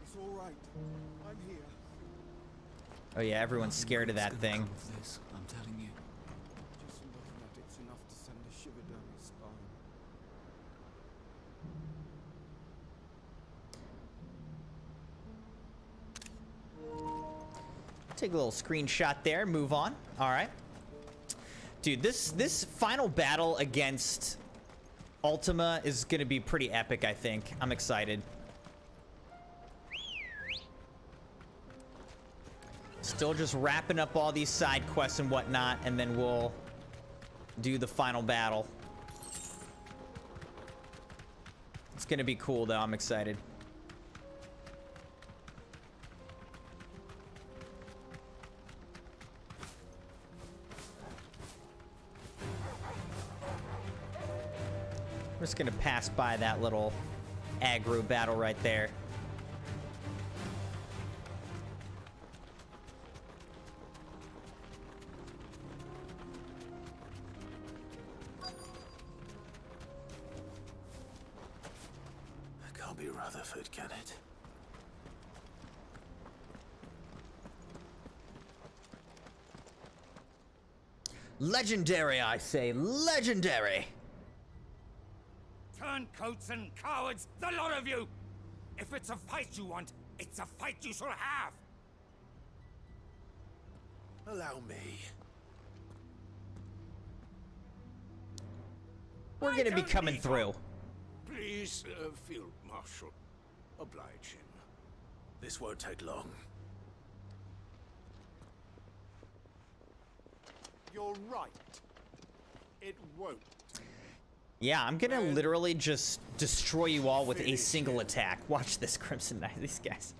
It's all right. I'm here. Oh yeah, everyone's scared of that thing. I'm telling you. Just looking at it's enough to send a shiver down your spine. Take a little screenshot there, move on. All right. Dude, this final battle against Ultima is going to be pretty epic, I think. I'm excited. Still just wrapping up all these side quests and whatnot, and then we'll do the final battle. It's going to be cool, though. I'm excited. We're just gonna pass by that little aggro battle right there. It can't be Rutherford, can it? Legendary, I say, legendary. Turncoats and cowards, the lot of you! If it's a fight you want, it's a fight you shall have! Allow me. We're gonna be coming through. Please feel Marshal. Oblige him. This won't take long. You're right. It won't. Yeah, I'm gonna literally just destroy you all with a single attack. Watch this, Crimson Knight. These guys.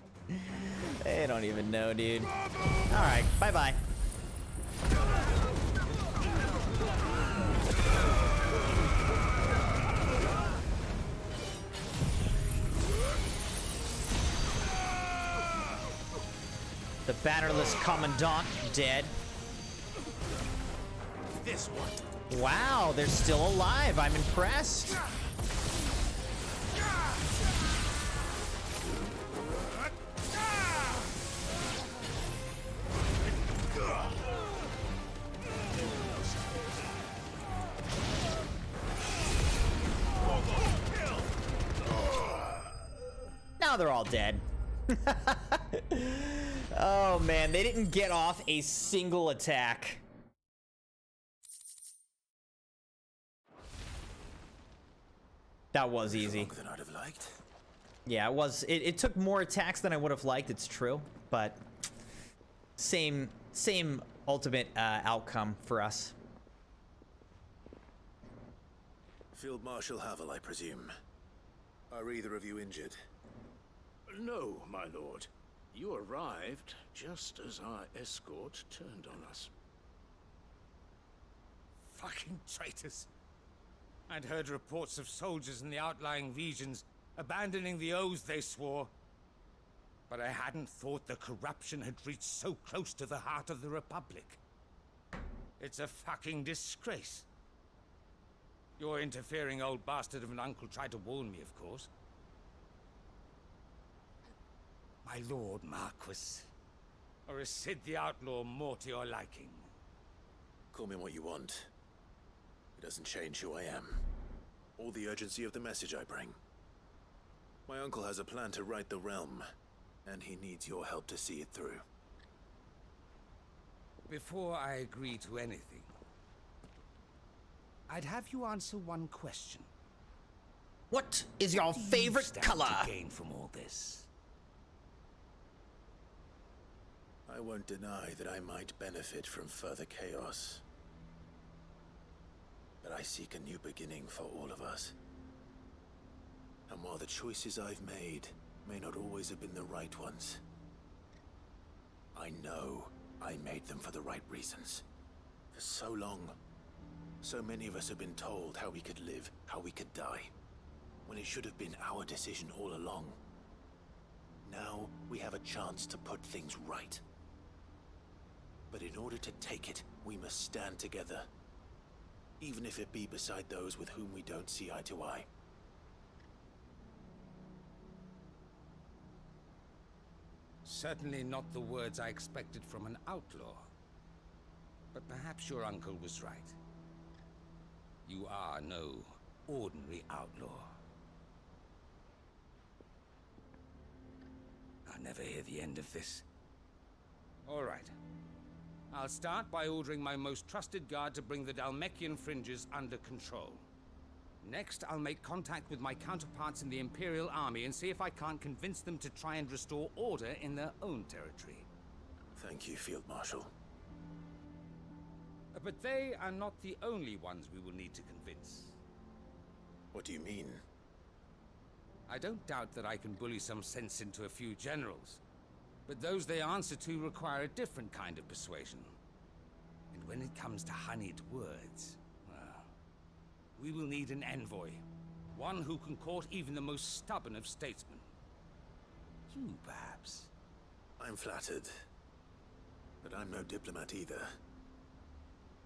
They don't even know, dude. Alright, bye-bye. The bannerless Commandant dead. This one. Wow, they're still alive. I'm impressed. Now they're all dead. Oh man, they didn't get off a single attack. That was easy. Longer than I'd have liked. Yeah, it was. It took more attacks than I would have liked. It's true, but same ultimate outcome for us. Field Marshal Havel, I presume. Are either of you injured? No, my lord. You arrived just as our escort turned on us. Fucking traitors. I'd heard reports of soldiers in the outlying regions abandoning the oaths they swore. But I hadn't thought the corruption had reached so close to the heart of the Republic. It's a fucking disgrace. Your interfering old bastard of an uncle tried to warn me, of course. My lord Marquis. Or is Sid the Outlaw more to your liking? Call me what you want. It doesn't change who I am, or the urgency of the message I bring. My uncle has a plan to right the realm, and he needs your help to see it through. Before I agree to anything, I'd have you answer one question. What is your favorite color? To gain from all this? I won't deny that I might benefit from further chaos. But I seek a new beginning for all of us. And while the choices I've made may not always have been the right ones, I know I made them for the right reasons. For so long, so many of us have been told how we could live, how we could die, when it should have been our decision all along. Now we have a chance to put things right. But in order to take it, we must stand together. Even if it be beside those with whom we don't see eye to eye. Certainly not the words I expected from an outlaw. But perhaps your uncle was right. You are no ordinary outlaw. I'll never hear the end of this. All right. I'll start by ordering my most trusted guard to bring the Dalmekian fringes under control. Next, I'll make contact with my counterparts in the Imperial Army and see if I can't convince them to try and restore order in their own territory. Thank you, Field Marshal. But they are not the only ones we will need to convince. What do you mean? I don't doubt that I can bully some sense into a few generals. But those they answer to require a different kind of persuasion. And when it comes to honeyed words, well, we will need an envoy. One who can court even the most stubborn of statesmen. You, perhaps. I'm flattered. But I'm no diplomat either.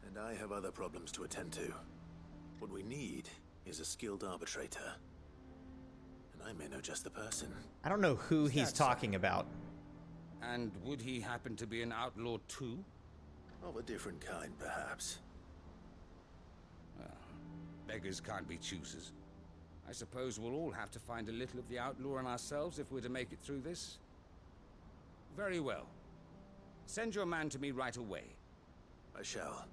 And I have other problems to attend to. What we need is a skilled arbitrator. And I may know just the person. I don't know who he's talking about. And would he happen to be an outlaw too? Of a different kind, perhaps. Well, beggars can't be choosers. I suppose we'll all have to find a little of the outlaw in ourselves if we're to make it through this. Very well. Send your man to me right away. I shall.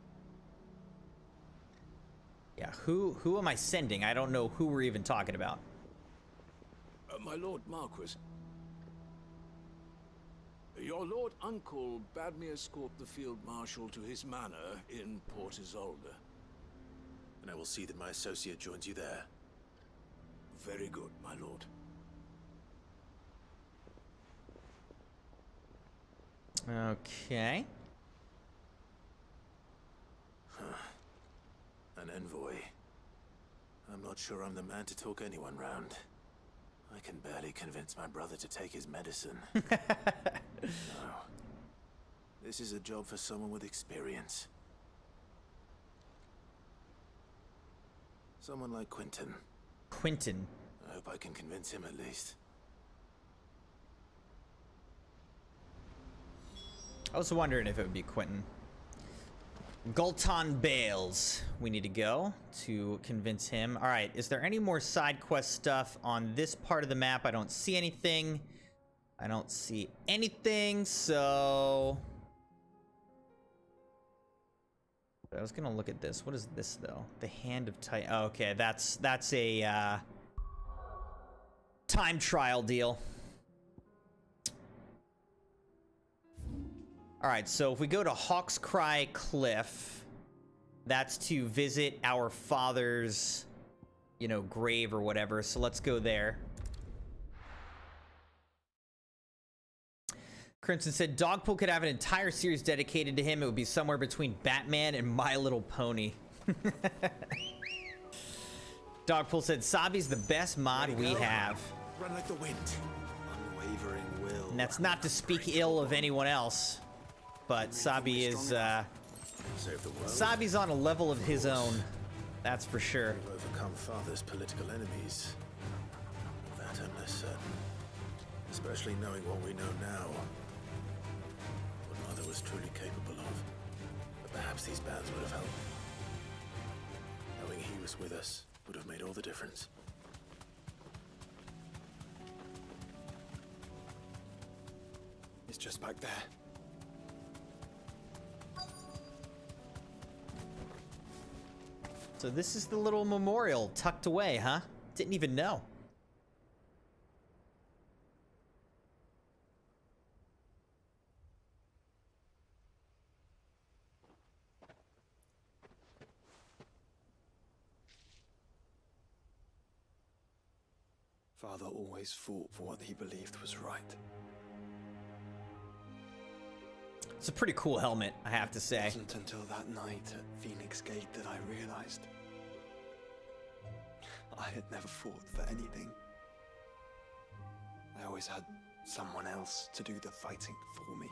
Yeah, who am I sending? I don't know who we're even talking about. My Lord Marquis. Your Lord Uncle bade me escort the Field Marshal to his manor in Port Isolde. And I will see that my associate joins you there. Very good, my lord. Okay. An envoy. I'm not sure I'm the man to talk anyone round. I can barely convince my brother to take his medicine. No. This is a job for someone with experience. Someone like Quentin. Quentin. I hope I can convince him at least. I was wondering if it would be Quentin. Gulton Bales. We need to go to convince him. All right. Is there any more side quest stuff on this part of the map? I don't see anything. I don't see anything. So I was gonna look at this. What is this though? The Hand of Titan. Oh, okay, that's a time trial deal. All right, so if we go to Hawk's Cry Cliff, that's to visit our father's, you know, grave or whatever. So let's go there. Crimson said Dogpool could have an entire series dedicated to him. It would be somewhere between Batman and My Little Pony. Dogpool said Sabi's the best mod we have. Run like the wind. Unwavering will. And that's not to speak ill of anyone else, but Sabi is Sabi's on a level of his own. That's for sure. We've overcome Father's political enemies. Of that I'm less certain. Especially knowing what we know now. What Mother was truly capable of. But perhaps these bands would have helped. Knowing he was with us would have made all the difference. It's just back there. So this is the little memorial tucked away, huh? Didn't even know. Father always fought for what he believed was right. It's a pretty cool helmet, I have to say. It wasn't until that night at Phoenix Gate that I realized I had never fought for anything. I always had someone else to do the fighting for me.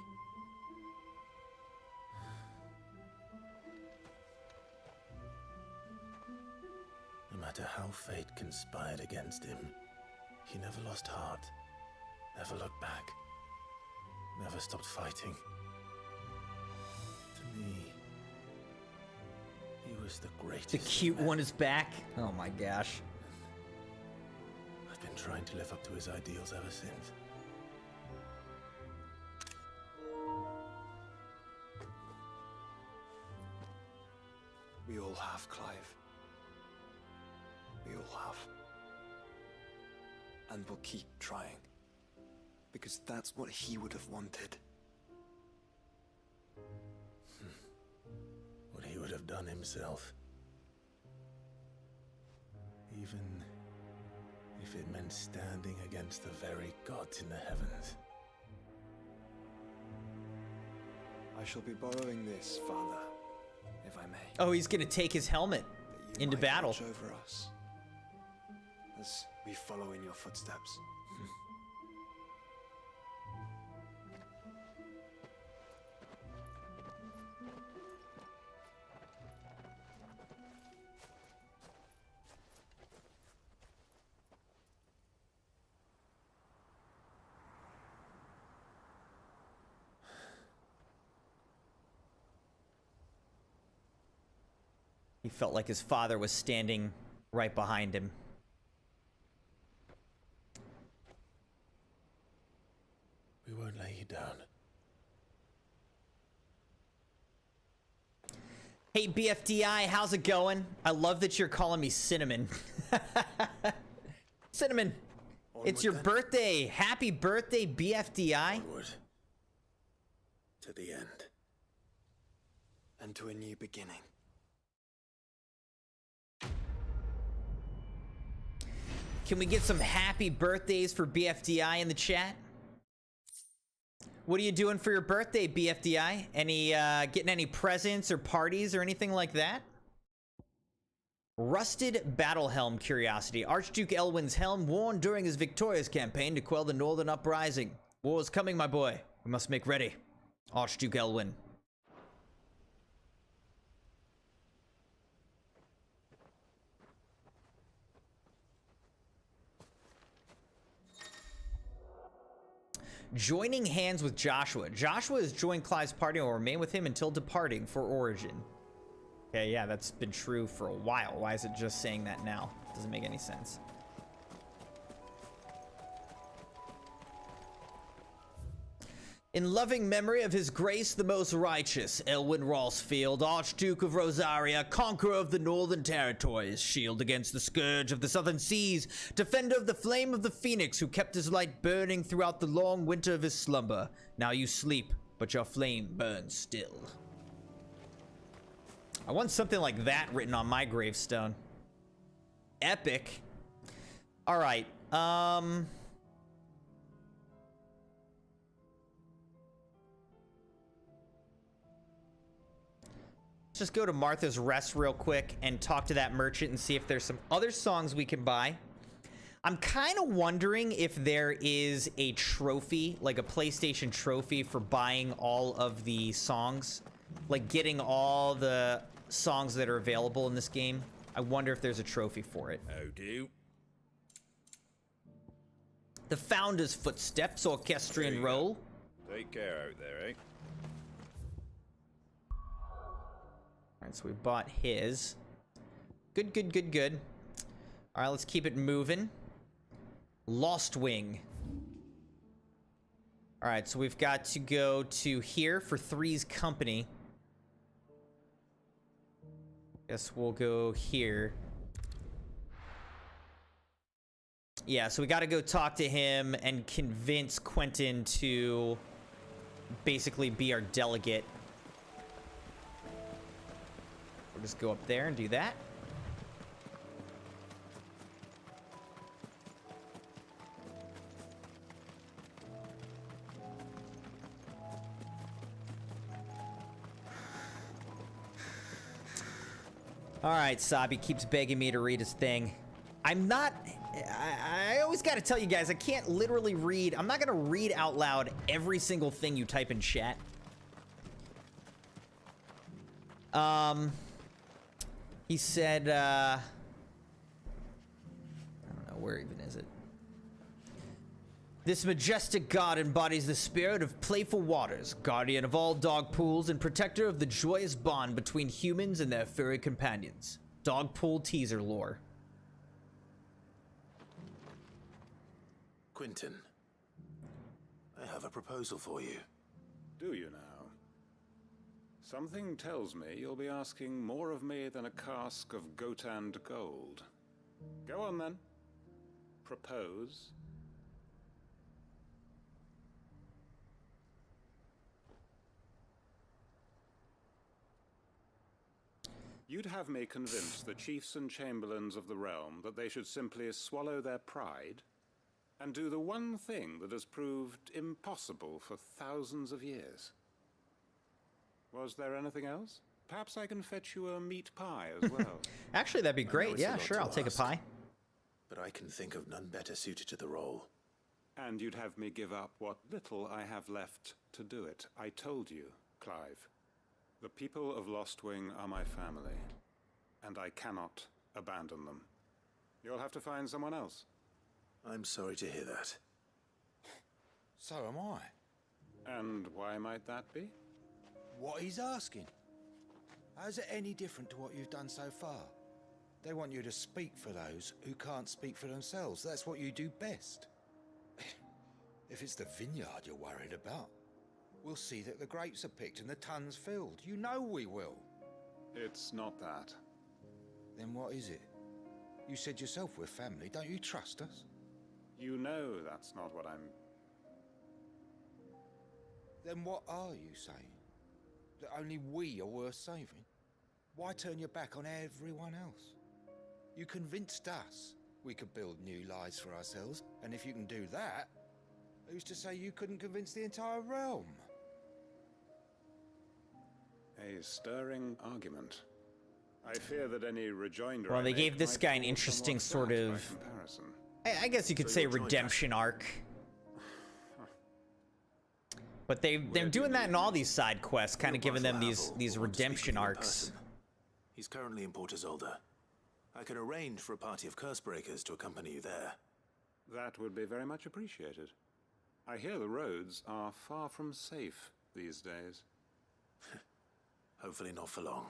No matter how fate conspired against him, he never lost heart, never looked back, never stopped fighting. To me, he was the greatest. The cute one is back. Oh my gosh. I've been trying to live up to his ideals ever since. We all have, Clive. We all have. And we'll keep trying. Because that's what he would have wanted. What he would have done himself. Even if it meant standing against the very gods in the heavens. I shall be borrowing this, Father, if I may. Oh, he's gonna take his helmet into battle. Watch over us as we follow in your footsteps. He felt like his father was standing right behind him. We won't lay you down. Hey BFDI, how's it going? I love that you're calling me Cinnamon. Cinnamon. It's your birthday. Happy birthday, BFDI. Onward. To the end. And to a new beginning. Can we get some happy birthdays for BFDI in the chat? What are you doing for your birthday, BFDI? Any, getting any presents or parties or anything like that? Rusted battle helm curiosity. Archduke Elwin's helm worn during his victorious campaign to quell the Northern Uprising. War is coming, my boy. We must make ready. Archduke Elwin. Joining hands with Joshua. Joshua has joined Clive's party and will remain with him until departing for Origin. Okay, yeah, that's been true for a while. Why is it just saying that now? Doesn't make any sense. In loving memory of his grace the most righteous, Elwin Rossfield, Archduke of Rosaria, conqueror of the Northern Territories, shield against the scourge of the Southern Seas, defender of the flame of the Phoenix, who kept his light burning throughout the long winter of his slumber. Now you sleep, but your flame burns still. I want something like that written on my gravestone. Epic. All right. Let's just go to Martha's Rest real quick and talk to that merchant and see if there's some other songs we can buy. I'm kind of wondering if there is a trophy, like a PlayStation trophy for buying all of the songs. Like getting all the songs that are available in this game. I wonder if there's a trophy for it. How do? The Founder's Footsteps, Orchestrion Roll. Take care out there, eh? Alright, so we bought his. Good, good, good, good. Alright, let's keep it moving. Lost Wing. Alright, so we've got to go to here for Three's Company. Guess we'll go here. Yeah, so we got to go talk to him and convince Quentin to basically be our delegate. We'll just go up there and do that. All right, Sabi keeps begging me to read his thing. I'm not... I always got to tell you guys, I can't literally read... I'm not going to read out loud every single thing you type in chat. He said, I don't know, where even is it? This majestic god embodies the spirit of playful waters, guardian of all dog pools, and protector of the joyous bond between humans and their furry companions. Dog pool teaser lore. Quentin, I have a proposal for you. Do you now? Something tells me you'll be asking more of me than a cask of Gotand gold. Go on then. Propose. You'd have me convince the chiefs and chamberlains of the realm that they should simply swallow their pride and do the one thing that has proved impossible for thousands of years. Was there anything else? Perhaps I can fetch you a meat pie as well. Actually, that'd be great. Yeah, sure, I'll take a pie. But I can think of none better suited to the role. And you'd have me give up what little I have left to do it. I told you, Clive. The people of Lostwing are my family, and I cannot abandon them. You'll have to find someone else. I'm sorry to hear that. So am I. And why might that be? What he's asking. How's it any different to what you've done so far? They want you to speak for those who can't speak for themselves. That's what you do best. If it's the vineyard you're worried about, we'll see that the grapes are picked and the tons filled. You know we will. It's not that. Then what is it? You said yourself we're family. Don't you trust us? You know that's not what I'm... Then what are you saying? That only we are worth saving? Why turn your back on everyone else? You convinced us we could build new lives for ourselves, and if you can do that, who's to say you couldn't convince the entire realm? A stirring argument. I fear that any rejoinder... Well, they gave this guy an interesting sort of... I guess you could say redemption arc. But they're doing that in all these side quests, kind of giving them these redemption arcs. He's currently in Port Isolde. I can arrange for a party of Cursebreakers to accompany you there. That would be very much appreciated. I hear the roads are far from safe these days. Hopefully not for long.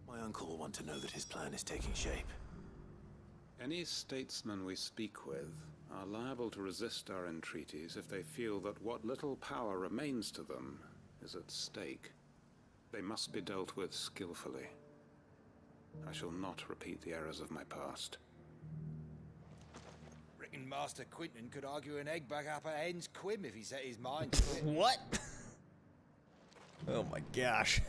My uncle will want to know that his plan is taking shape. Any statesmen we speak with are liable to resist our entreaties if they feel that what little power remains to them is at stake. They must be dealt with skillfully. I shall not repeat the errors of my past. Reckon Master Quinton could argue an egg back up a hen's quim if he set his mind to it. What? Oh my gosh.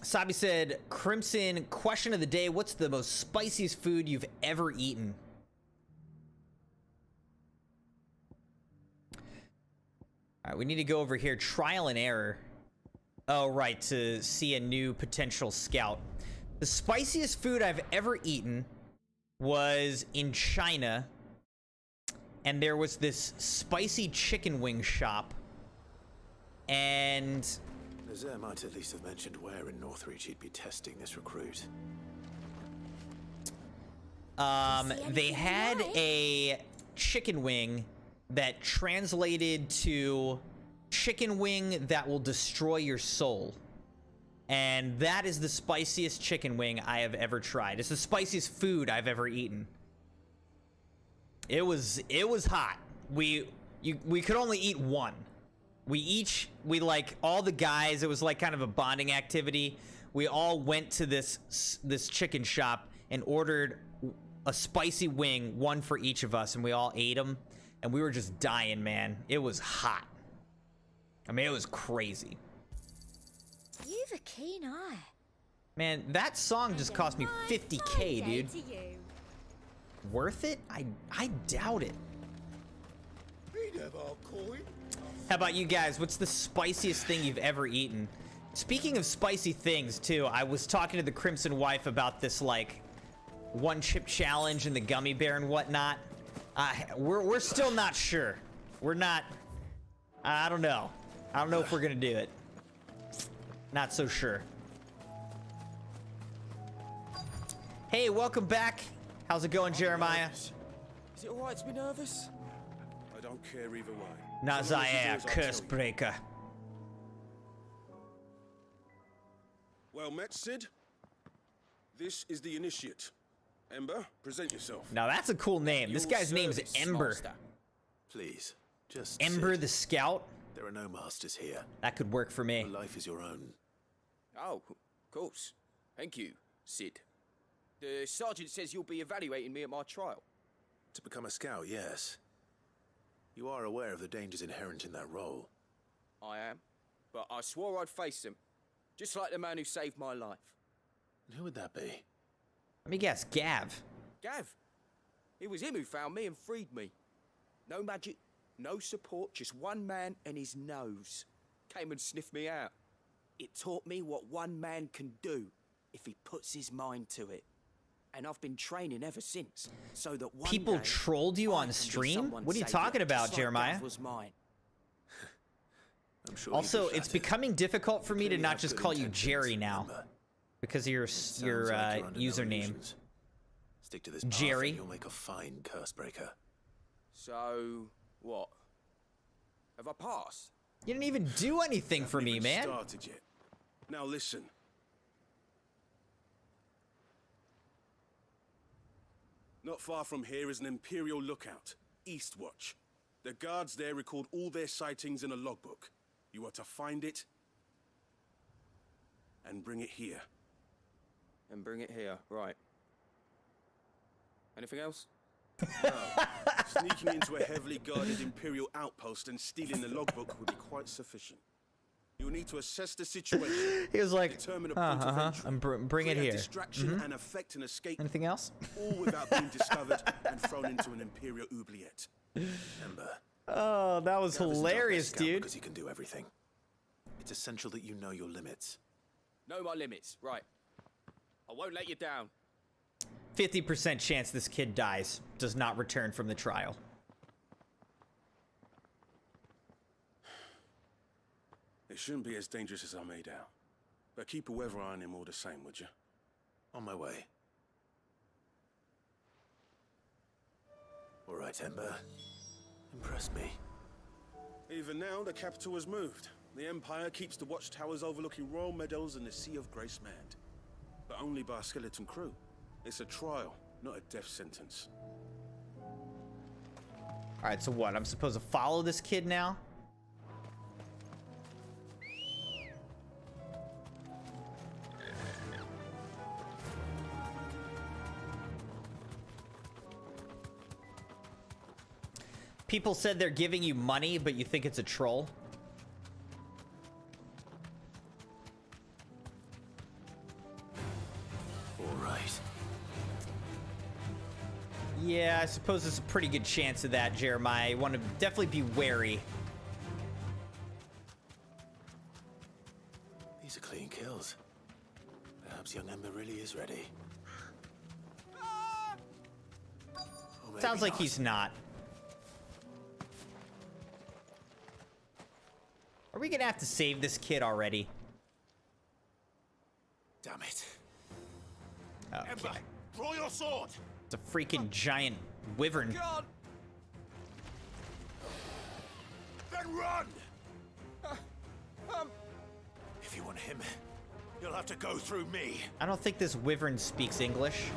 Sabi said, Crimson, question of the day, what's the most spiciest food you've ever eaten? Alright, we need to go over here. Trial and error. Oh, right, to see a new potential scout. The spiciest food I've ever eaten was in China. And there was this spicy chicken wing shop. And... Nazaire might at least have mentioned where in Northreach he'd be testing this recruit. They had a chicken wing that translated to chicken wing that will destroy your soul. And that is the spiciest chicken wing I have ever tried. It's the spiciest food I've ever eaten. It was hot. We could only eat one. We like all the guys, it was like kind of a bonding activity. We all went to this chicken shop and ordered a spicy wing, one for each of us, and we all ate them. And we were just dying, man. It was hot. I mean, it was crazy. You've a keen eye. Man, that song just cost me 50K, dude. Worth it? I doubt it. How about you guys? What's the spiciest thing you've ever eaten? Speaking of spicy things, too, I was talking to the Crimson wife about this, like, one chip challenge and the gummy bear and whatnot. We're still not sure. We're not... I don't know. I don't know if we're gonna do it. Not so sure. Hey, welcome back. How's it going, Jeremiah? Is it alright to be nervous? I don't care either way. Nazaire, Cursebreaker. Well met, Sid. This is the initiate. Ember, present yourself. Now that's a cool name. This guy's name's Ember. Please, just Ember sit. the Scout? There are no masters here. That could work for me. Your life is your own. Oh, of course. Thank you, Sid. The sergeant says you'll be evaluating me at my trial. To become a scout, yes. You are aware of the dangers inherent in that role. I am. But I swore I'd face them. Just like the man who saved my life. Who would that be? Let me guess, Gav. Gav. It was him who found me and freed me. No magic, no support, just one man and his nose. Came and sniffed me out. It taught me what one man can do if he puts his mind to it. And I've been training ever since, so that one People day trolled you on stream? What are you talking about, Jeremiah? Was mine. I'm sure also, it's becoming difficult for me to not just call you Jerry now. Because of your username. Stick to this path Jerry. And you'll make a fine Cursebreaker. So, what? Have I passed? You didn't even do anything for me, man. Started yet. Now listen. Not far from here is an Imperial lookout, Eastwatch. The guards there record all their sightings in a logbook. You are to find it and bring it here. And bring it here, right. Anything else? No. Sneaking into a heavily guarded Imperial outpost and stealing the logbook would be quite sufficient. You'll need to assess the situation. He was like, determine a point of entry, and bring it create a here. distraction and effect an escape. Anything else? All without being discovered and thrown into an Imperial oubliette. Ember. Oh, that was Gav isn't our hilarious, best scout dude. Because he can do everything. It's essential that you know your limits. Know my limits, right. I won't let you down. 50% chance this kid dies, does not return from the trial. It shouldn't be as dangerous as I made out. But keep a weather eye on him all the same, would you? On my way. All right, Ember. Impress me. Even now, the capital has moved. The Empire keeps the watchtowers overlooking royal meadows and the Sea of Grace manned. But only by a skeleton crew. It's a trial, not a death sentence. Alright, so what? I'm supposed to follow this kid now? People said they're giving you money, but you think it's a troll. All right. Yeah, I suppose there's a pretty good chance of that, Jeremiah. You want to definitely be wary. These are clean kills. Perhaps young Ember really is ready. Sounds like he's not. Are we gonna have to save this kid already? Damn it. Okay. Ember, draw your sword! It's a freaking giant wyvern. God! Then run! If you want him, you'll have to go through me. I don't think this wyvern speaks English.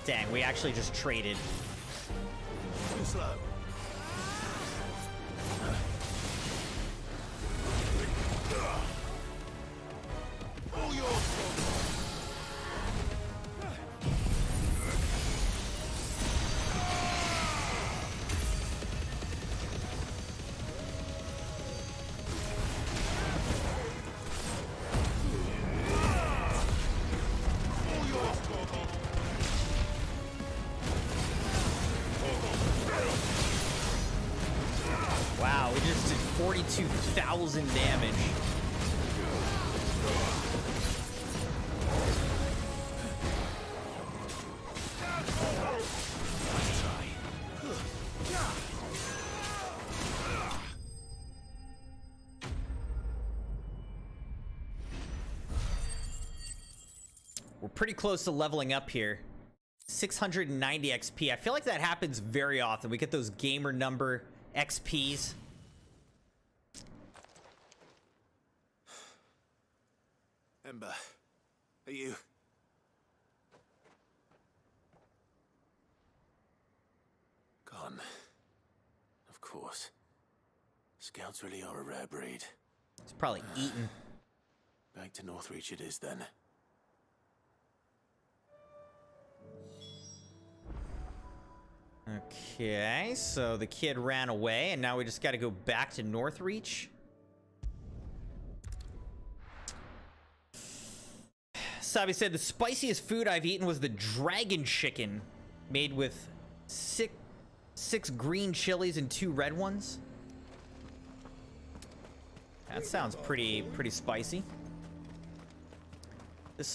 Dang, we actually just traded. Too slow. All yours! Wow, we just did 42,000 damage. We're pretty close to leveling up here. 690 XP. I feel like that happens very often. We get those gamer number XPs. Ember, are you... Gone. Of course. Scouts really are a rare breed. It's probably eaten. Back to Northreach it is then. Okay, so the kid ran away, and now we just got to go back to Northreach. Sabi said, the spiciest food I've eaten was the dragon chicken, made with six green chilies and 2 red ones. That sounds pretty spicy.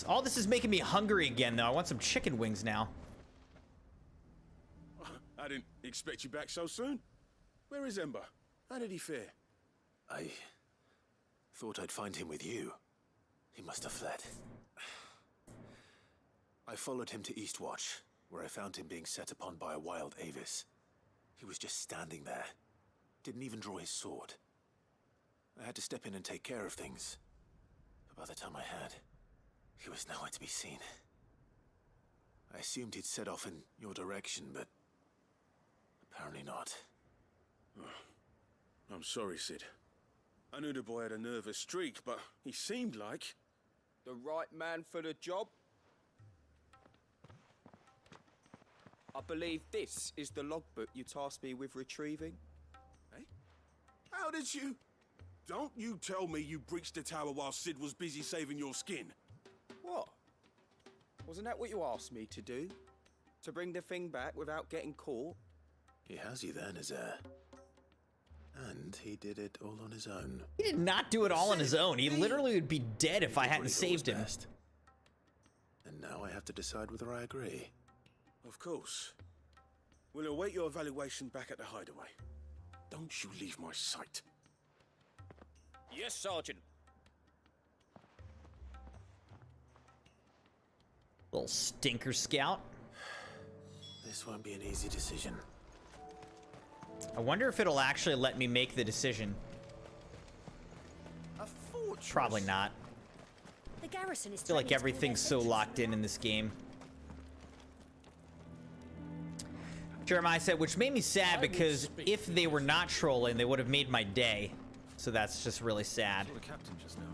All this is making me hungry again, though. I want some chicken wings now. I didn't expect you back so soon. Where is Ember? How did he fare? I thought I'd find him with you. He must have fled. I followed him to Eastwatch, where I found him being set upon by a wild Avis. He was just standing there. Didn't even draw his sword. I had to step in and take care of things. But by the time I had, he was nowhere to be seen. I assumed he'd set off in your direction, but apparently not. I'm sorry, Sid. I knew the boy had a nervous streak, but he seemed like... The right man for the job? I believe this is the logbook you tasked me with retrieving. Eh? How did you... Don't you tell me you breached the tower while Sid was busy saving your skin. What? Wasn't that what you asked me to do? To bring the thing back without getting caught? He has you there, Nazaire. And he did it all on his own. He did not do it all on his own. He literally would be dead if I hadn't saved him. And now I have to decide whether I agree. Of course. We'll await your evaluation back at the hideaway. Don't you leave my sight. Yes, Sergeant. Little stinker scout. This won't be an easy decision. I wonder if it'll actually let me make the decision. Probably not. The garrison is I feel like everything's so locked in this game. Jeremiah said, which made me sad because if they were not trolling, they would have made my day. So that's just really sad. The captain just now.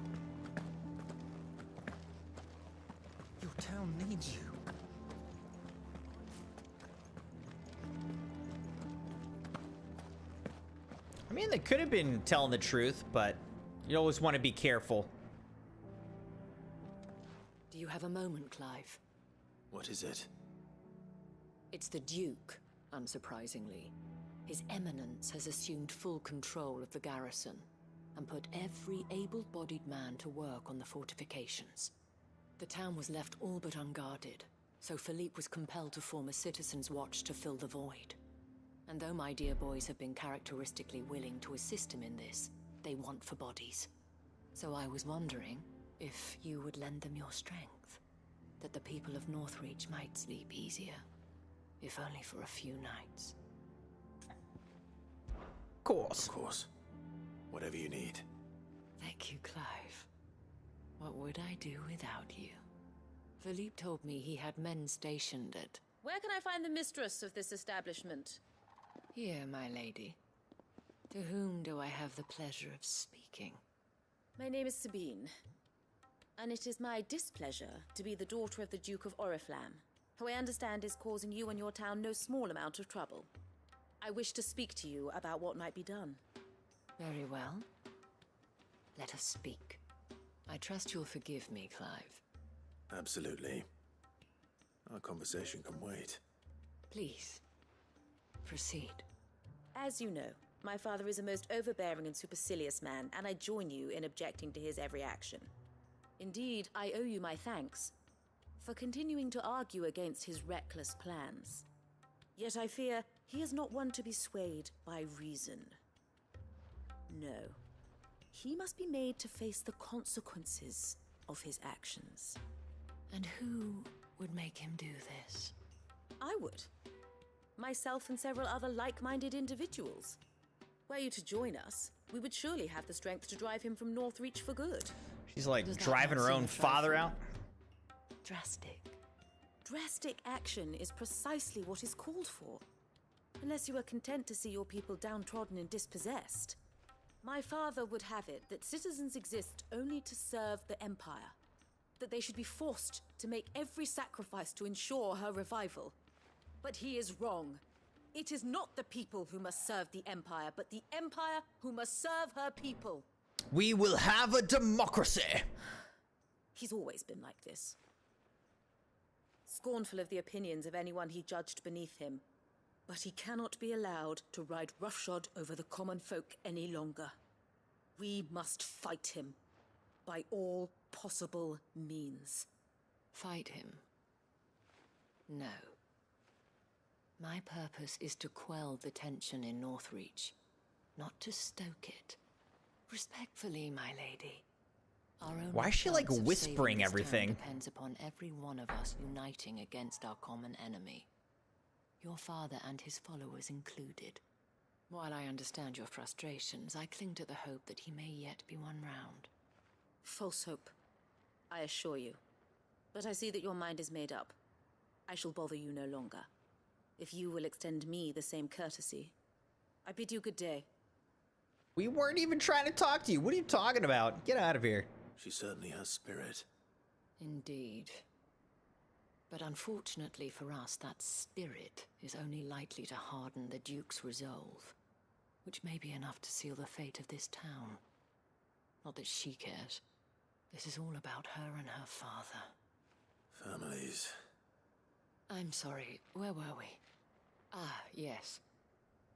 Your town needs you. I mean, they could have been telling the truth, but you always want to be careful. Do you have a moment, Clive? What is it? It's the Duke, unsurprisingly. His Eminence has assumed full control of the garrison and put every able-bodied man to work on the fortifications. The town was left all but unguarded, so Philippe was compelled to form a citizens' watch to fill the void. And though my dear boys have been characteristically willing to assist him in this, they want for bodies. So I was wondering if you would lend them your strength, that the people of Northreach might sleep easier, if only for a few nights. Of course. Of course. Whatever you need. Thank you, Clive. What would I do without you? Philippe told me he had men stationed at... Where can I find the mistress of this establishment? Here, my lady. To whom do I have the pleasure of speaking? My name is Sabine, and it is my displeasure to be the daughter of the Duke of Oriflamme, who I understand is causing you and your town no small amount of trouble. I wish to speak to you about what might be done. Very well. Let us speak. I trust you'll forgive me, Clive. Absolutely. Our conversation can wait. Please, proceed. As you know, my father is a most overbearing and supercilious man, and I join you in objecting to his every action. Indeed, I owe you my thanks for continuing to argue against his reckless plans. Yet I fear he is not one to be swayed by reason. No. He must be made to face the consequences of his actions. And who would make him do this? I would. Myself and several other like-minded individuals. Were you to join us, we would surely have the strength to drive him from Northreach for good. She's like driving her own father out. Drastic. Drastic action is precisely what is called for. Unless you are content to see your people downtrodden and dispossessed. My father would have it that citizens exist only to serve the Empire. That they should be forced to make every sacrifice to ensure her revival. But he is wrong. It is not the people who must serve the Empire, but the Empire who must serve her people. We will have a democracy. He's always been like this. Scornful of the opinions of anyone he judged beneath him. But he cannot be allowed to ride roughshod over the common folk any longer. We must fight him by all possible means. Fight him? No. My purpose is to quell the tension in Northreach, not to stoke it. Respectfully, my lady. Our only Why is she like chance of whispering saving this town everything? depends upon every one of us uniting against our common enemy. Your father and his followers included. While I understand your frustrations, I cling to the hope that he may yet be won round. False hope, I assure you. But I see that your mind is made up. I shall bother you no longer. If you will extend me the same courtesy, I bid you good day. We weren't even trying to talk to you. What are you talking about? Get out of here. She certainly has spirit. Indeed. But unfortunately for us, that spirit is only likely to harden the Duke's resolve, which may be enough to seal the fate of this town. Not that she cares. This is all about her and her father. Families. I'm sorry, where were we? Ah, yes.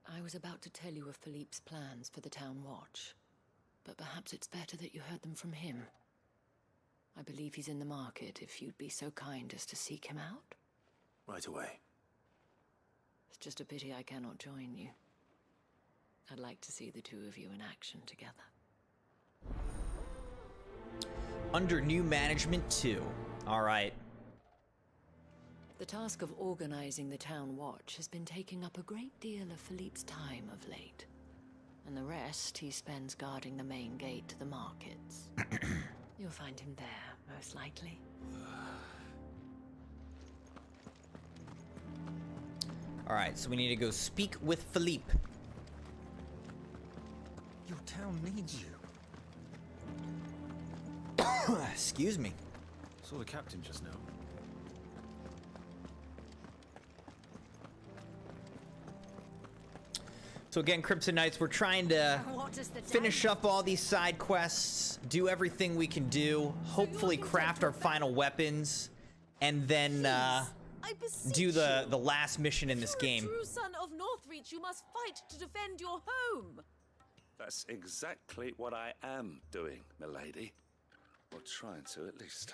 I was about to tell you of Philippe's plans for the town watch, but perhaps it's better that you heard them from him. I believe he's in the market, if you'd be so kind as to seek him out. Right away. It's just a pity I cannot join you. I'd like to see the two of you in action together. Under new management too. All right. The task of organizing the town watch has been taking up a great deal of Philippe's time of late. And the rest he spends guarding the main gate to the markets. You'll find him there, most likely. All right, so we need to go speak with Philippe. Your town needs you. Excuse me. Saw the captain just now. So again, Crimson Knights, we're trying to finish up all these side quests, do everything we can do, hopefully craft our final weapons, and then do the last mission in this game. True son of Northreach, you must fight to defend your home. That's exactly what I am doing, milady. Or trying to, at least.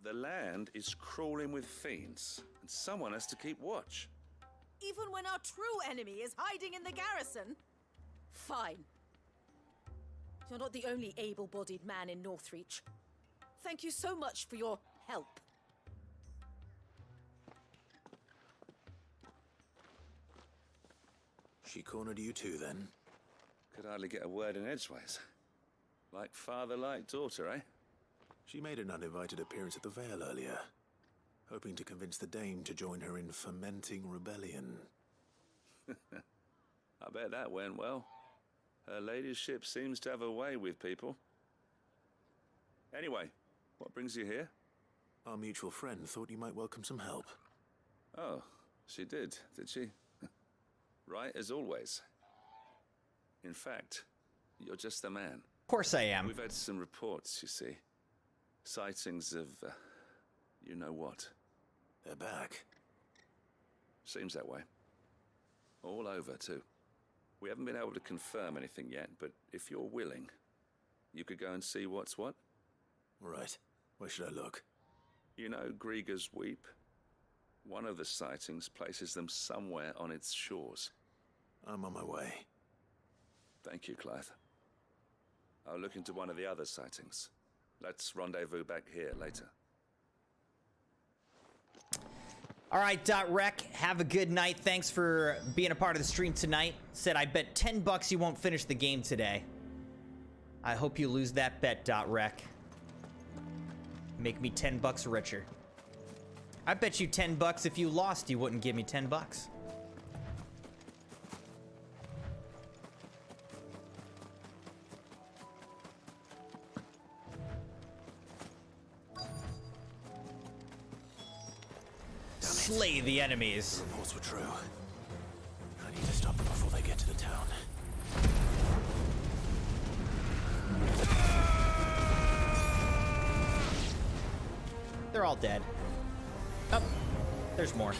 The land is crawling with fiends, and someone has to keep watch. Even when our true enemy is hiding in the garrison? Fine. You're not the only able-bodied man in Northreach. Thank you so much for your help. She cornered you too, then? Could hardly get a word in edgeways. Like father, like daughter, eh? She made an uninvited appearance at the Vale earlier, hoping to convince the Dame to join her in fomenting rebellion. I bet that went well. Her ladyship seems to have a way with people. Anyway, what brings you here? Our mutual friend thought you might welcome some help. Oh, she did she? Right as always. In fact, you're just the man. Of course I am. We've had some reports, you see. Sightings of, you know what. They're back. Seems that way. All over, too. We haven't been able to confirm anything yet, but if you're willing, you could go and see what's what. Right. Where should I look? You know Grieger's Weep? One of the sightings places them somewhere on its shores. I'm on my way. Thank you, Clive. I'll look into one of the other sightings. Let's rendezvous back here later. All right, .rec, have a good night. Thanks for being a part of the stream tonight. Said, I bet $10 you won't finish the game today. I hope you lose that bet, .rec. Make me $10 richer. I bet you $10 if you lost, you wouldn't give me $10. Slay the enemies. The reports were true. I need to stop them before they get to the town. They're all dead. Oh, there's more.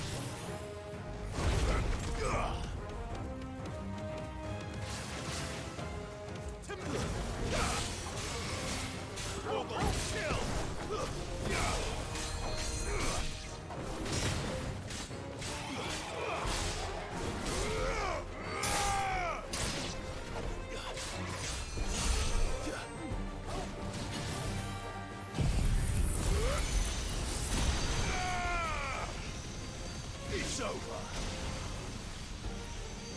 over.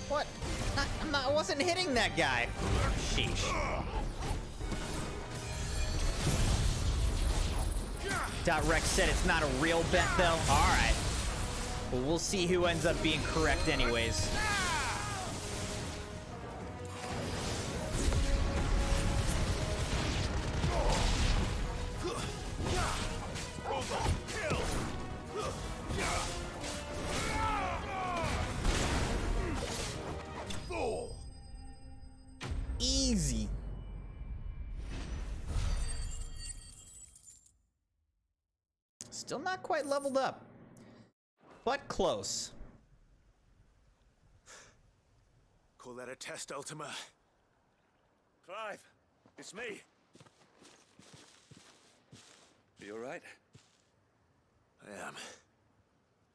What? I wasn't hitting that guy. Sheesh. Rex said it's not a real bet, though. All right. Well, we'll see who ends up being correct anyways. Easy. Still not quite leveled up, but close. Call that a test, Ultima? Clive, it's me. You all right? I am.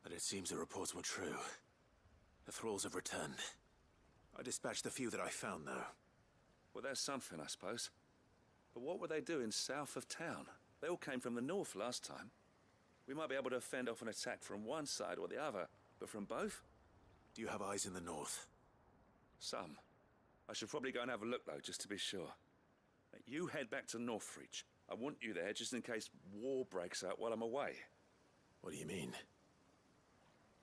But it seems the reports were true. The thralls have returned. I dispatched the few that I found, though. Well, there's something, I suppose. But what were they doing south of town? They all came from the north last time. We might be able to fend off an attack from one side or the other, but from both? Do you have eyes in the north? Some. I should probably go and have a look, though, just to be sure. You head back to Northreach. I want you there just in case war breaks out while I'm away. What do you mean?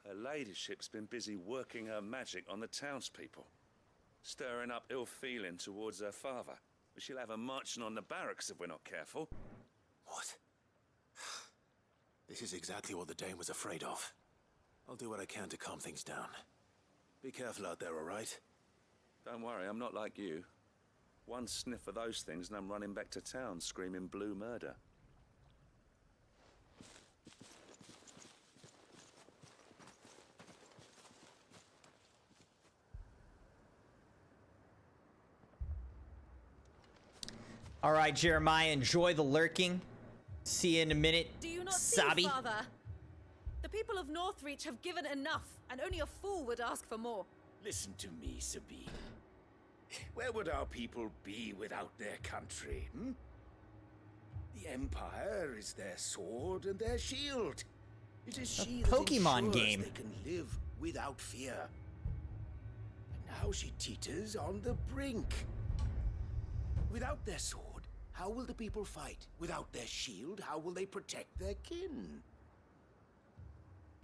Her ladyship's been busy working her magic on the townspeople, stirring up ill feeling towards her father. She'll have her marching on the barracks if we're not careful. What? This is exactly what the Dane was afraid of. I'll do what I can to calm things down. Be careful out there, all right? Don't worry, I'm not like you. One sniff of those things and I'm running back to town screaming blue murder. All right, Jeremiah, enjoy the lurking. See you in a minute. Do you not Sabi? see, Father? The people of Northreach have given enough, and only a fool would ask for more. Listen to me, Sabine. Where would our people be without their country, hmm? The Empire is their sword and their shield. It is she that Pokemon ensures game. they can live without fear. And now she teeters on the brink. Without their sword, how will the people fight? Without their shield, how will they protect their kin?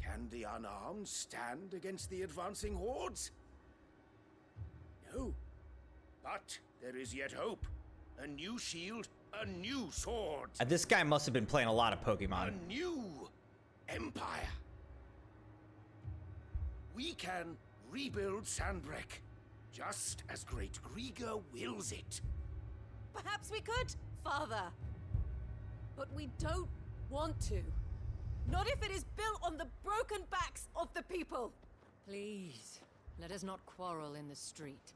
Can the unarmed stand against the advancing hordes? No. But there is yet hope. A new shield, a new sword. This guy must have been playing a lot of Pokemon. A new empire. We can rebuild Sandbreck, just as Great Grieger wills it. Perhaps we could, Father. But we don't want to. Not if it is built on the broken backs of the people. Please, let us not quarrel in the street.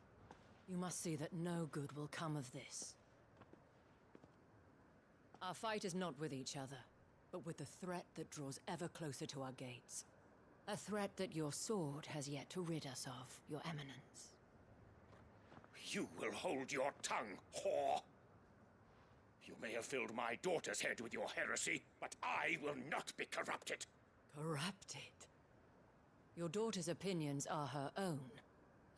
You must see that no good will come of this. Our fight is not with each other, but with the threat that draws ever closer to our gates. A threat that your sword has yet to rid us of, Your Eminence. You will hold your tongue, whore. You may have filled my daughter's head with your heresy, but I will not be corrupted. Corrupted? Your daughter's opinions are her own,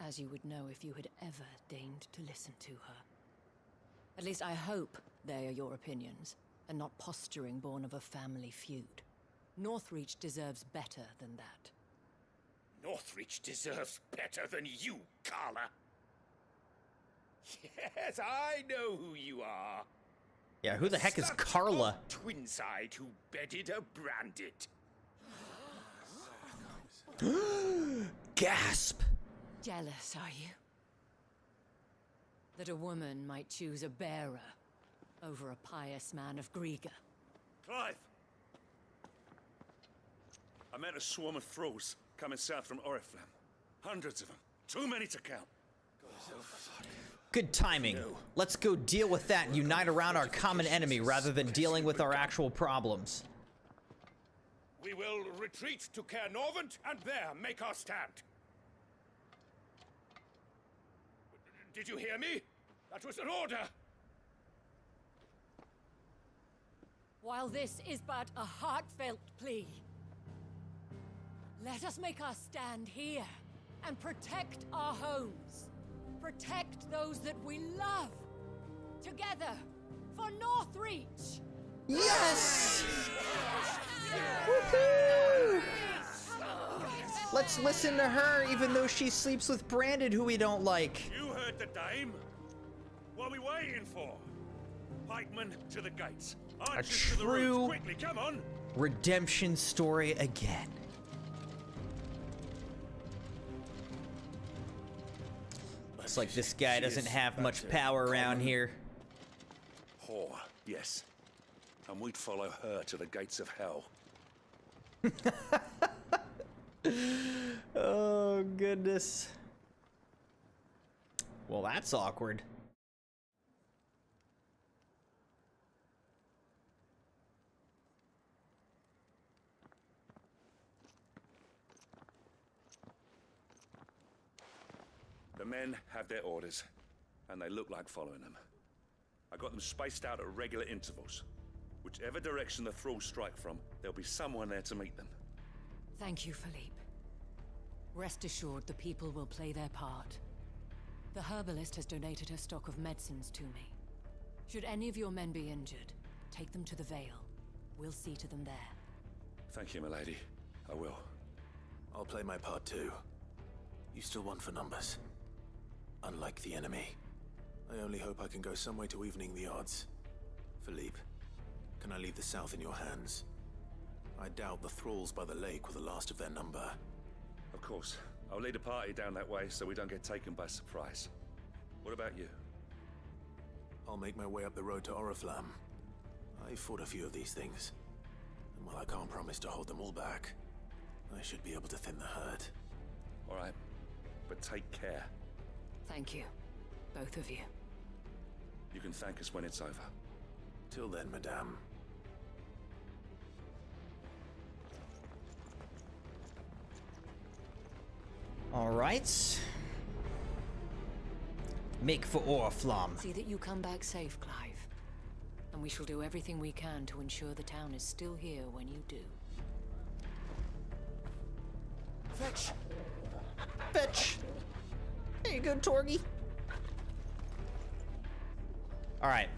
as you would know if you had ever deigned to listen to her. At least I hope they are your opinions, and not posturing born of a family feud. Northreach deserves better than that. Northreach deserves better than you, Carla. Yes, I know who you are. Yeah, who the heck is Carla? Twinside who bedded a branded. Gasp! Jealous, are you? That a woman might choose a bearer over a pious man of Grieger. Clive! I met a swarm of thralls coming south from Oriflamme. Hundreds of them. Too many to count. Good timing. Let's go deal with that and unite around our common enemy rather than dealing with our actual problems. We will retreat to Caer Norvent and there make our stand. Did you hear me? That was an order. While this is but a heartfelt plea, Let us make our stand here and protect our homes. Protect those that we love. Together for Northreach. Yes! Woohoo! Let's listen to her, even though she sleeps with Brandon, who we don't like. You heard the dame. What are we waiting for? Pikemen to the gates. Archers to the roofs. Quickly, come on. Redemption story again. Looks like this guy doesn't have much power around here. Whore, yes. And we'd follow her to the gates of hell. Oh, goodness. Well, that's awkward. The men have their orders, and they look like following them. I got them spaced out at regular intervals. Whichever direction the thralls strike from, there'll be someone there to meet them. Thank you, Philippe. Rest assured the people will play their part. The herbalist has donated her stock of medicines to me. Should any of your men be injured, take them to the Vale. We'll see to them there. Thank you, milady. I will. I'll play my part too. You still want for numbers. Unlike the enemy. I only hope I can go some way to evening the odds. Philippe, can I leave the south in your hands? I doubt the thralls by the lake were the last of their number. Of course. I'll lead a party down that way so we don't get taken by surprise. What about you? I'll make my way up the road to Oriflamme. I fought a few of these things. And while I can't promise to hold them all back, I should be able to thin the herd. All right. But take care. Thank you. Both of you. You can thank us when it's over. Till then, madame. All right. Make for Oriflamme. See that you come back safe, Clive. And we shall do everything we can to ensure the town is still here when you do. Fetch. Fetch. There you go, Torgy. All right.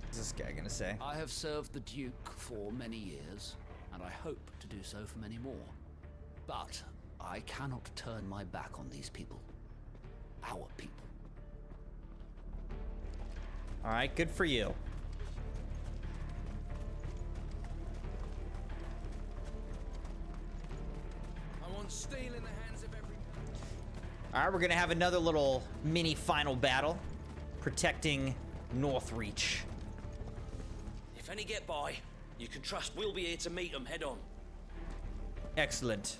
What's this guy gonna say? I have served the Duke for many years, and I hope to do so for many more. But I cannot turn my back on these people. Our people. All right, good for you. I want steel in the hands of every... All right, we're gonna have another little mini final battle, protecting Northreach. If any get by, you can trust we'll be here to meet them head on. Excellent.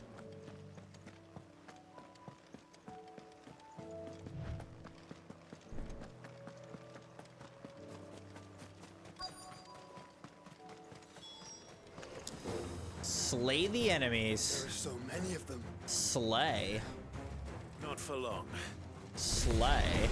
Slay the enemies. There are so many of them. Slay. Not for long. Slay.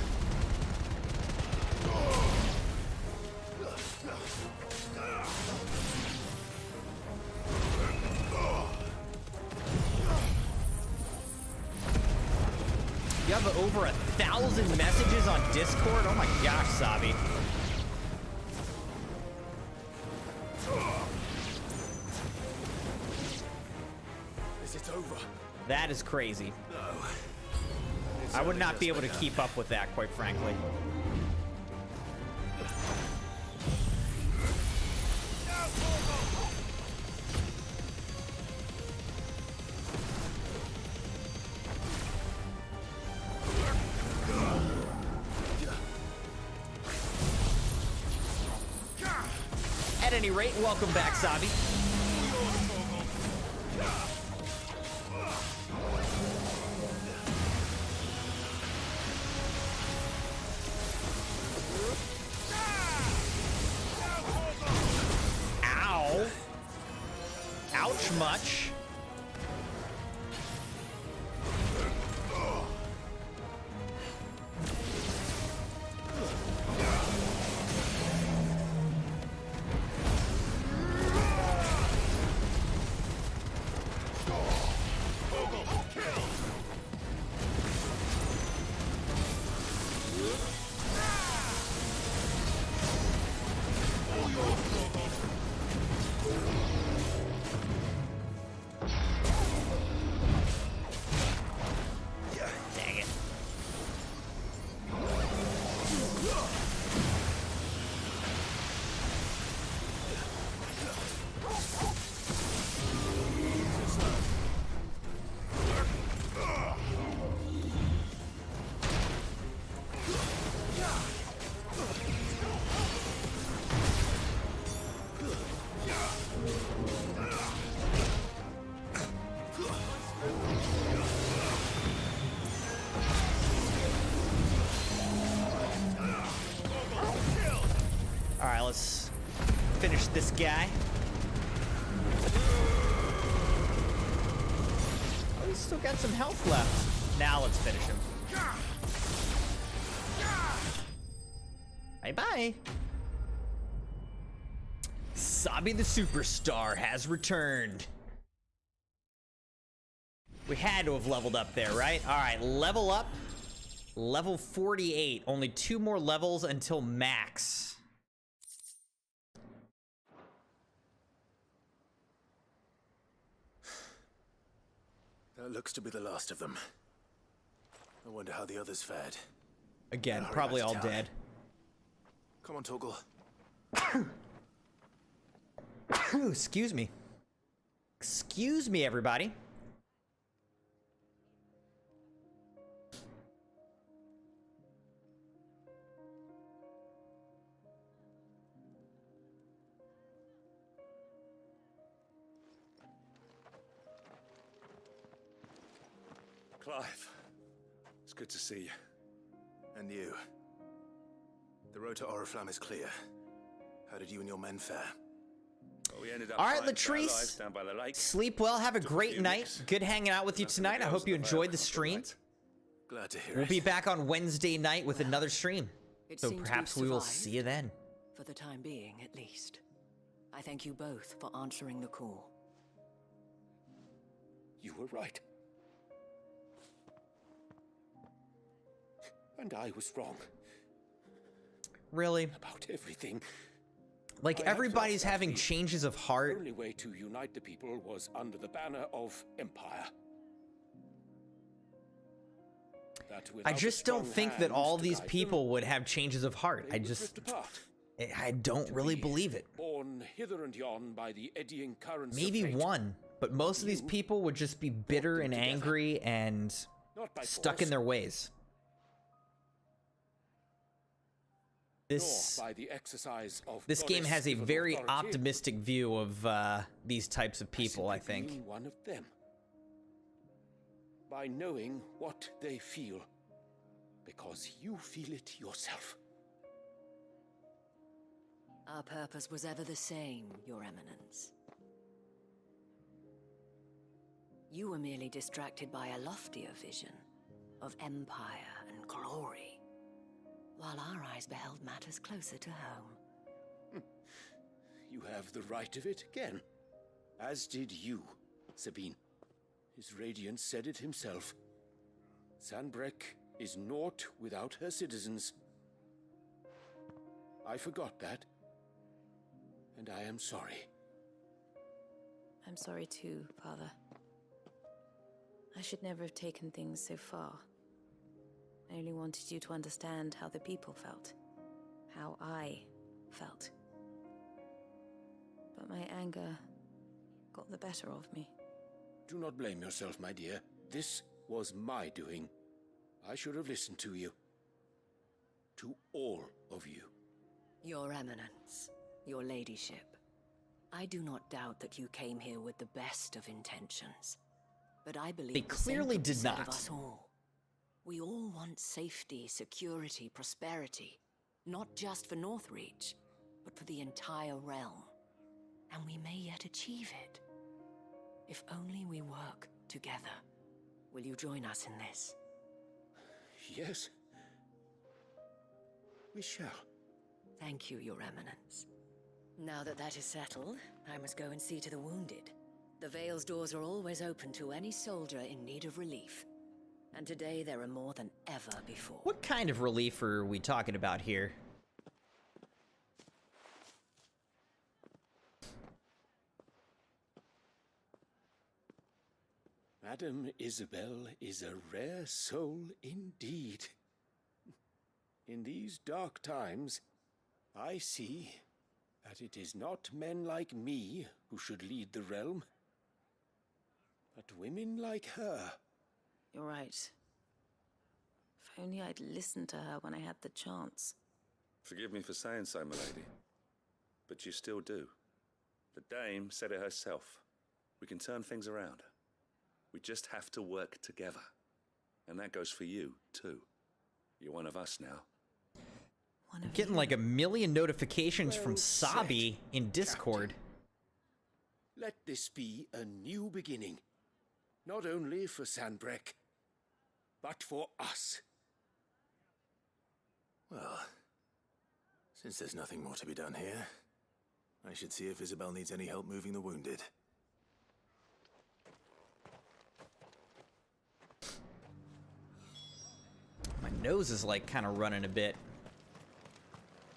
You have over 1,000 messages on Discord? Oh my gosh, Sabi. Is it over? That is crazy. No. I would not be able to keep up with that, quite frankly. At any rate, welcome back, Sabi. Ow. Ouch much. this guy. Oh, he's still got some health left. Now let's finish him. Bye-bye. Sabi the Superstar has returned. We had to have leveled up there, right? All right, level up. Level 48. Only 2 more levels until max. That looks to be the last of them. I wonder how the others fared. Again, Hurry probably back all to town. dead. Come on, Torgal. Excuse me. Excuse me, everybody. Clive, it's good to see you. And you. The road to Oriflamme is clear. How did you and your men fare? Well, we ended up All right, fighting for our lives Latrice. down by the lake. Sleep well. Have a great few night. nicks. Good hanging out with you tonight. I hope you enjoyed the stream. Glad to hear We'll it. be back on Wednesday night with another stream. It So seems perhaps we've we will survived. see you then. For the time being, at least. I thank you both for answering the call. You were right. And I was wrong. Really? About everything. Like, I had everybody's thought that having the changes of heart. only way to unite the people was under the banner of Empire. That I without a just don't strong think that hand all to these guide people would have changes of heart. them, I they would just, drift apart. I don't really believe it. Borne hither and yon by the eddying currents of Maybe fate. one, but most of these people would just be bitter and angry and Not by stuck force, in their ways. This nor by the exercise of this game has a goddess-given very authority, optimistic view of these types of people, I simply think. being one of them. By knowing what they feel, because you feel it yourself. Our purpose was ever the same, Your Eminence. You were merely distracted by a loftier vision of empire and glory, while our eyes beheld matters closer to home. You have the right of it again. As did you, Sabine. His Radiance said it himself. Sanbreque is naught without her citizens. I forgot that. And I am sorry. I'm sorry too, Father. I should never have taken things so far. I only wanted you to understand how the people felt. How I felt. But my anger got the better of me. Do not blame yourself, my dear. This was my doing. I should have listened to you. To all of you. Your Eminence, Your Ladyship, I do not doubt that you came here with the best of intentions. But I believe They the same clearly could be did said of not. us all. We all want safety, security, prosperity. Not just for Northreach, but for the entire realm. And we may yet achieve it. If only we work together. Will you join us in this? Yes. We shall. Thank you, Your Eminence. Now that that is settled, I must go and see to the wounded. The Vale's doors are always open to any soldier in need of relief. And today there are more than ever before. What kind of relief are we talking about here? Madame Isabel is a rare soul indeed. In these dark times, I see that it is not men like me who should lead the realm, but women like her. You're right. If only I'd listened to her when I had the chance. Forgive me for saying so, my lady, but you still do. The Dame said it herself. We can turn things around. We just have to work together. And that goes for you, too. You're one of us now. I'm getting like a million notifications from Sabi in Discord. Let this be a new beginning. Not only for Sanbreque, but for us. Well, since there's nothing more to be done here, I should see if Isabel needs any help moving the wounded. My nose is like kind of running a bit.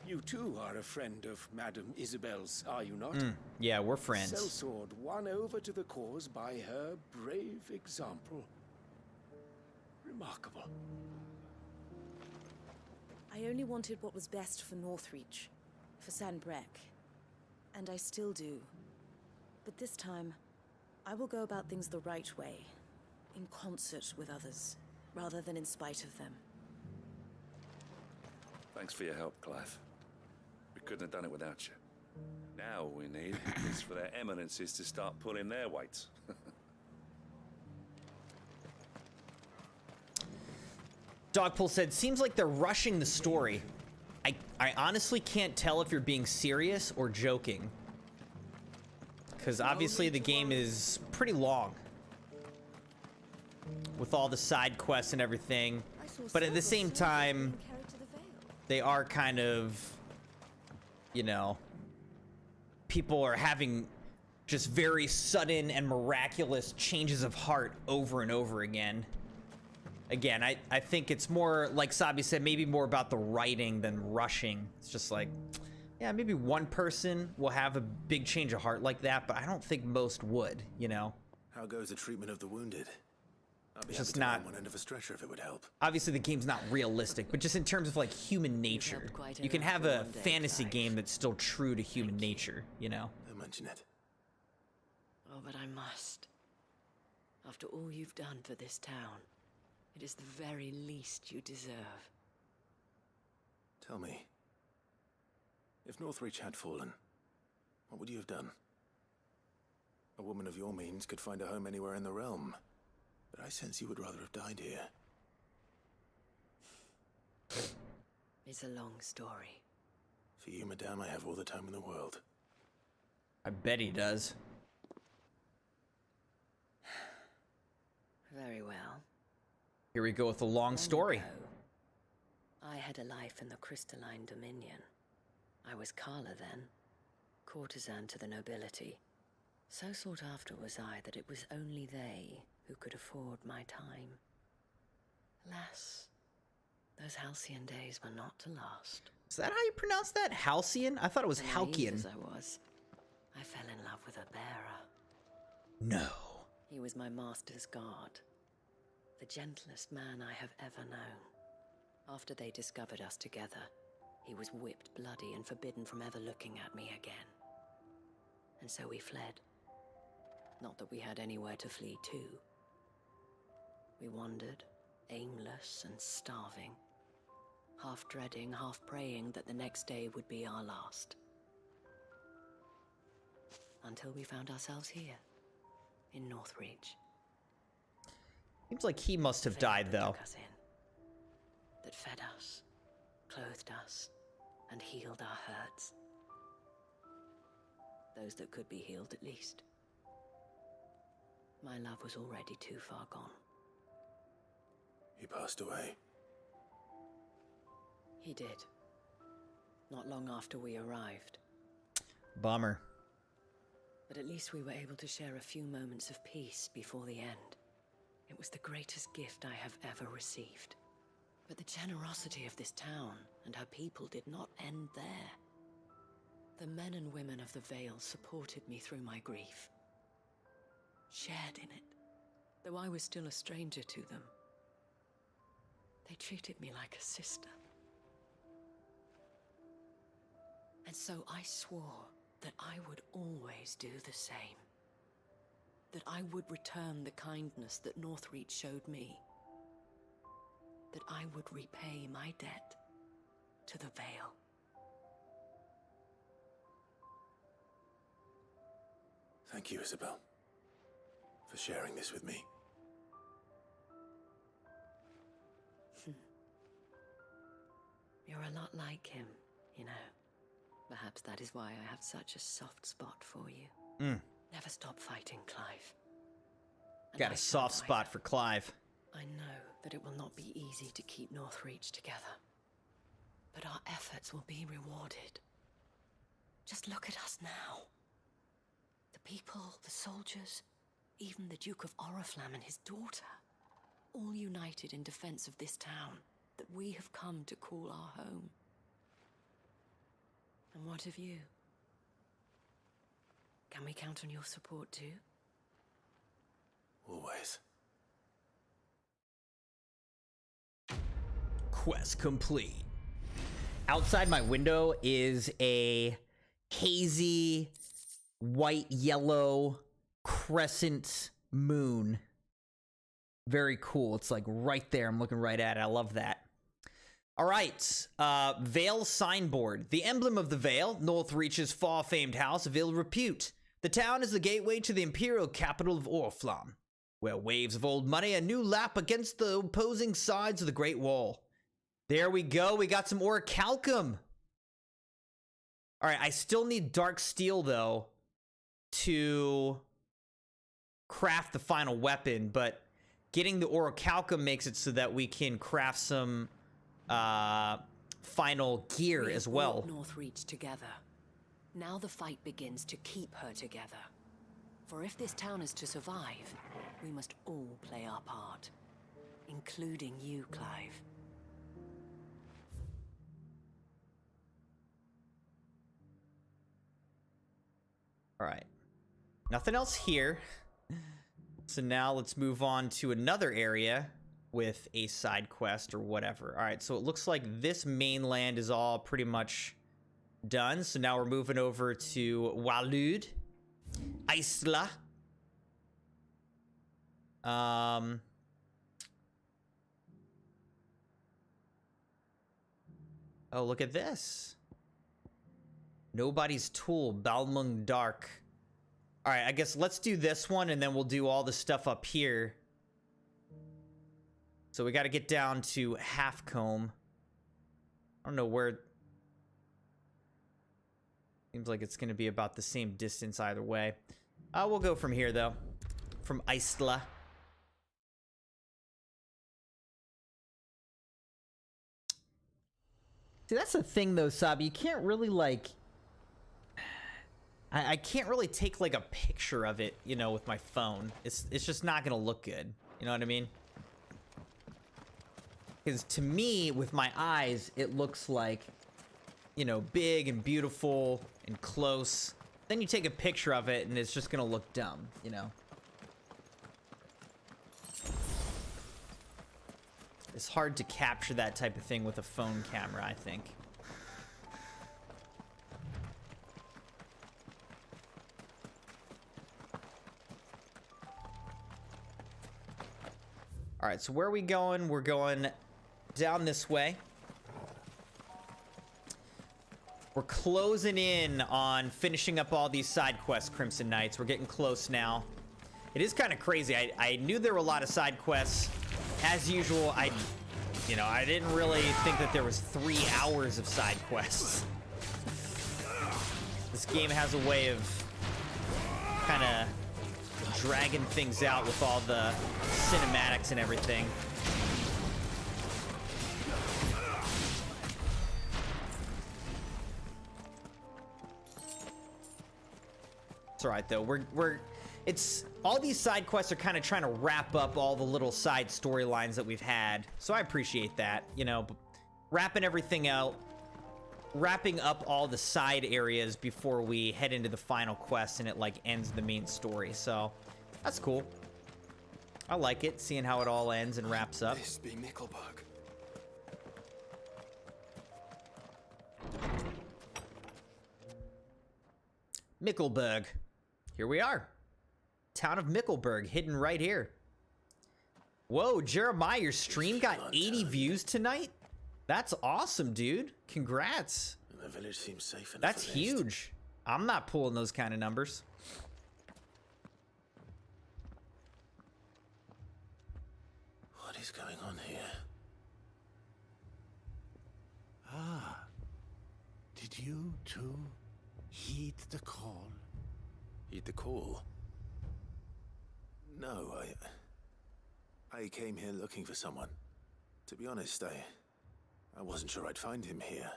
You too are a friend of Madame Isabel's, are you not? Yeah, we're friends. Sellsword won over to the cause by her brave example. Remarkable. I only wanted what was best for Northreach, for Sanbreque, and I still do. But this time, I will go about things the right way, in concert with others, rather than in spite of them. Thanks for your help, Clive. We couldn't have done it without you. Now all we need is for their eminences to start pulling their weights. Dogpool said, seems like they're rushing the story. I honestly can't tell if you're being serious or joking. Because obviously the game is pretty long. With all the side quests and everything. But at the same time, they are kind of, you know, people are having just very sudden and miraculous changes of heart over and over again. Again, I think it's more, like Sabi said, maybe more about the writing than rushing. It's just like, yeah, maybe one person will have a big change of heart like that, but I don't think most would, you know? How goes the treatment of the wounded? I'll be It's happy just to not- run one end of a stretcher if it would help. Obviously, the game's not realistic, but just in terms of, like, human nature. You can have a fantasy game that's still true to human nature, you know? Don't mention it. Oh, but I must. After all you've done for this town, it is the very least you deserve. Tell me, if Northreach had fallen, what would you have done? A woman of your means could find a home anywhere in the realm, but I sense you would rather have died here. It's a long story. For you, madame, I have all the time in the world. I bet he does. Very well. Here we go with a long story. I had a life in the Crystalline Dominion. I was Carla then, courtesan to the nobility. So sought after was I that it was only they who could afford my time. Alas, those halcyon days were not to last. Is that how you pronounce that? Halcyon? I thought it was Naive Halcyon. as I was, I fell in love with a bearer. No. He was my master's guard, the gentlest man I have ever known. After they discovered us together, he was whipped bloody and forbidden from ever looking at me again. And so we fled. Not that we had anywhere to flee to. We wandered, aimless and starving, half dreading, half praying that the next day would be our last. Until we found ourselves here, in Northreach. Seems like he must have died, though. That fed us, clothed us, and healed our hurts. Those that could be healed, at least. My love was already too far gone. He passed away. He did. Not long after we arrived. Bummer. But at least we were able to share a few moments of peace before the end. It was the greatest gift I have ever received. But the generosity of this town and her people did not end there. The men and women of the Vale supported me through my grief. Shared in it, though I was still a stranger to them. They treated me like a sister. And so I swore that I would always do the same. That I would return the kindness that Northreach showed me. That I would repay my debt to the Vale. Thank you, Isabel, for sharing this with me. You're a lot like him, you know. Perhaps that is why I have such a soft spot for you. Never stop fighting, Clive. And Got a soft spot for Clive. I know that it will not be easy to keep Northreach together, but our efforts will be rewarded. Just look at us now. The people, the soldiers, even the Duke of Oriflamme and his daughter, all united in defense of this town that we have come to call our home. And what of you? Can we count on your support too? Always. Quest complete. Outside my window is a hazy white-yellow crescent moon. Very cool. It's like right there. I'm looking right at it. I love that. All right. Vale signboard. The emblem of the Vale, Northreach's far-famed house of ill repute. The town is the gateway to the imperial capital of Oriflamme, where waves of old money a new lap against the opposing sides of the Great Wall. There we go. We got some orichalcum. All right. I still need dark steel, though, to craft the final weapon, but getting the orichalcum makes it so that we can craft some final gear as well. Northreach together. Now the fight begins to keep her together. For if this town is to survive, we must all play our part, including you, Clive. All right. Nothing else here. So now let's move on to another area with a side quest or whatever. All right, so it looks like this mainland is all pretty much done. So now we're moving over to Walud, Isla. Oh, look at this. Nobody's Tool, Balmung Dark. All right, I guess let's do this one and then we'll do all the stuff up here. So we got to get down to Halfcombe. I don't know where. Seems like it's going to be about the same distance either way. We'll go from here, though. From Isla. See, that's the thing, though, Sabi. You can't really, like... I can't really take, like, a picture of it, you know, with my phone. It's just not going to look good. You know what I mean? Because to me, with my eyes, it looks like, you know, big and beautiful and close. Then you take a picture of it and it's just gonna look dumb, you know? It's hard to capture that type of thing with a phone camera, I think. All right, so where are we going? We're going down this way. We're closing in on finishing up all these side quests, Crimson Knights. We're getting close now. It is kind of crazy. I knew there were a lot of side quests. As usual, I didn't really think that there was 3 hours of side quests. This game has a way of kind of dragging things out with all the cinematics and everything. It's all right though. It's all these side quests are kind of trying to wrap up all the little side storylines that we've had. So I appreciate that, you know, wrapping everything out, wrapping up all the side areas before we head into the final quest and it like ends the main story. So that's cool. I like it, seeing how it all ends and wraps up. This be Mickelberg. Mickelberg. Here we are. Town of Mickelberg, hidden right here. Whoa, Jeremiah, your stream got 80 views tonight? That's awesome, dude. Congrats. The village seems safe enough. That's huge. I'm not pulling those kind of numbers. What is going on here? to heed the call? Heed the call? No, I came here looking for someone. To be honest, I wasn't sure I'd find him here.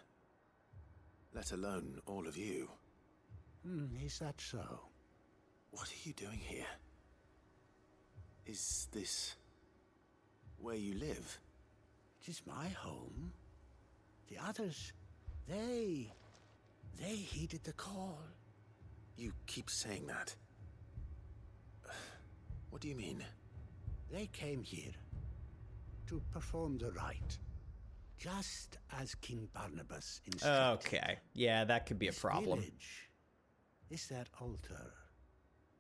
Let alone all of you. Is that so? What are you doing here? Is this where you live? It is my home. The others, they heeded the call. You keep saying that. What do you mean? They came here to perform the rite, just as King Barnabas instructed. Okay, yeah, that could be a problem. This village is their altar,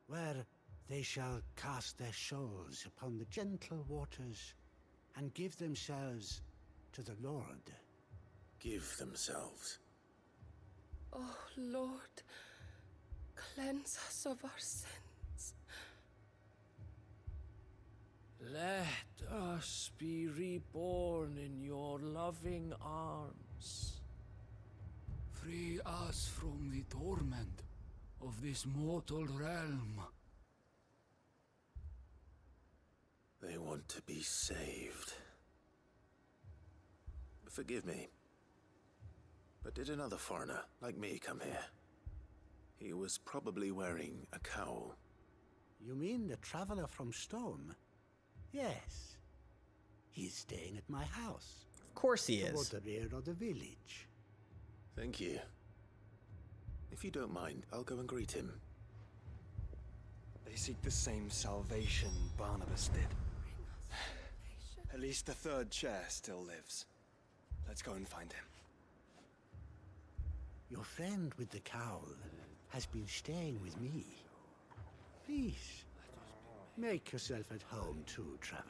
where they shall cast their souls upon the gentle waters and give themselves to the Lord. Give themselves? Oh, Lord, cleanse us of our sins. Let us be reborn in your loving arms. Free us from the torment of this mortal realm. They want to be saved. Forgive me, but did another foreigner like me come here? He was probably wearing a cowl. You mean the traveler from Storm? Yes. He's staying at my house. Of course he toward is. the rear of the village. Thank you. If you don't mind, I'll go and greet him. They seek the same salvation Barnabas did. At least the third chair still lives. Let's go and find him. Your friend with the cowl has been staying with me. Please, make yourself at home too, traveler.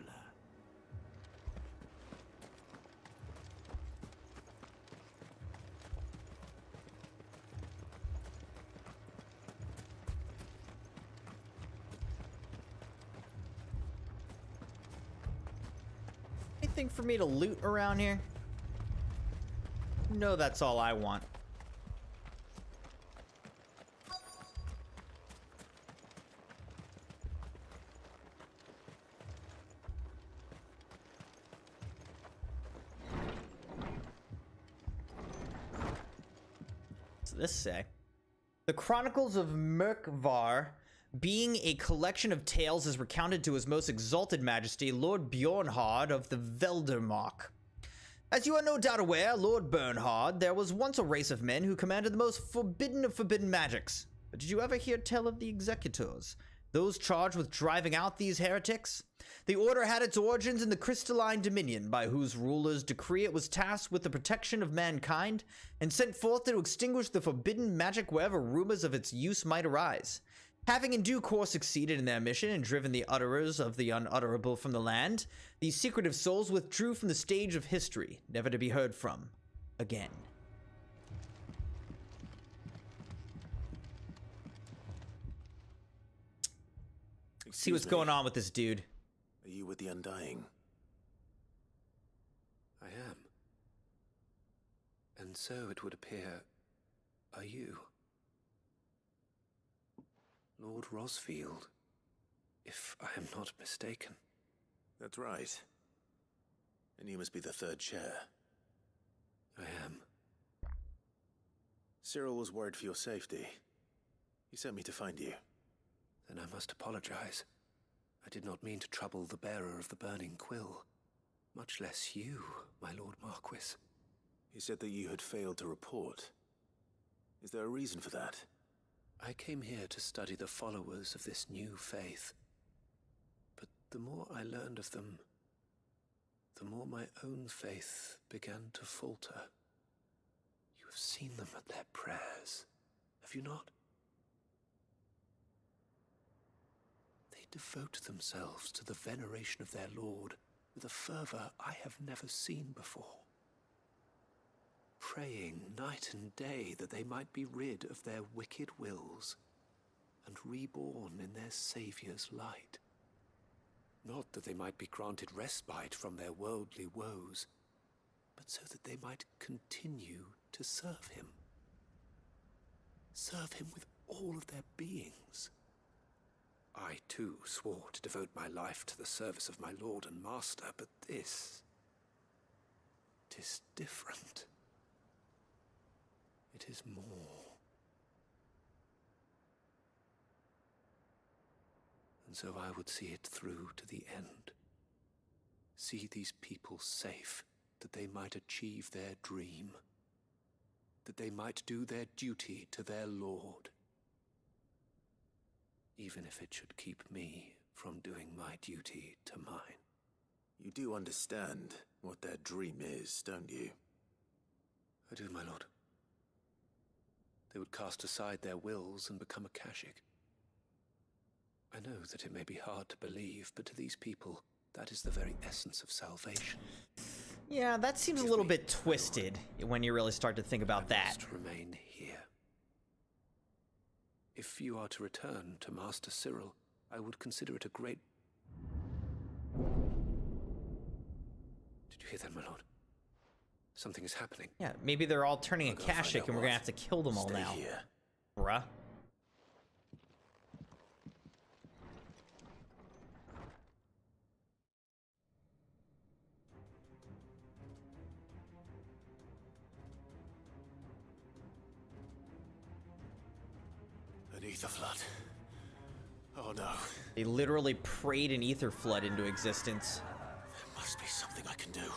Anything for me to loot around here? No, that's all I want. What's this say? The Chronicles of Merkvar, being a collection of tales, is recounted to His Most Exalted Majesty, Lord Bjornhard of the Veldermark. As you are no doubt aware, Lord Bernhard, there was once a race of men who commanded the most forbidden of forbidden magics. But did you ever hear tell of the Executors, those charged with driving out these heretics? The order had its origins in the Crystalline Dominion, by whose ruler's decree it was tasked with the protection of mankind, and sent forth to extinguish the forbidden magic wherever rumors of its use might arise. Having in due course succeeded in their mission and driven the utterers of the unutterable from the land, these secretive souls withdrew from the stage of history, never to be heard from again. See what's going on with this dude. Are you with the Undying? I am. And so it would appear, are you? Lord Rosfield, if I am not mistaken. That's right. And you must be the third chair. I am. Cyril was worried for your safety. He sent me to find you. Then I must apologize. I did not mean to trouble the bearer of the burning quill. Much less you, my Lord Marquis. He said that you had failed to report. Is there a reason for that? I came here to study the followers of this new faith. But the more I learned of them, the more my own faith began to falter. You have seen them at their prayers, have you not? They devote themselves to the veneration of their Lord with a fervor I have never seen before. Praying night and day that they might be rid of their wicked wills and reborn in their Saviour's light. Not that they might be granted respite from their worldly woes, but so that they might continue to serve him. serve him with all of their beings. I too swore to devote my life to the service of my lord and master, but this... 'tis different. It is more. And so I would see it through to the end. See these people safe, that they might achieve their dream. That they might do their duty to their lord. Even if it should keep me from doing my duty to mine. You do understand what their dream is, don't you? I do, my lord. They would cast aside their wills and become Akashic. I know that it may be hard to believe, but to these people, that is the very essence of salvation. Yeah, that seems a little bit twisted when you really start to think about that. I must remain here. If you are to return to Master Cyril, I would consider it a great... Did you hear that, my lord? Something is happening. Yeah, maybe they're all turning Akashic and we're gonna have to kill them all now. Here. Bruh. An ether flood. Oh no. They literally prayed an ether flood into existence. There must be something I can do.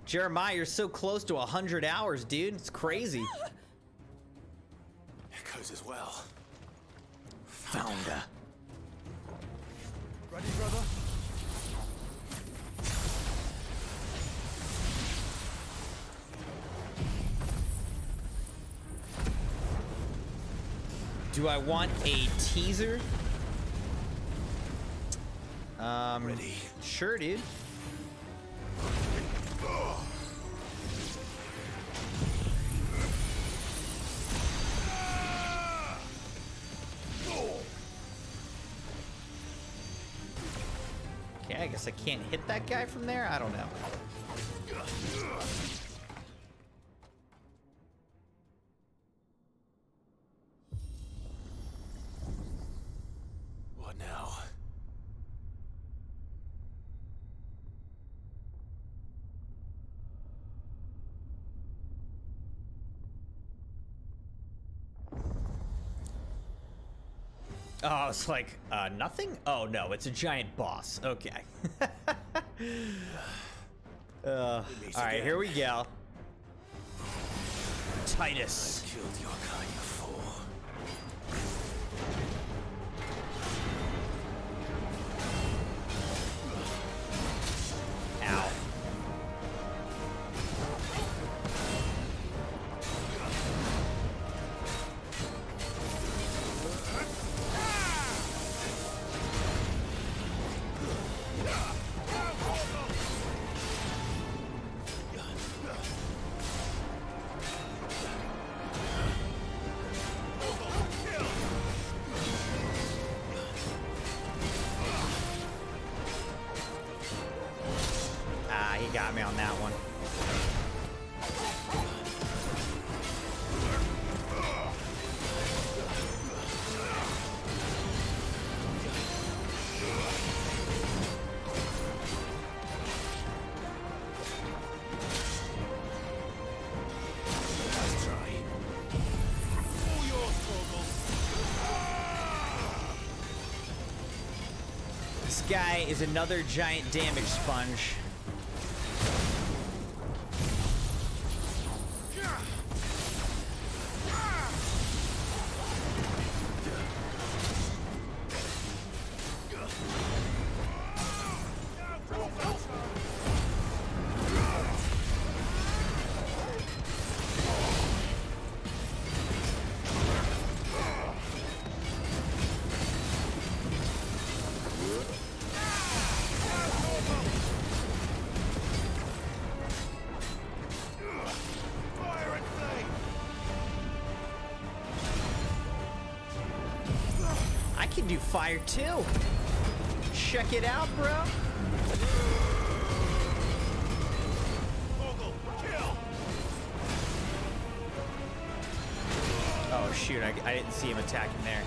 Jeremiah, you're so close to 100 hours, dude. It's crazy. Echoes as well. Found her. Ready, brother? Do I want a teaser? Ready. Sure, dude. Okay, I guess I can't hit that guy from there? I don't know. What now? Oh, it's like, nothing? Oh, no, it's a giant boss. Okay. Alright, here we go. Titus. I killed your kind before. Ow. Ah, he got me on that one. Let's try. All yours, Torgal. This guy is another giant damage sponge. I can do fire too. Check it out, bro. Torgal, kill! Oh shoot, I didn't see him attacking there.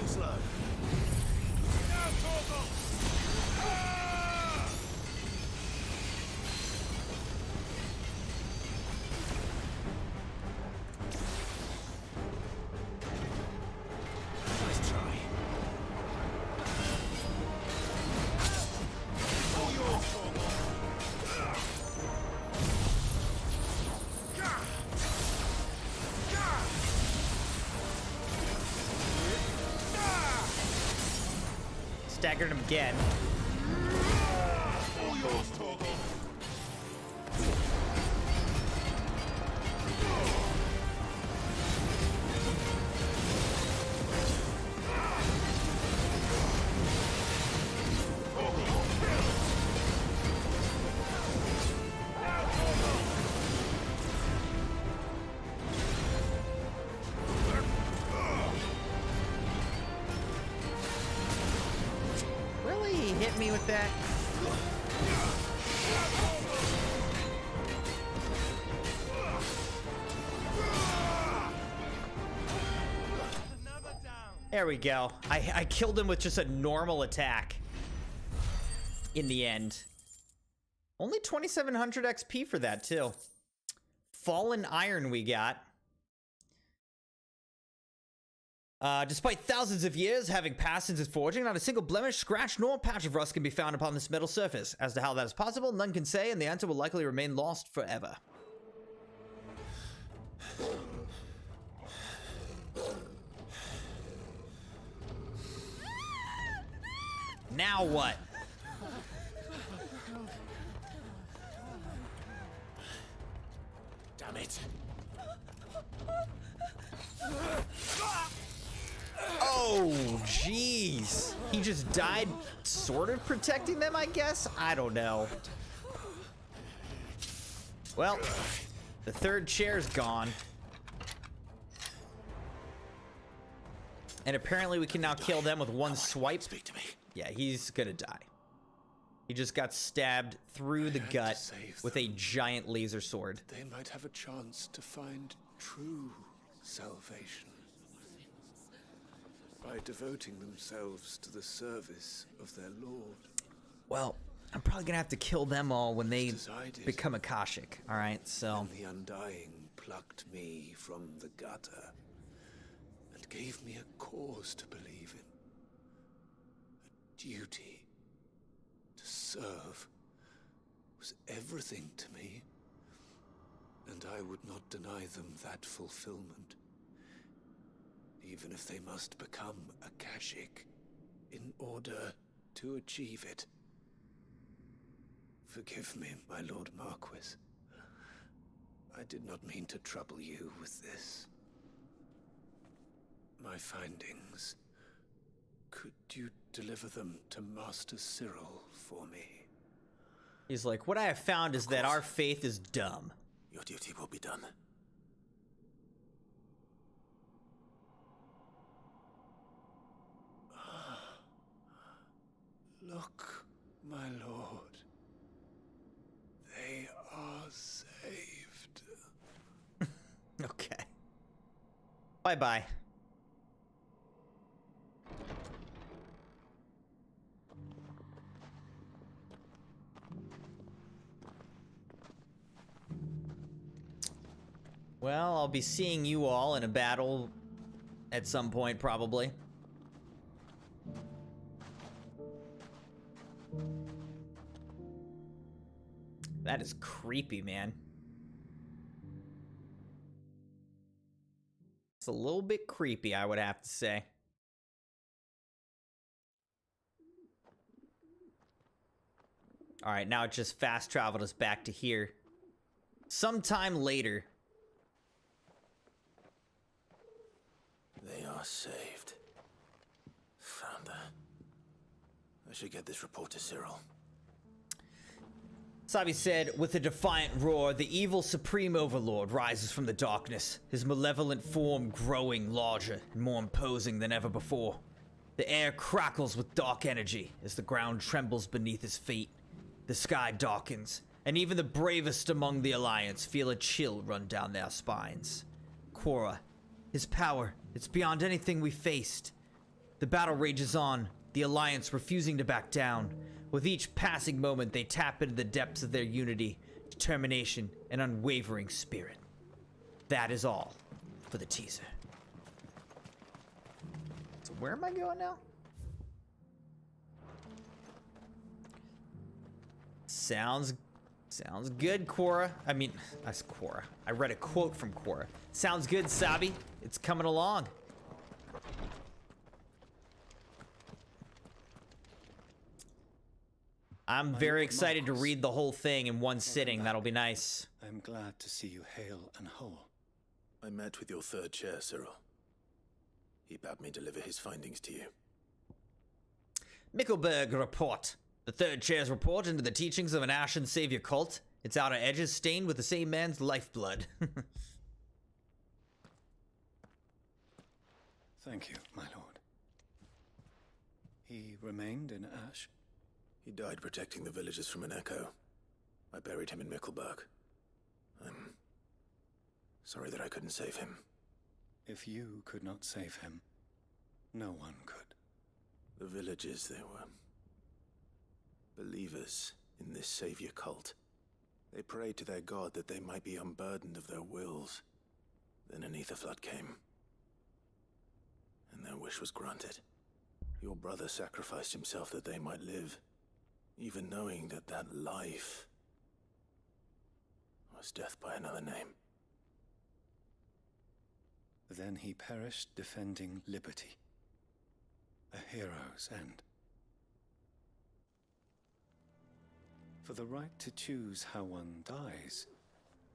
Too slow. Nice try. Staggered him again. Really? He hit me with that? There we go. I killed him with just a normal attack. In the end. Only 2,700 XP for that, too. Fallen Iron we got. Despite thousands of years having passed since its forging, not a single blemish, scratch, nor patch of rust can be found upon this metal surface. As to how that is possible, none can say, and the answer will likely remain lost forever. Now what? Damn it. Oh, jeez. He just died sort of protecting them, I guess? I don't know. Well, the third chair's gone. And apparently we can now kill them with one swipe. Speak to me. Yeah, he's gonna die. He just got stabbed through the gut with a giant laser sword. They might have a chance to find true salvation by devoting themselves to the service of their Lord. Well, I'm probably gonna have to kill them all when they become Akashic. All right, so. And the Undying plucked me from the gutter and gave me a cause to believe in. A duty to serve was everything to me, and I would not deny them that fulfillment, even if they must become Akashic in order to achieve it. Forgive me, my Lord Marquis. I did not mean to trouble you with this. My findings. Could you deliver them to Master Cyril for me? He's like, what I have found is that our faith is dumb. Your duty will be done. Look, my lord. They are saved. Okay. Bye-bye. Well, I'll be seeing you all in a battle at some point, probably. That is creepy, man. It's a little bit creepy, I would have to say. All right, now it just fast traveled us back to here. Sometime later. They are saved. Found that. I should get this report to Cyril. Sabi said, with a defiant roar, the evil Supreme Overlord rises from the darkness, his malevolent form growing larger and more imposing than ever before. The air crackles with dark energy as the ground trembles beneath his feet. The sky darkens, and even the bravest among the Alliance feel a chill run down their spines. Quora, his power, it's beyond anything we faced. The battle rages on, the Alliance refusing to back down. With each passing moment, they tap into the depths of their unity, determination, and unwavering spirit. That is all for the teaser. So where am I going now? Sounds good, Quora. I mean, that's Quora. I read a quote from Quora. Sounds good, Sabi. It's coming along. I'm very excited to read the whole thing in one sitting. That'll be nice. I'm glad to see you hale and whole. I met with your third chair, Cyril. He bade me deliver his findings to you. Mickelberg report. The third chair's report into the teachings of an Ashen Savior cult. Its outer edges stained with the same man's lifeblood. Thank you, my lord. He remained in Ash? He died protecting the villagers from an echo. I buried him in Mickelberg. I'm sorry that I couldn't save him. If you could not save him, no one could. The villagers, they were believers in this savior cult. They prayed to their god that they might be unburdened of their wills. Then an ether flood came, and their wish was granted. Your brother sacrificed himself that they might live, even knowing that that life was death by another name. Then he perished defending liberty. A hero's end. For the right to choose how one dies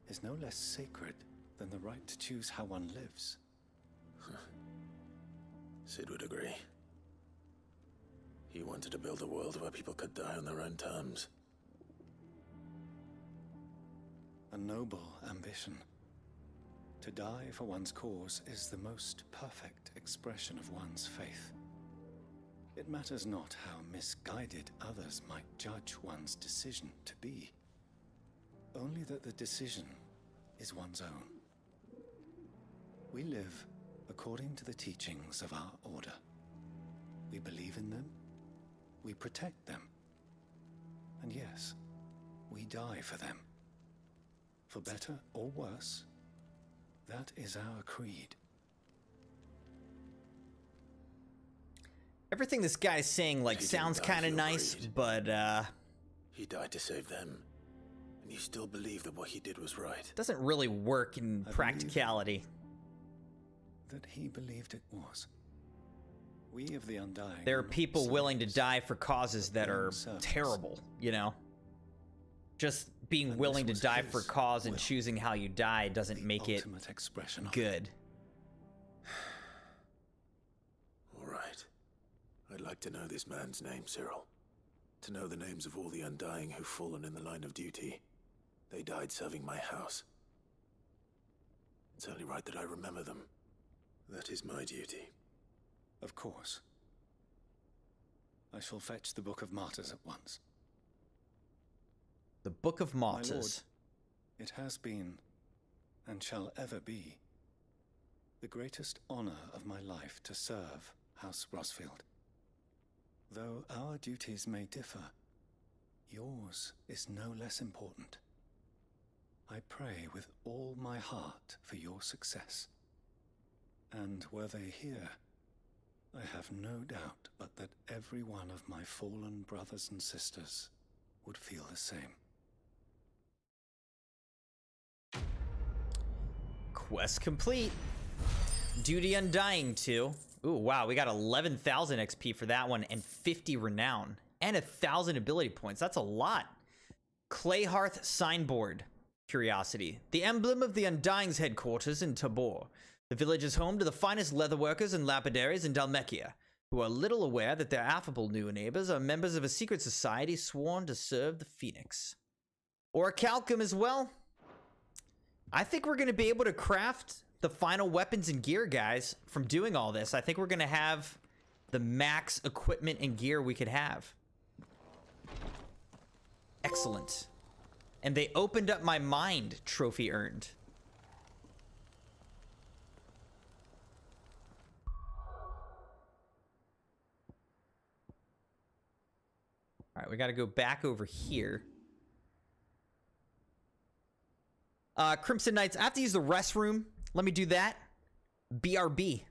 is no less sacred than the right to choose how one lives. Sid would agree. He wanted to build a world where people could die on their own terms. A noble ambition. To die for one's cause is the most perfect expression of one's faith. It matters not how misguided others might judge one's decision to be. Only that the decision is one's own. We live according to the teachings of our order. We believe in them, we protect them, and yes, we die for them. For better or worse, that is our creed. Everything this guy's saying, like, sounds kind of nice, but, He died to save them, and you still believe that what he did was right. doesn't really work in practicality. That he believed it was. We of the Undying. There are people willing to die for causes that are terrible, you know? Just being willing to die for a cause and choosing how you die doesn't make it good. All right. I'd like to know this man's name, Cyril. To know the names of all the Undying who've fallen in the line of duty. They died serving my house. It's only right that I remember them. That is my duty. Of course. I shall fetch the Book of Martyrs at once. The Book of Martyrs. My lord, it has been, and shall ever be, the greatest honor of my life to serve House Rosfield. Though our duties may differ, yours is no less important. I pray with all my heart for your success. And were they here, I have no doubt but that every one of my fallen brothers and sisters would feel the same. Quest complete. Duty Undying 2. Ooh, wow, we got 11,000 XP for that one and 50 renown and 1,000 ability points. That's a lot. Clayhearth Signboard. Curiosity. The emblem of the Undying's headquarters in Tabor. The village is home to the finest leatherworkers and lapidaries in Dalmekia, who are little aware that their affable new neighbors are members of a secret society sworn to serve the Phoenix. Orichalcum as well. I think we're going to be able to craft the final weapons and gear, guys, from doing all this. I think we're going to have the max equipment and gear we could have. Excellent. And they opened up my mind. Trophy earned. All right, we got to go back over here. Crimson Knights, I have to use the restroom. Let me do that. BRB.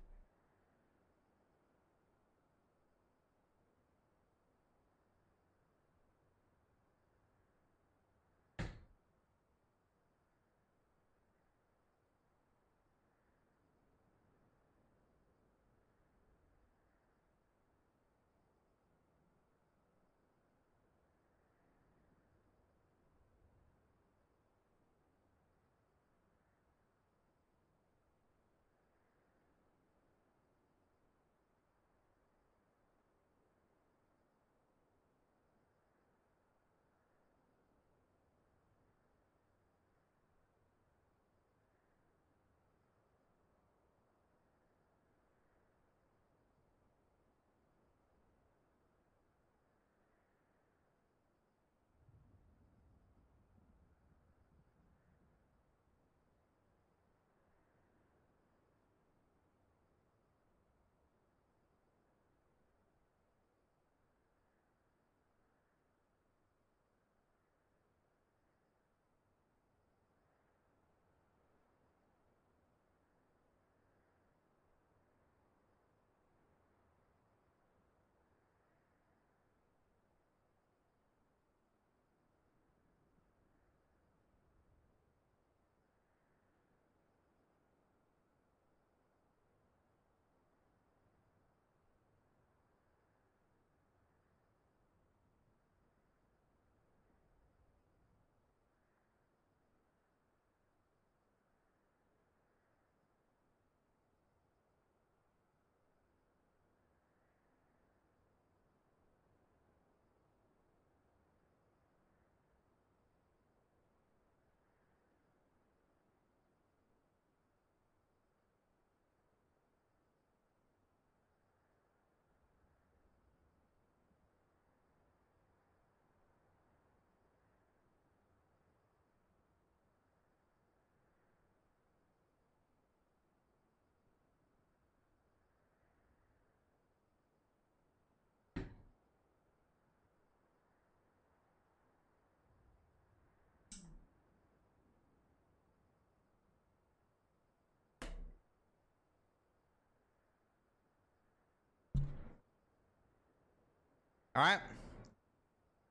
All right,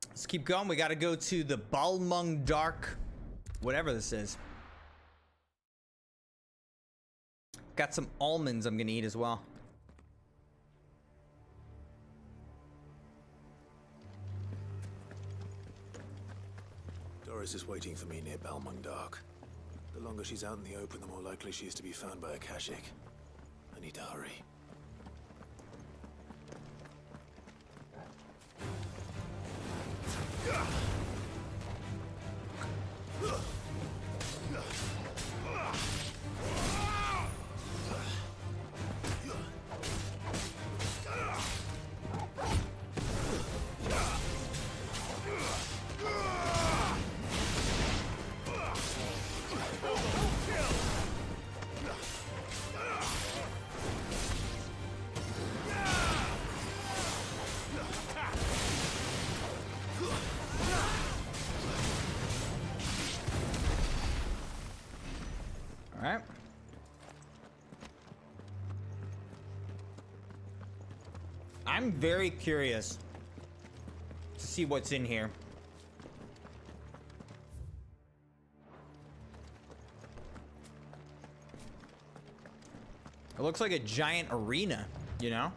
let's keep going. We got to go to the Balmung Dark, whatever this is. Got some almonds I'm gonna eat as well. Doris is waiting for me near Balmung Dark. The longer she's out in the open, the more likely she is to be found by a Kashik. I need to hurry. Alright. I'm very curious to see what's in here. It looks like a giant arena, you know?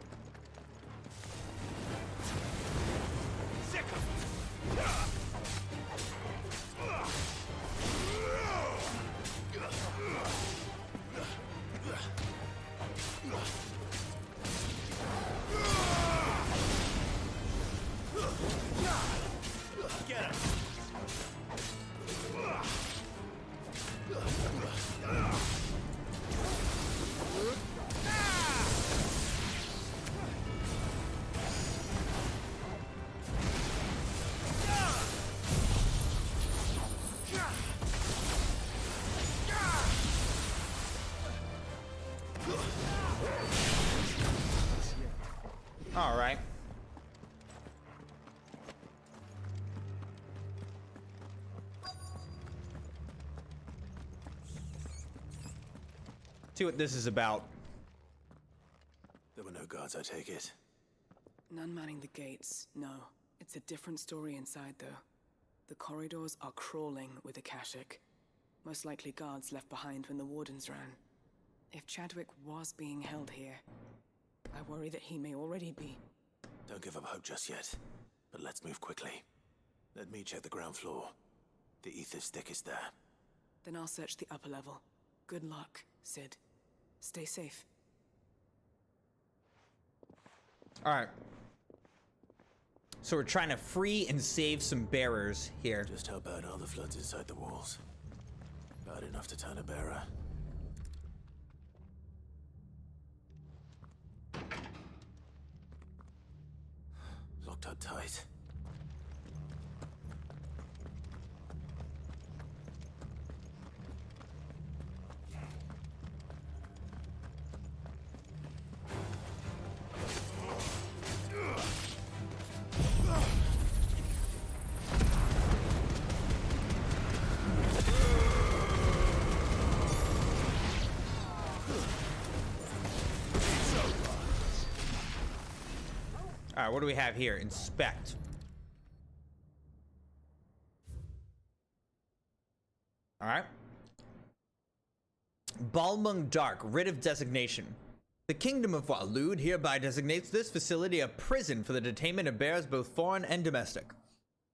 See what this is about. There were no guards, I take it. None manning the gates, no. It's a different story inside, though. The corridors are crawling with Akashic. Most likely guards left behind when the wardens ran. If Chadwick was being held here, I worry that he may already be. Don't give up hope just yet, but let's move quickly. Let me check the ground floor. The ether stick is there. Then I'll search the upper level. Good luck, Sid. Stay safe. All right. So we're trying to free and save some bearers here. Just how bad are the floods inside the walls? Bad enough to turn a bearer. Locked up tight. All right, what do we have here? Inspect. All right. Balmung Dark, writ of designation. The Kingdom of Walud hereby designates this facility a prison for the detainment of bears, both foreign and domestic.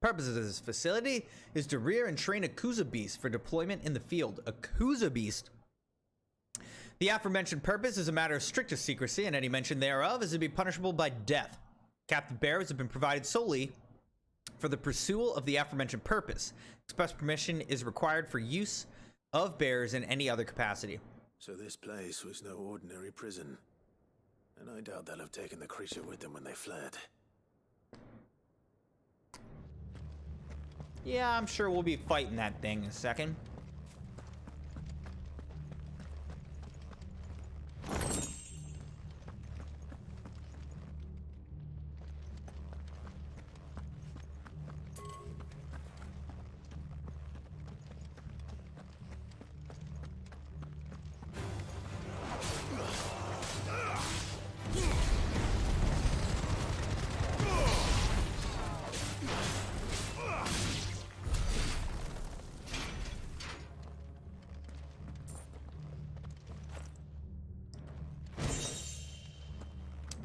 Purpose of this facility is to rear and train a Kuza beast for deployment in the field. A Kuza beast. The aforementioned purpose is a matter of strictest secrecy, and any mention thereof is to be punishable by death. Captive bearers have been provided solely for the pursuit of the aforementioned purpose. Express permission is required for use of bearers in any other capacity. So this place was no ordinary prison. And I doubt they'll have taken the creature with them when they fled. Yeah, I'm sure we'll be fighting that thing in a second.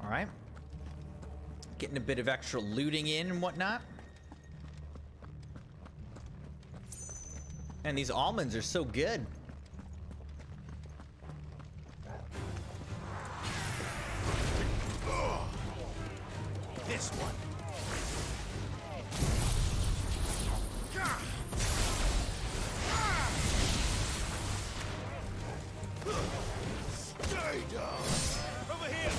All right. Getting a bit of extra looting in and whatnot. And these almonds are so good. This one. Stay down. Over here.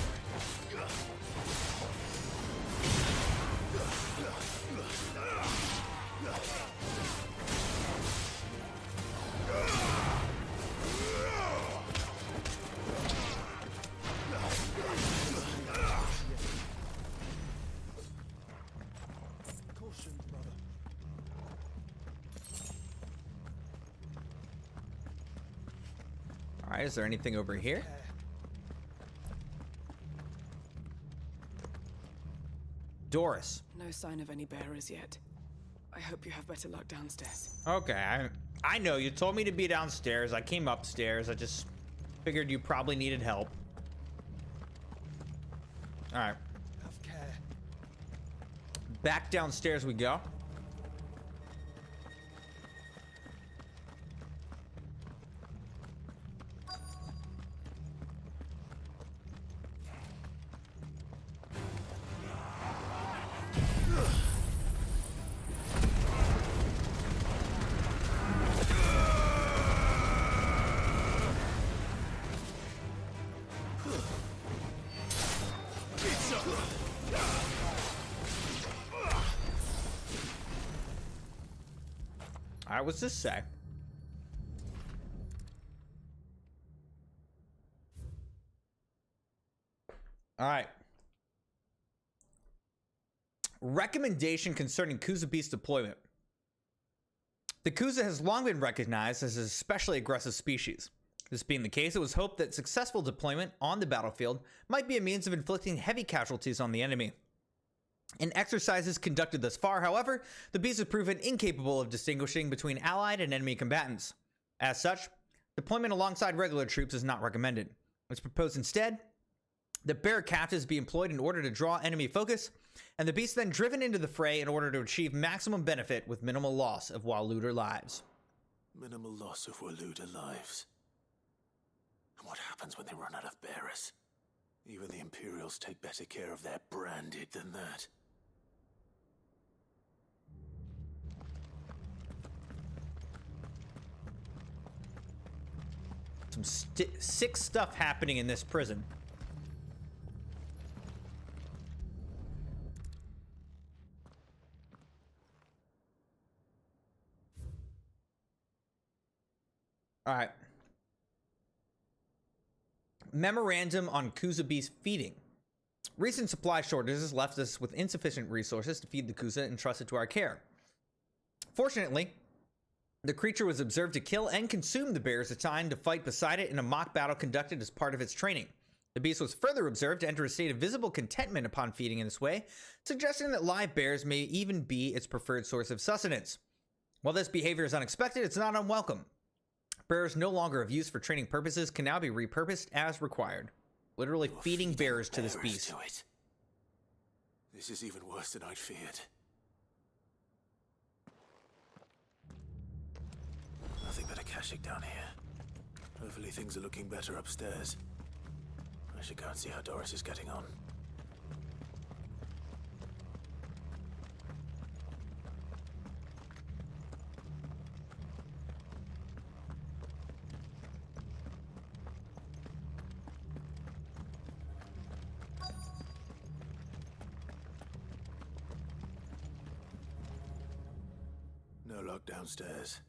Caution, brother. All right, is there anything over here? Doris. No sign of any bearers yet. I hope you have better luck downstairs. Okay, I know you told me to be downstairs. I came upstairs. I just figured you probably needed help. All right. Have care. Back downstairs we go. All right, what's this say? All right. Recommendation concerning Kuza beast deployment. The Kuza has long been recognized as an especially aggressive species. This being the case, it was hoped that successful deployment on the battlefield might be a means of inflicting heavy casualties on the enemy. In exercises conducted thus far, however, the beast has proven incapable of distinguishing between allied and enemy combatants. As such, deployment alongside regular troops is not recommended. It's proposed instead that bear captives be employed in order to draw enemy focus, and the beast then driven into the fray in order to achieve maximum benefit with minimal loss of Waluder lives. Minimal loss of Waluder lives. And what happens when they run out of bearers? Even the Imperials take better care of their branded than that. Some sick stuff happening in this prison. All right. Memorandum on Kuza beast feeding. Recent supply shortages left us with insufficient resources to feed the Kuza entrusted to our care. Fortunately, the creature was observed to kill and consume the bears assigned to fight beside it in a mock battle conducted as part of its training. The beast was further observed to enter a state of visible contentment upon feeding in this way, suggesting that live bears may even be its preferred source of sustenance. While this behavior is unexpected, it's not unwelcome. Bears no longer of use for training purposes can now be repurposed as required. Literally feeding bears to this beast. This is even worse than I'd feared. Nothing but a Kashyyyk down here. Hopefully things are looking better upstairs. I should go and see how Doris is getting on. No lock downstairs.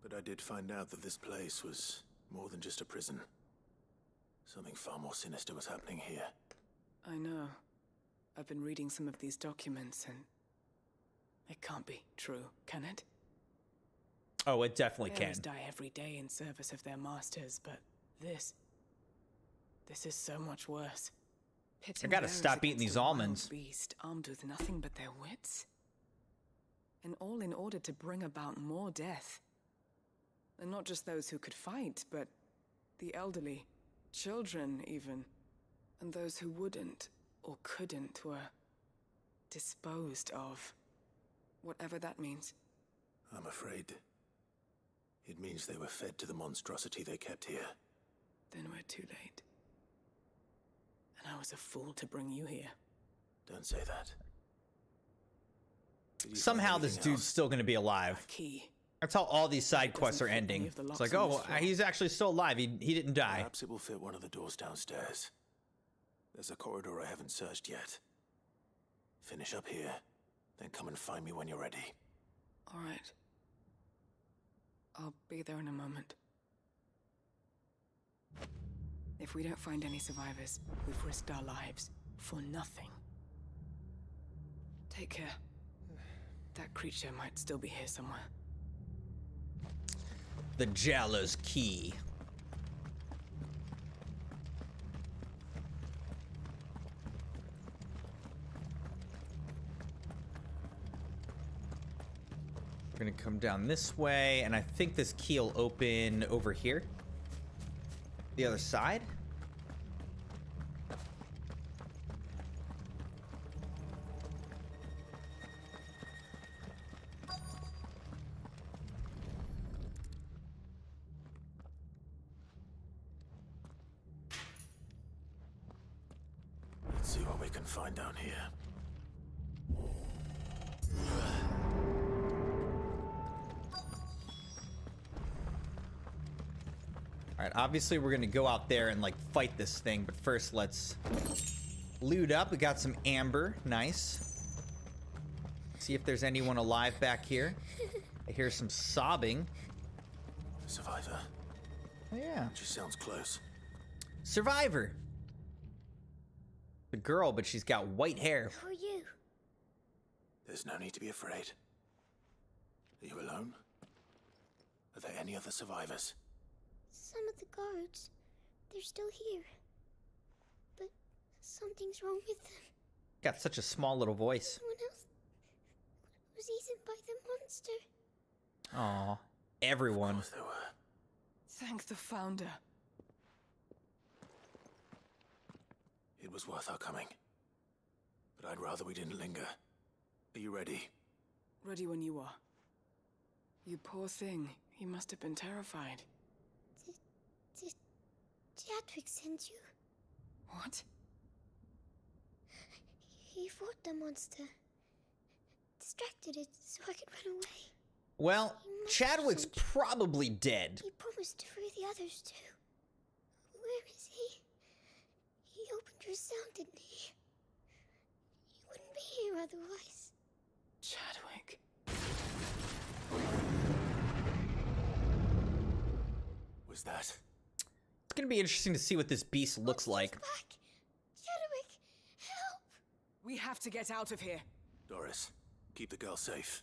But I did find out that this place was more than just a prison. Something far more sinister was happening here. I know. I've been reading some of these documents, and it can't be true, can it? Oh, it definitely can. Bears die every day in service of their masters, but this is so much worse. I gotta stop eating these almonds. Beast armed with nothing but their wits, and all in order to bring about more death. And not just those who could fight, but the elderly, children even, and those who wouldn't or couldn't were disposed of. Whatever that means. I'm afraid it means they were fed to the monstrosity they kept here. Then we're too late. And I was a fool to bring you here. Don't say that. Somehow this dude's still gonna be alive. Key. That's how all these side quests are ending. It's like, oh, he's actually still alive. He didn't die. Perhaps it will fit one of the doors downstairs. There's a corridor I haven't searched yet. Finish up here, then come and find me when you're ready. All right. I'll be there in a moment. If we don't find any survivors, we've risked our lives for nothing. Take care. That creature might still be here somewhere. The Jala's key. We're gonna come down this way, and I think this key will open over here. The other side. Let's see what we can find down here. All right, obviously we're gonna go out there and like fight this thing, but first let's loot up. We got some amber, nice. See if there's anyone alive back here. I hear some sobbing. Survivor. Oh yeah. She sounds close. Survivor. The girl, but she's got white hair. Who are you? There's no need to be afraid. Are you alone? Are there any other survivors? Some of the guards, they're still here. But something's wrong with them. Got such a small little voice. Someone else was eaten by the monster. Aw, everyone. Thank the Founder. It was worth our coming. But I'd rather we didn't linger. Are you ready? Ready when you are. You poor thing. He must have been terrified. Did Chadwick send you? What? He fought the monster. Distracted it so I could run away. Well, Chadwick's probably dead. He promised to free the others too. Where is he? He opened your cell, didn't he? He wouldn't be here otherwise. Chadwick. Was that? It's gonna be interesting to see what this beast looks like. Chadwick, help! We have to get out of here. Doris, keep the girl safe.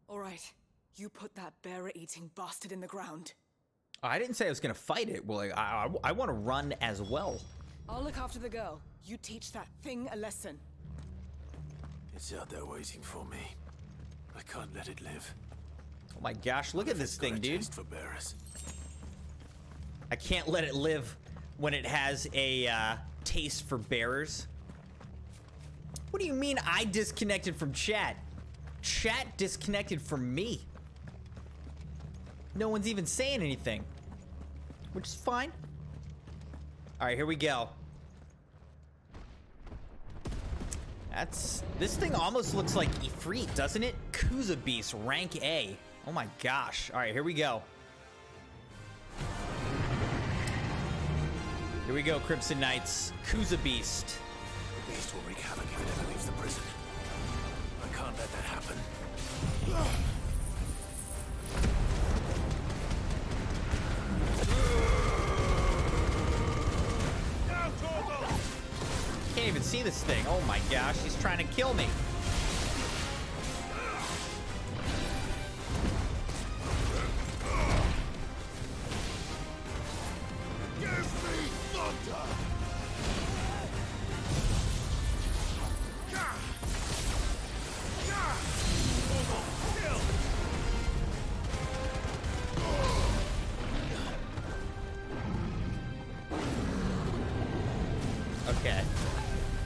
All right. You put that bearer-eating bastard in the ground. I didn't say I was gonna fight it. Well, I want to run as well. I'll look after the girl. You teach that thing a lesson. It's out there waiting for me. I can't let it live. Oh my gosh, look at this thing, dude. For bearers. I can't let it live when it has a taste for bearers. What do you mean I disconnected from chat? Chat disconnected from me. No one's even saying anything, which is fine. All right, here we go. This thing almost looks like Ifrit, doesn't it? Kuza Beast, rank A. Oh my gosh. All right, here we go. Here we go, Crimson Knights. Kuza Beast. The beast will wreak havoc if it ever leaves the prison. I can't let that happen. Can't even see this thing. Oh my gosh, he's trying to kill me. Give me thunder! Okay.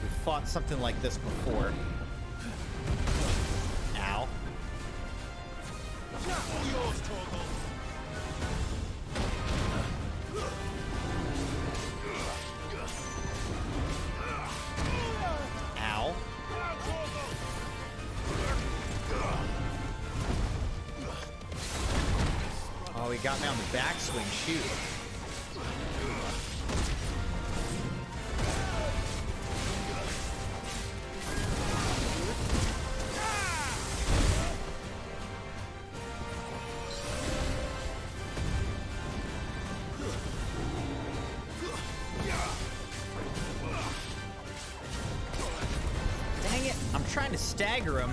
We fought something like this before. Ow. Ow. Oh, he got me on the backswing. Shoot. Dang it, I'm trying to stagger him.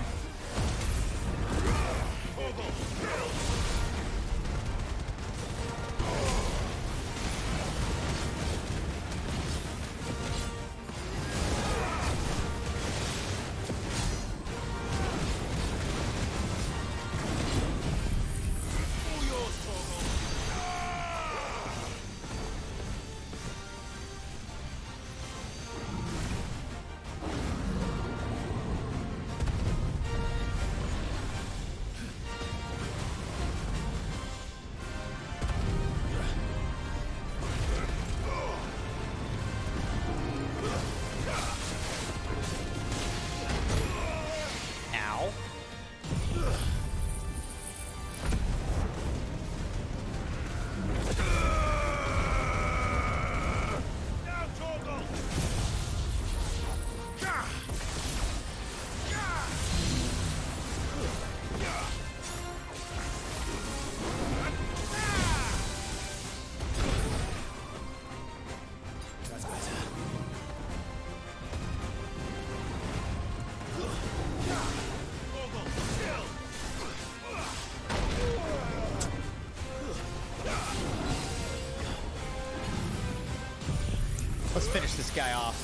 Let's finish this guy off.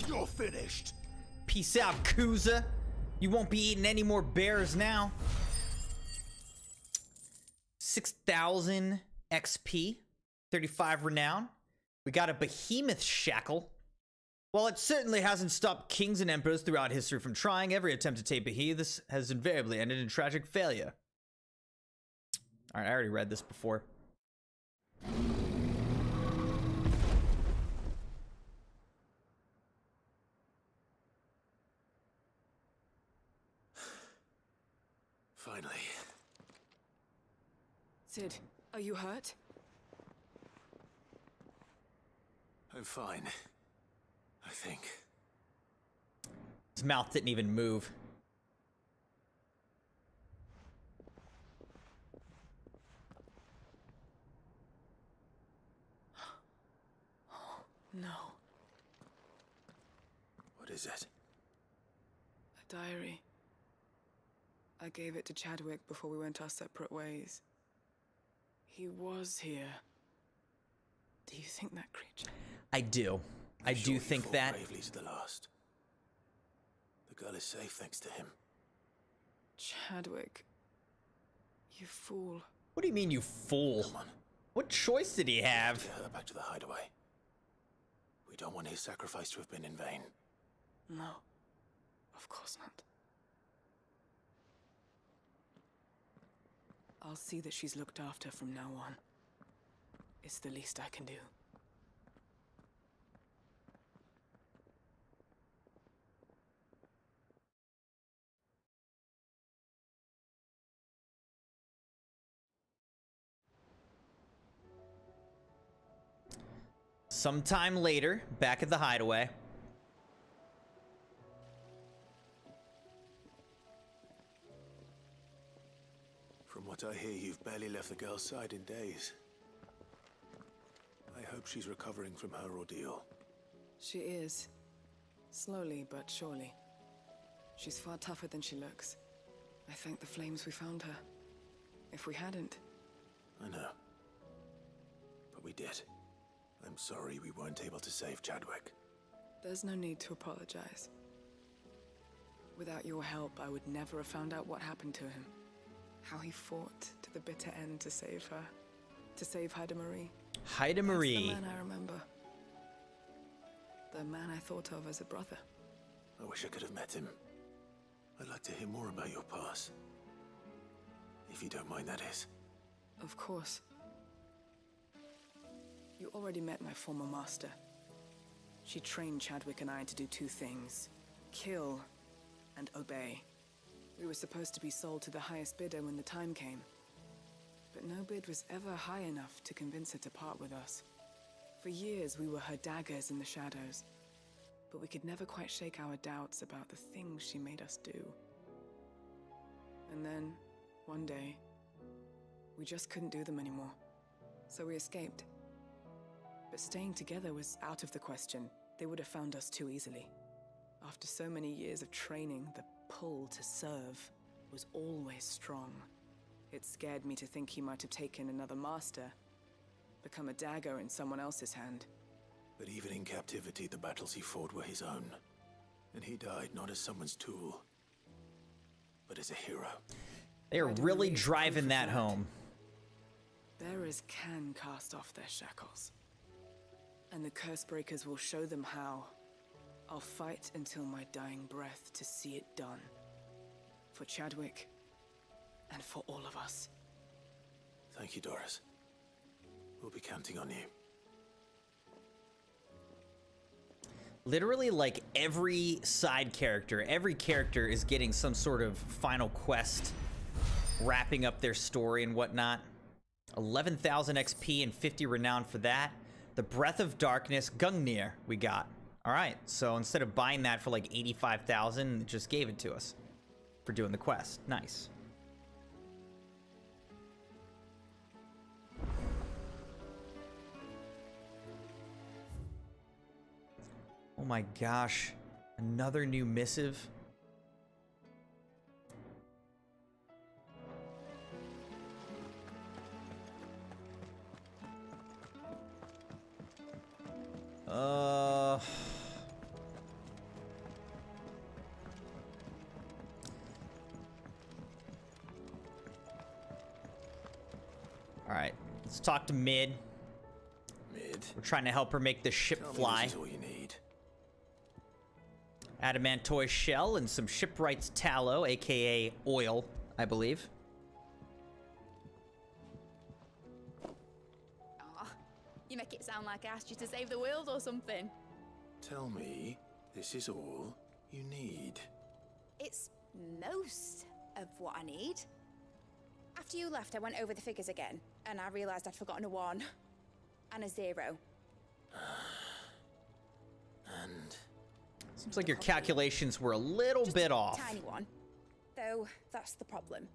You're finished. Peace out, Kuza. You won't be eating any more bears now. 6,000 XP, 35 renown. We got a behemoth shackle. While it certainly hasn't stopped kings and emperors throughout history from trying, every attempt to take behemoths has invariably ended in tragic failure. All right, I already read this before. Finally. Sid, are you hurt? I'm fine. I think. His mouth didn't even move. No. What is it? A diary. I gave it to Chadwick before we went our separate ways. He was here. Do you think that creature? I do. I do think that. Bravely to the last. The girl is safe thanks to him. Chadwick. You fool. What do you mean, you fool? Come on. What choice did he have? Get her back to the hideaway. We don't want his sacrifice to have been in vain. No. Of course not. I'll see that she's looked after from now on. It's the least I can do. Sometime later, back at the hideaway. From what I hear, you've barely left the girl's side in days. I hope she's recovering from her ordeal. She is. Slowly but surely. She's far tougher than she looks. I thank the flames we found her. If we hadn't... I know. But we did. I'm sorry we weren't able to save Chadwick. There's no need to apologize. Without your help, I would never have found out what happened to him. How he fought to the bitter end to save her. To save Haida Marie. Haida Marie. That's the man I remember. The man I thought of as a brother. I wish I could have met him. I'd like to hear more about your past. If you don't mind, that is. Of course. You already met my former master. She trained Chadwick and I to do two things. Kill and obey. We were supposed to be sold to the highest bidder when the time came. But no bid was ever high enough to convince her to part with us. For years, we were her daggers in the shadows. But we could never quite shake our doubts about the things she made us do. And then, one day, we just couldn't do them anymore. So we escaped. But staying together was out of the question. They would have found us too easily. After so many years of training, the pull to serve was always strong. It scared me to think he might have taken another master, become a dagger in someone else's hand. But even in captivity, the battles he fought were his own. And he died not as someone's tool, but as a hero. They are really driving that home. Bearers can cast off their shackles. And the Cursebreakers will show them how. I'll fight until my dying breath to see it done. For Chadwick, and for all of us. Thank you, Doris. We'll be counting on you. Literally, like, every side character, every character is getting some sort of final quest, wrapping up their story and whatnot. 11,000 XP and 50 renown for that. The Breath of Darkness, Gungnir, we got. All right, so instead of buying that for like 85,000, it just gave it to us for doing the quest. Nice. Oh my gosh, another new missive. All right, let's talk to Mid. We're trying to help her make the ship fly. This is all you need. Adamantoy shell and some shipwright's tallow, aka oil, I believe. Aw, you make it sound like I asked you to save the world or something. Tell me, this is all you need. It's most of what I need. After you left, I went over the figures again, and I realized I'd forgotten a 1 and a 0. And seems like your calculations were a little bit off. Tiny one, though. That's the problem.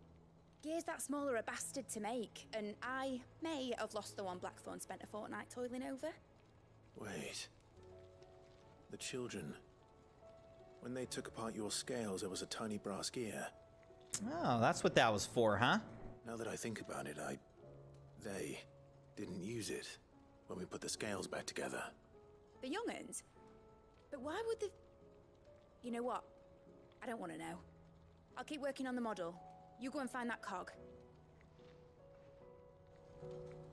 Gears that small are a bastard to make, and I may have lost the one Blackthorn spent a fortnight toiling over. wait. The children. When they took apart your scales, there was a tiny brass gear. Oh, that's what that was for, huh? Now that I think about it, they didn't use it when we put the scales back together. The young'uns? But why would the... You know what? I don't want to know. I'll keep working on the model. You go and find that cog.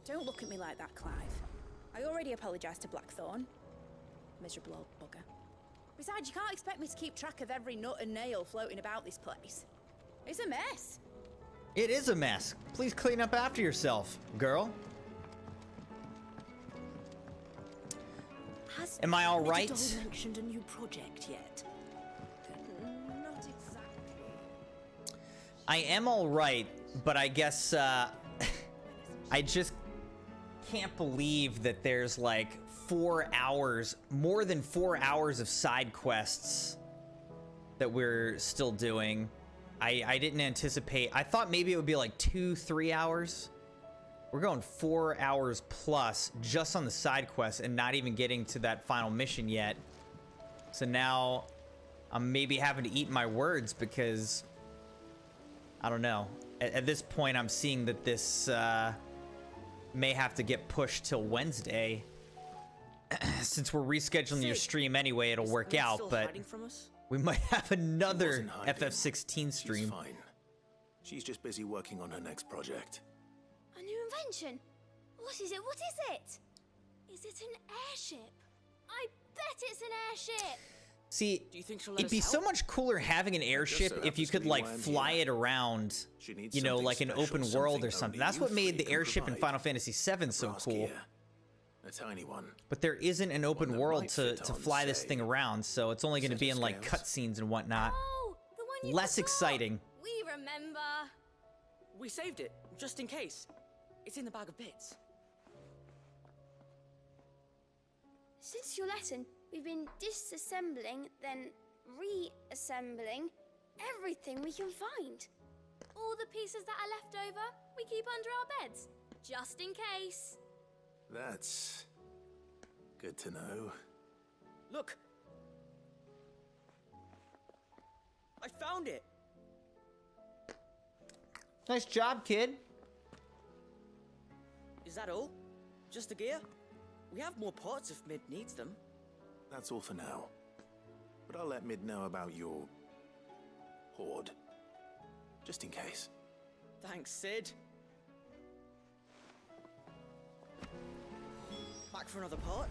Don't look at me like that, Clive. I already apologized to Blackthorn. Miserable old bugger. Besides, you can't expect me to keep track of every nut and nail floating about this place. It's a mess. It is a mess. Please clean up after yourself, girl. Am I all right? Has Midodol mentioned a new project yet? Not exactly. I am all right, but I guess I just can't believe that there's like 4 hours, more than 4 hours of side quests that we're still doing. I didn't anticipate. I thought maybe it would be like 2-3 hours. We're going 4 hours plus just on the side quests and not even getting to that final mission yet. So now I'm maybe having to eat my words because I don't know. At this point, I'm seeing that this may have to get pushed till Wednesday. Since we're rescheduling your stream anyway, it'll work out, but we might have another FF16 stream. She's fine. She's just busy working on her next project. A new invention? What is it? What is it? Is it an airship? I bet it's an airship! See, Do you think she'll let it'd us be help? so much cooler having an airship if you could like fly it around, you know, like an open world or something. That's what made the airship in Final Fantasy VII so cool. A tiny one. But there isn't an open world to fly this thing around, so it's only going to be in like cutscenes and whatnot. Oh, the one you Less exciting. We remember. We saved it, just in case. It's in the bag of bits. Since your lesson, we've been disassembling, then reassembling everything we can find. All the pieces that are left over, we keep under our beds, just in case. That's good to know. Look! I found it! Nice job, kid. Is that all? Just the gear? We have more parts if Mid needs them. That's all for now. But I'll let Mid know about your hoard. Just in case. Thanks, Sid. Back for another part?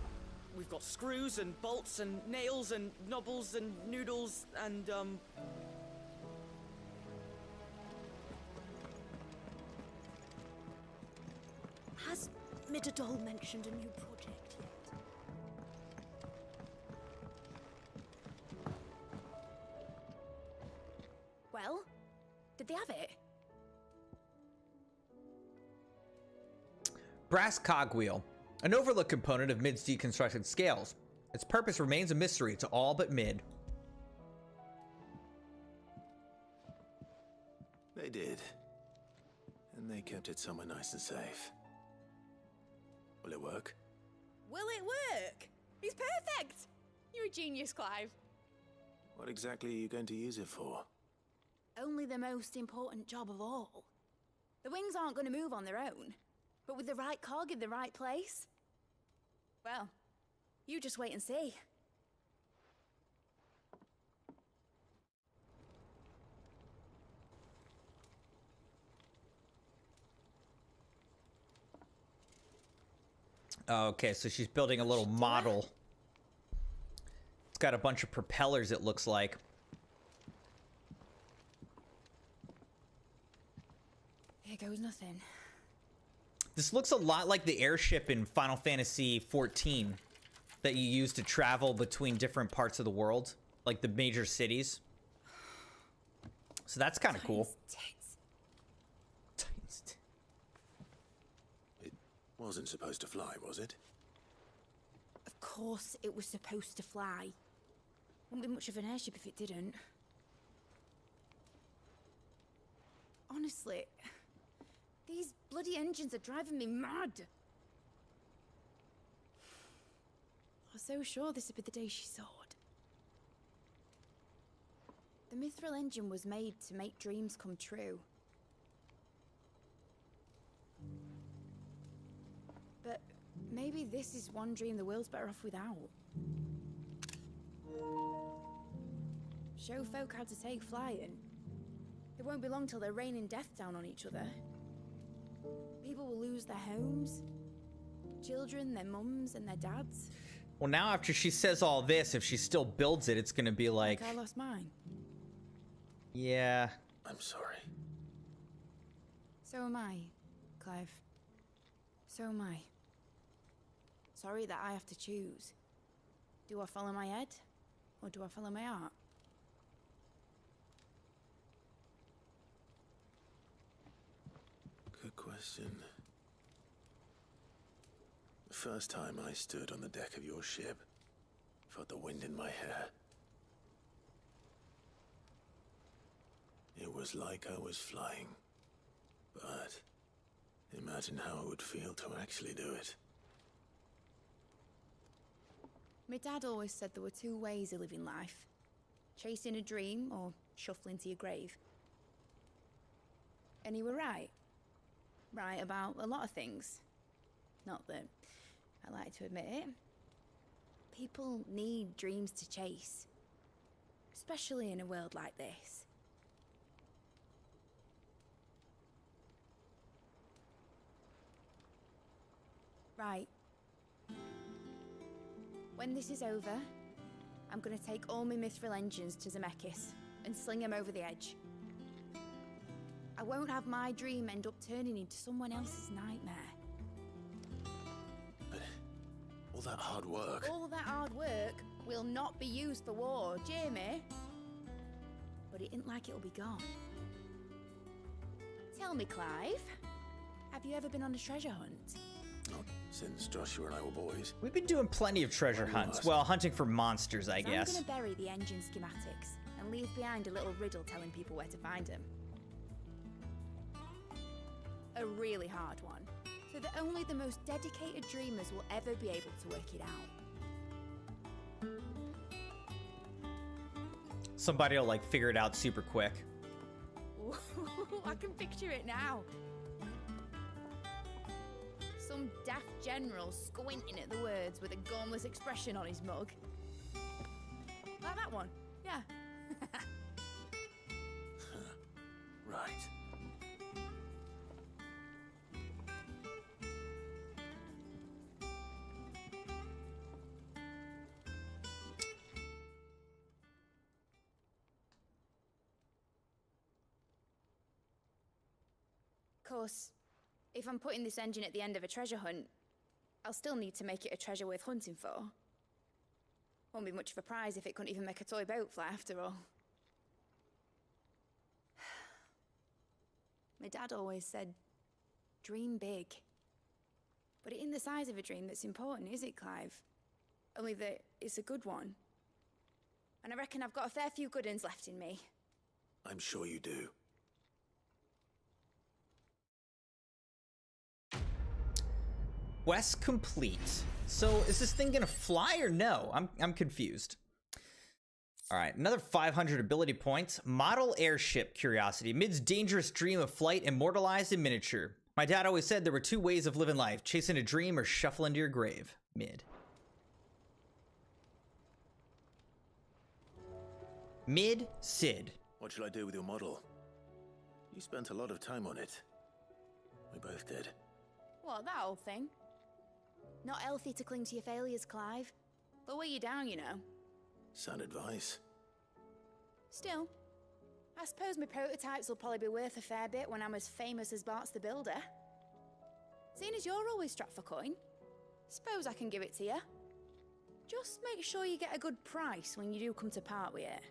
We've got screws and bolts and nails and knobbles and noodles and, Has Midodol mentioned a new project yet? Well, did they have it? Brass cogwheel, an overlook component of Mid's deconstructed scales. Its purpose remains a mystery to all but Mid. They did. And they kept it somewhere nice and safe. Will it work? Will it work? He's perfect! You're a genius, Clive. What exactly are you going to use it for? Only the most important job of all. The wings aren't going to move on their own, but with the right cog in the right place, well, You just wait and see. Okay, so she's building a little model. It's got a bunch of propellers, it looks like. Here goes nothing. This looks a lot like the airship in Final Fantasy XIV that you use to travel between different parts of the world, like the major cities. So that's kind of cool. It wasn't supposed to fly, was it? Of course it was supposed to fly. Wouldn't be much of an airship if it didn't. Honestly, these bloody engines are driving me mad. I was so sure this would be the day she soared. The Mithril engine was made to make dreams come true. But maybe this is one dream the world's better off without. Show folk how to take flying. It won't be long till they're raining death down on each other. People will lose their homes. Children, their mums and their dads. Well, now after she says all this, if she still builds it, it's gonna be like I lost mine. Yeah. I'm sorry. So am I, Clive. So am I. Sorry that I have to choose. Do I follow my head? Or do I follow my heart? Good question. The first time I stood on the deck of your ship, felt the wind in my hair. It was like I was flying. But imagine how it would feel to actually do it. My dad always said there were two ways of living life. Chasing a dream or shuffling to your grave. And he were right. Right about a lot of things. Not that I like to admit it. People need dreams to chase. Especially in a world like this. Right. When this is over, I'm gonna take all my Mithril engines to Zemeckis and sling them over the edge. I won't have my dream end up turning into someone else's nightmare. But all that hard work... All that hard work will not be used for war, Jamie. But it isn't like it'll be gone. Tell me, Clive, have you ever been on a treasure hunt? Not since Joshua and I were boys. We've been doing plenty of treasure hunts. Well, hunting for monsters, I guess. I'm gonna bury the engine schematics and leave behind a little riddle telling people where to find them. A really hard one, so that only the most dedicated dreamers will ever be able to work it out. Somebody will like figure it out super quick. Ooh, I can picture it now. Some daft general squinting at the words with a gormless expression on his mug. Like that one, yeah. Right. Of course, if I'm putting this engine at the end of a treasure hunt, I'll still need to make it a treasure worth hunting for. Won't be much of a prize if it couldn't even make a toy boat fly after all. My dad always said, dream big. But it isn't the size of a dream that's important, is it, Clive? Only that it's a good one. And I reckon I've got a fair few good uns left in me. I'm sure you do. Quest complete. So is this thing gonna fly or no? I'm confused. All right, another 500 ability points. Model airship curiosity. Mid's dangerous dream of flight immortalized in miniature. My dad always said there were two ways of living life: chasing a dream or shuffling to your grave. Mid. Mid-Sid. What shall I do with your model? You spent a lot of time on it. We both did. What, that old thing? Not healthy to cling to your failures, Clive. They'll weigh you down, you know. Sound advice. Still, I suppose my prototypes will probably be worth a fair bit when I'm as famous as Bart's the Builder. Seeing as you're always strapped for coin, suppose I can give it to you. Just make sure you get a good price when you do come to part with it.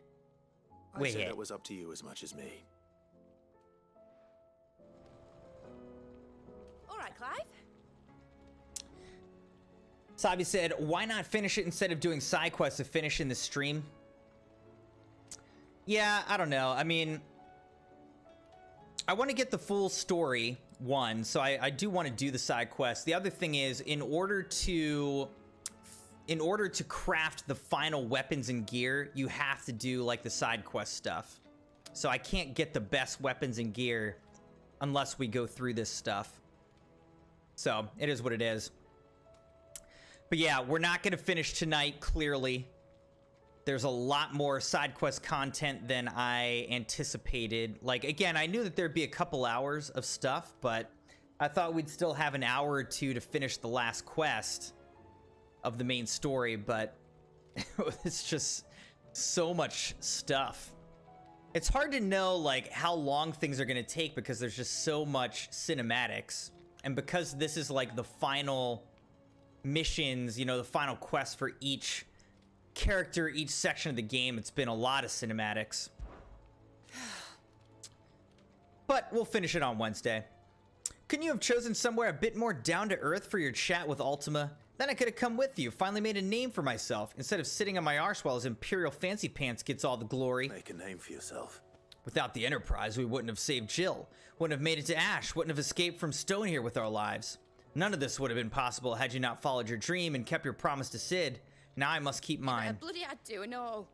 I'd say that was up to you as much as me. All right, Clive. Sabi said, why not finish it instead of doing side quests to finish in the stream? Yeah, I don't know. I mean, I want to get the full story, one, so I do want to do the side quest. The other thing is, in order to craft the final weapons and gear, you have to do like the side quest stuff. So I can't get the best weapons and gear unless we go through this stuff. So it is what it is. But yeah, we're not going to finish tonight, clearly. There's a lot more side quest content than I anticipated. Like, again, I knew that there'd be a couple hours of stuff, but I thought we'd still have an hour or two to finish the last quest of the main story, but it's just so much stuff. It's hard to know, like, how long things are going to take because there's just so much cinematics. And because this is, like, the final missions, you know, the final quest for each character, each section of the game, it's been a lot of cinematics. But we'll finish it on Wednesday. Couldn't you have chosen somewhere a bit more down to earth for your chat with Ultima? Then I could have come with you, finally made a name for myself, instead of sitting on my arse while his Imperial Fancy Pants gets all the glory. Make a name for yourself. Without the Enterprise, we wouldn't have saved Jill, wouldn't have made it to Ash, wouldn't have escaped from Stone here with our lives. None of this would have been possible had you not followed your dream and kept your promise to Sid. Now I must keep mine. I bloody had to, and all.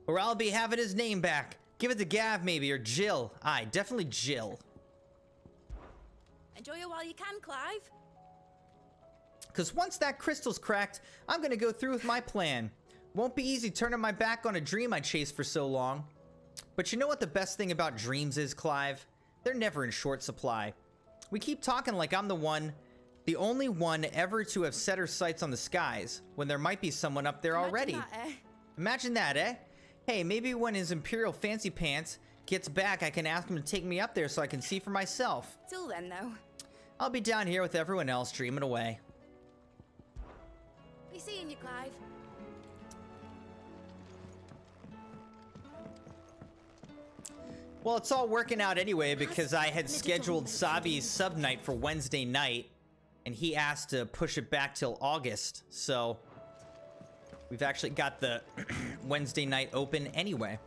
Or I'll be having his name back. Give it to Gav, maybe, or Jill. Aye, definitely Jill. Enjoy it while you can, Clive. Because once that crystal's cracked, I'm going to go through with my plan. Won't be easy turning my back on a dream I chased for so long. But you know what the best thing about dreams is, Clive? They're never in short supply. We keep talking like I'm the only one ever to have set her sights on the skies, when there might be someone up there already. That, eh? Imagine that, eh? Hey, maybe when his Imperial Fancy Pants gets back, I can ask him to take me up there so I can see for myself. Till then, though. I'll be down here with everyone else dreaming away. Be seeing you, Clive. Well, it's all working out anyway because I had scheduled Sabi's sub night for Wednesday night, and he asked to push it back till August, so we've actually got the Wednesday night open anyway.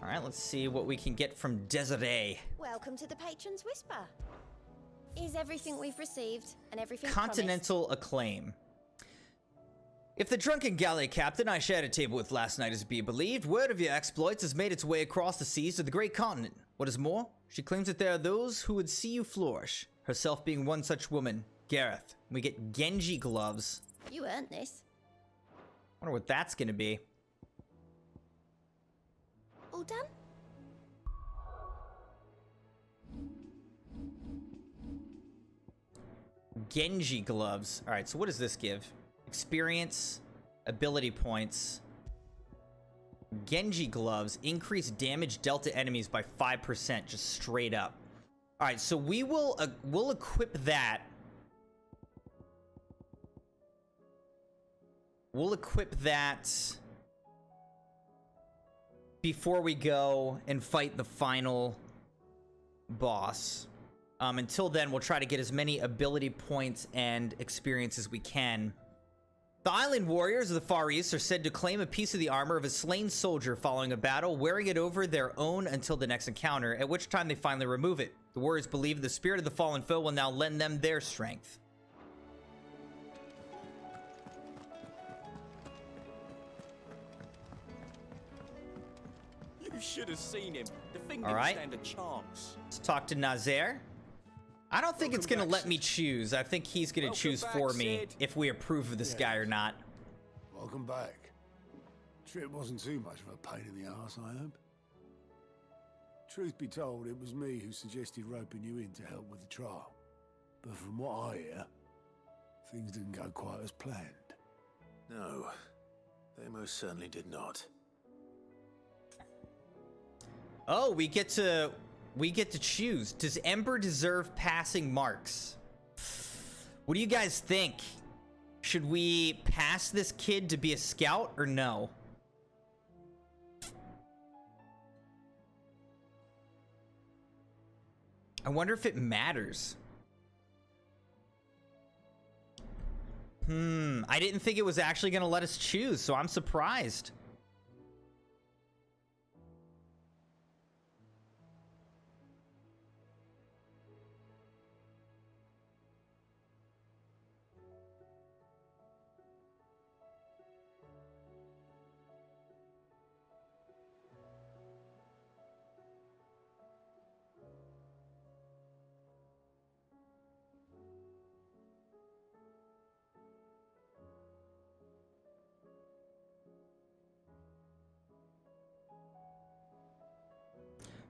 All right, let's see what we can get from Desiree. Welcome to the Patron's Whisper. Is everything we've received and everything Continental acclaim. If the drunken galley captain I shared a table with last night is to be believed, word of your exploits has made its way across the seas to the great continent. What is more, she claims that there are those who would see you flourish, herself being one such woman, Gareth. We get Genji gloves. You earned this. Wonder what that's gonna be. All done? Genji gloves. All right, so what does this give? Experience, ability points. Genji gloves increase damage dealt to enemies by 5%, just straight up. All right, so we'll equip that. We'll equip that before we go and fight the final boss. Until then, we'll try to get as many ability points and experience as we can. The island warriors of the Far East are said to claim a piece of the armor of a slain soldier following a battle, wearing it over their own until the next encounter, at which time they finally remove it. The warriors believe the spirit of the fallen foe will now lend them their strength. You should have seen him. The thing All didn't right. stand a chance. Let's talk to Nazaire. I don't think it's gonna let me choose. I think he's gonna choose for me if we approve of this guy or not. Welcome back. Trip wasn't too much of a pain in the arse, I hope. Truth be told, it was me who suggested roping you in to help with the trial. But from what I hear, things didn't go quite as planned. No, they most certainly did not. Oh, we get to choose. Does Ember deserve passing marks? What do you guys think? Should we pass this kid to be a scout or no? I wonder if it matters. I didn't think it was actually gonna let us choose, so I'm surprised.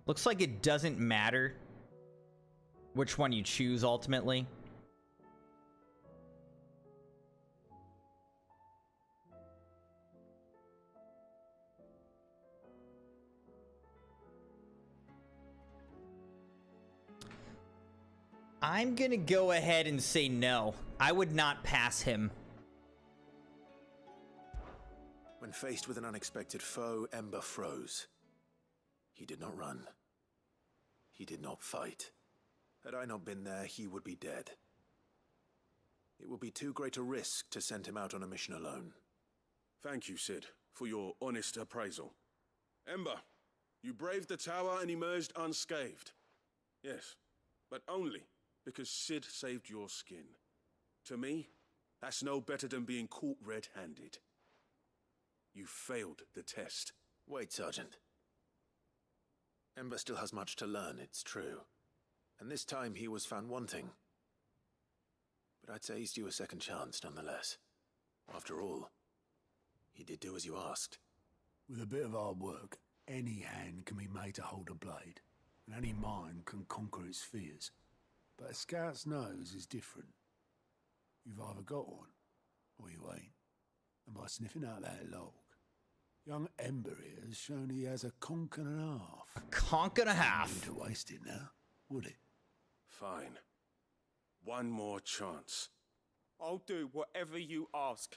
Looks like it doesn't matter which one you choose ultimately. I'm gonna go ahead and say no. I would not pass him. When faced with an unexpected foe, Ember froze. He did not run. He did not fight. Had I not been there, he would be dead. It would be too great a risk to send him out on a mission alone. Thank you, Sid, for your honest appraisal. Ember, you braved the tower and emerged unscathed. Yes, but only because Sid saved your skin. To me, that's no better than being caught red-handed. You failed the test. Wait, Sergeant. Ember still has much to learn, it's true. And this time he was found wanting. But I'd say he's due a second chance, nonetheless. After all, he did do as you asked. With a bit of hard work, any hand can be made to hold a blade, and any mind can conquer its fears. But a scout's nose is different. You've either got one, or you ain't. And by sniffing out that log, young Ember here has shown he has a conch and a half. A conch and a half. Wouldn't to waste it now, would it? Fine. One more chance. I'll do whatever you ask.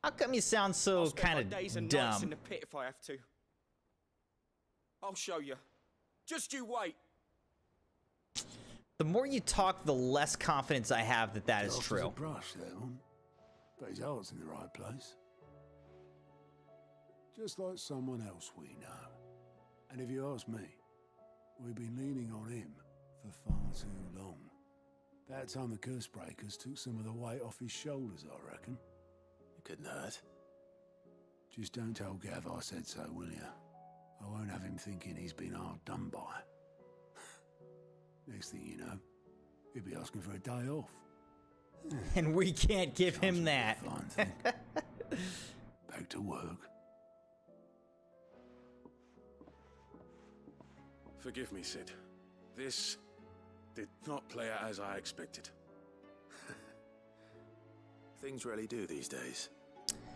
How come you sound so kind of days and nights in dumb? the pit if I have to. I'll show you. Just you wait. The more you talk, the less confidence I have that that is Off as true. a brush there, one. But his heart's in the right place. Just like someone else we know. And if you ask me, we've been leaning on him for far too long. That time the curse breakers took some of the weight off his shoulders, I reckon. It couldn't hurt. Just don't tell Gav I said so, will you? I won't have him thinking he's been hard done by. Next thing you know, he'll be asking for a day off. And we can't give him that. Back to work. Forgive me, Sid. This did not play out as I expected. Things really do these days.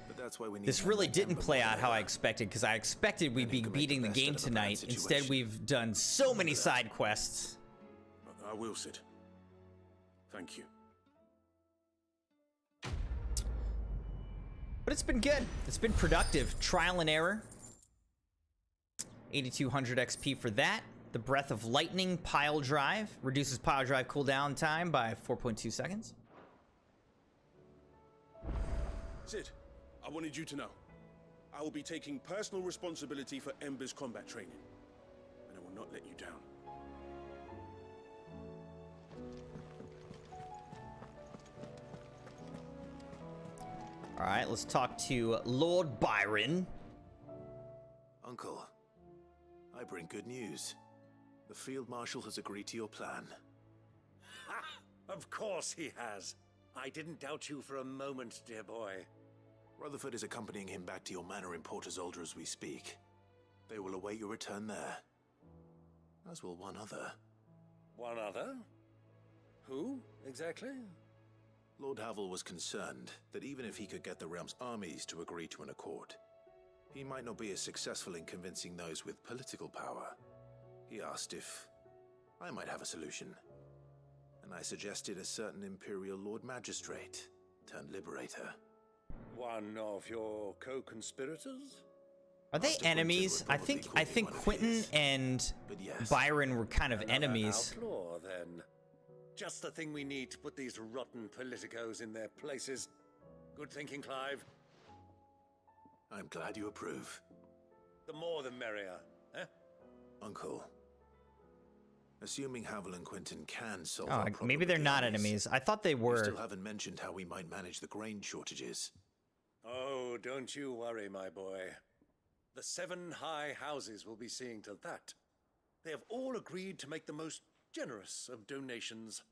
But that's why we need. This really didn't play out how I expected, because I expected we'd be beating the game tonight. Instead, we've done so many side quests. I will, Sid. Thank you. But it's been good. It's been productive. Trial and error. 8200 XP for that. The Breath of Lightning pile drive reduces pile drive cooldown time by 4.2 seconds. Sid, I wanted you to know. I will be taking personal responsibility for Ember's combat training. And I will not let you down. All right, let's talk to Lord Byron. Uncle, I bring good news. The Field Marshal has agreed to your plan. Ha! Of course he has. I didn't doubt you for a moment, dear boy. Rutherford is accompanying him back to your manor in Port Isolde as we speak. They will await your return there. As will one other. One other? Who, exactly? Lord Havel was concerned that even if he could get the realm's armies to agree to an accord, he might not be as successful in convincing those with political power. He asked if I might have a solution, and I suggested a certain Imperial Lord Magistrate turned Liberator. One of your co-conspirators? Are they enemies? I think Quentin and Byron were kind of Another enemies. Outlaw, then. Just the thing we need to put these rotten politicos in their places. Good thinking, Clive. I'm glad you approve. The more the merrier, eh? Uncle, assuming Havel and Quentin can solve Oh, our problem maybe with they're the not armies, enemies. I thought they you were. still haven't mentioned how we might manage the grain shortages. Oh, don't you worry, my boy. The 7 high houses will be seeing to that. They have all agreed to make the most generous of donations.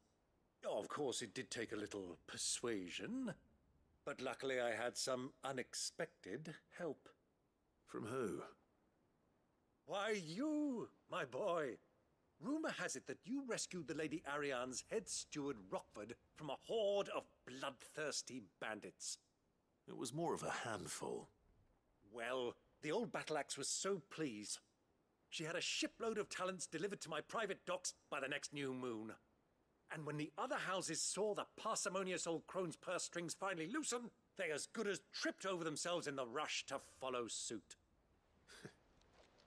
Oh, of course, it did take a little persuasion, but luckily I had some unexpected help. From who? Why, you, my boy. Rumor has it that you rescued the Lady Ariane's head steward Rockford from a horde of bloodthirsty bandits. It was more of a handful. Well, the old battle axe was so pleased. She had a shipload of talents delivered to my private docks by the next new moon. And when the other houses saw the parsimonious old crone's purse strings finally loosen, they as good as tripped over themselves in the rush to follow suit.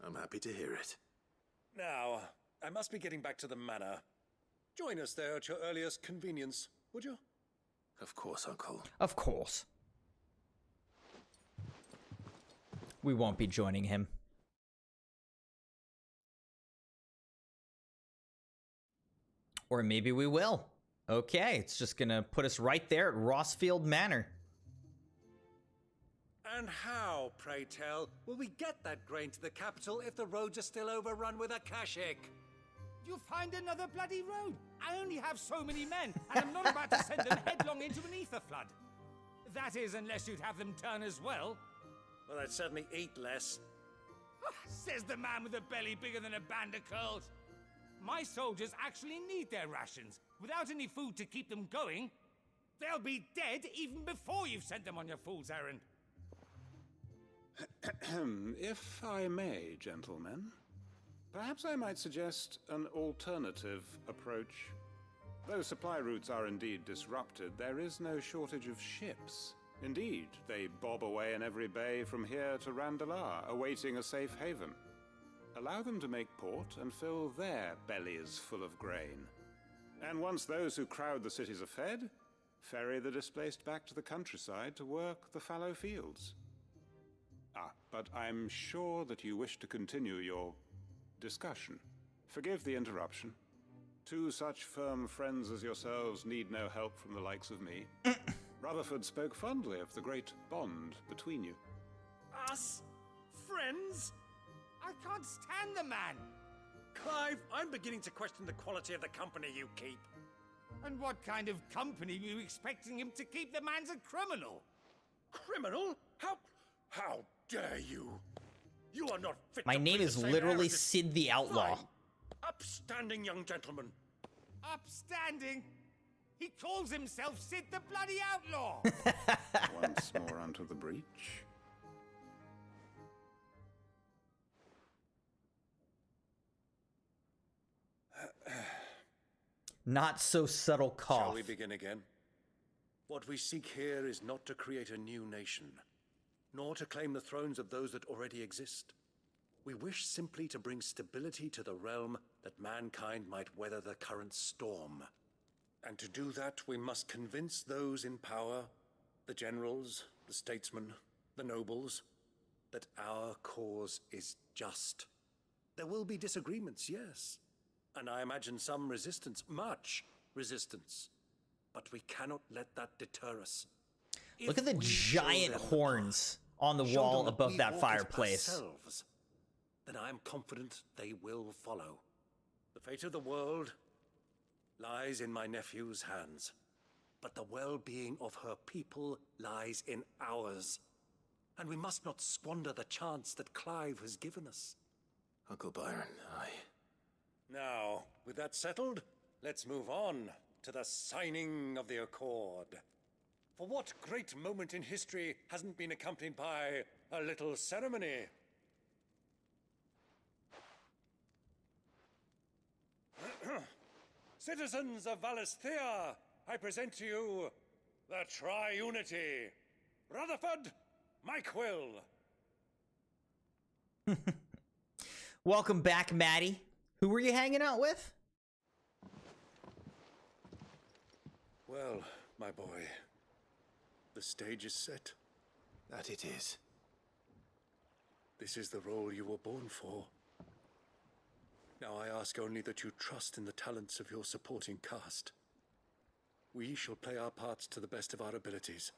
I'm happy to hear it. Now, I must be getting back to the manor. Join us there at your earliest convenience, would you? Of course, Uncle. Of course. We won't be joining him. Or maybe we will. Okay, it's just gonna put us right there at Rossfield Manor. And how, pray tell, will we get that grain to the capital if the roads are still overrun with Akashic? You'll find another bloody road. I only have so many men, and I'm not about to send them headlong into an ether flood. That is, unless you'd have them turn as well. Well, I'd certainly eat less. Says the man with a belly bigger than a band of curls. My soldiers actually need their rations. Without any food to keep them going, they'll be dead even before you've sent them on your fool's errand. If I may, gentlemen, perhaps I might suggest an alternative approach. Though supply routes are indeed disrupted, there is no shortage of ships. Indeed, they bob away in every bay from here to Randalar, awaiting a safe haven. Allow them to make port and fill their bellies full of grain. And once those who crowd the cities are fed, ferry the displaced back to the countryside to work the fallow fields. But I'm sure that you wish to continue your discussion. Forgive the interruption. 2 such firm friends as yourselves need no help from the likes of me. Rutherford spoke fondly of the great bond between you. Us? Friends? I can't stand the man. Clive, I'm beginning to question the quality of the company you keep. And what kind of company were you expecting him to keep? The man's a criminal. Criminal? How dare you? You are not fit My to name breathe is the same literally air as this Sid the Outlaw. fine, upstanding young gentleman. Upstanding? He calls himself Sid the bloody Outlaw. Once more onto the breach. Not so subtle cough. Shall we begin again? What we seek here is not to create a new nation, nor to claim the thrones of those that already exist. We wish simply to bring stability to the realm that mankind might weather the current storm. And to do that, we must convince those in power, the generals, the statesmen, the nobles, that our cause is just. There will be disagreements, yes. And I imagine some resistance, much resistance. But we cannot let that deter us. Look at the giant horns on the wall above that fireplace. then I am confident they will follow. The fate of the world lies in my nephew's hands, but the well-being of her people lies in ours. And we must not squander the chance that Clive has given us. Uncle Byron, Now, with that settled, let's move on to the signing of the Accord. For what great moment in history hasn't been accompanied by a little ceremony? Citizens of Valisthea, I present to you the Triunity. Rutherford, Mike Will. Welcome back, Maddie. Who were you hanging out with? Well, my boy, the stage is set. That it is. This is the role you were born for. Now I ask only that you trust in the talents of your supporting cast. We shall play our parts to the best of our abilities,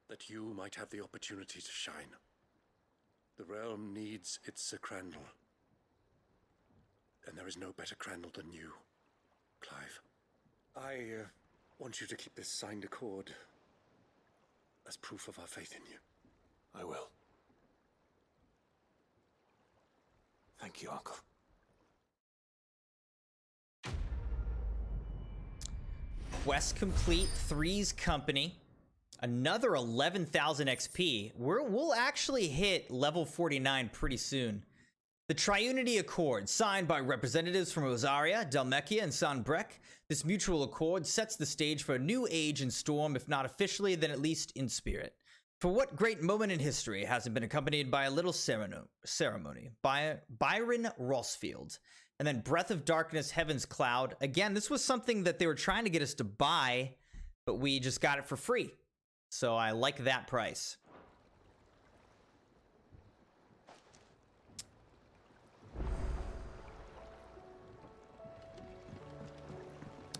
that you might have the opportunity to shine. The realm needs its Sir Crandall. And there is no better Crandall than you, Clive. I want you to keep this signed accord as proof of our faith in you. I will. Thank you, Uncle. Quest complete, Three's Company. Another 11,000 XP. We'll actually hit level 49 pretty soon. The Triunity Accord, signed by representatives from Rosaria, Dalmekia, and Sanbreque. This mutual accord sets the stage for a new age in Storm, if not officially, then at least in spirit. For what great moment in history hasn't been accompanied by a little ceremony? Byron Rossfield. And then Breath of Darkness, Heaven's Cloud. Again, this was something that they were trying to get us to buy, but we just got it for free. So I like that price.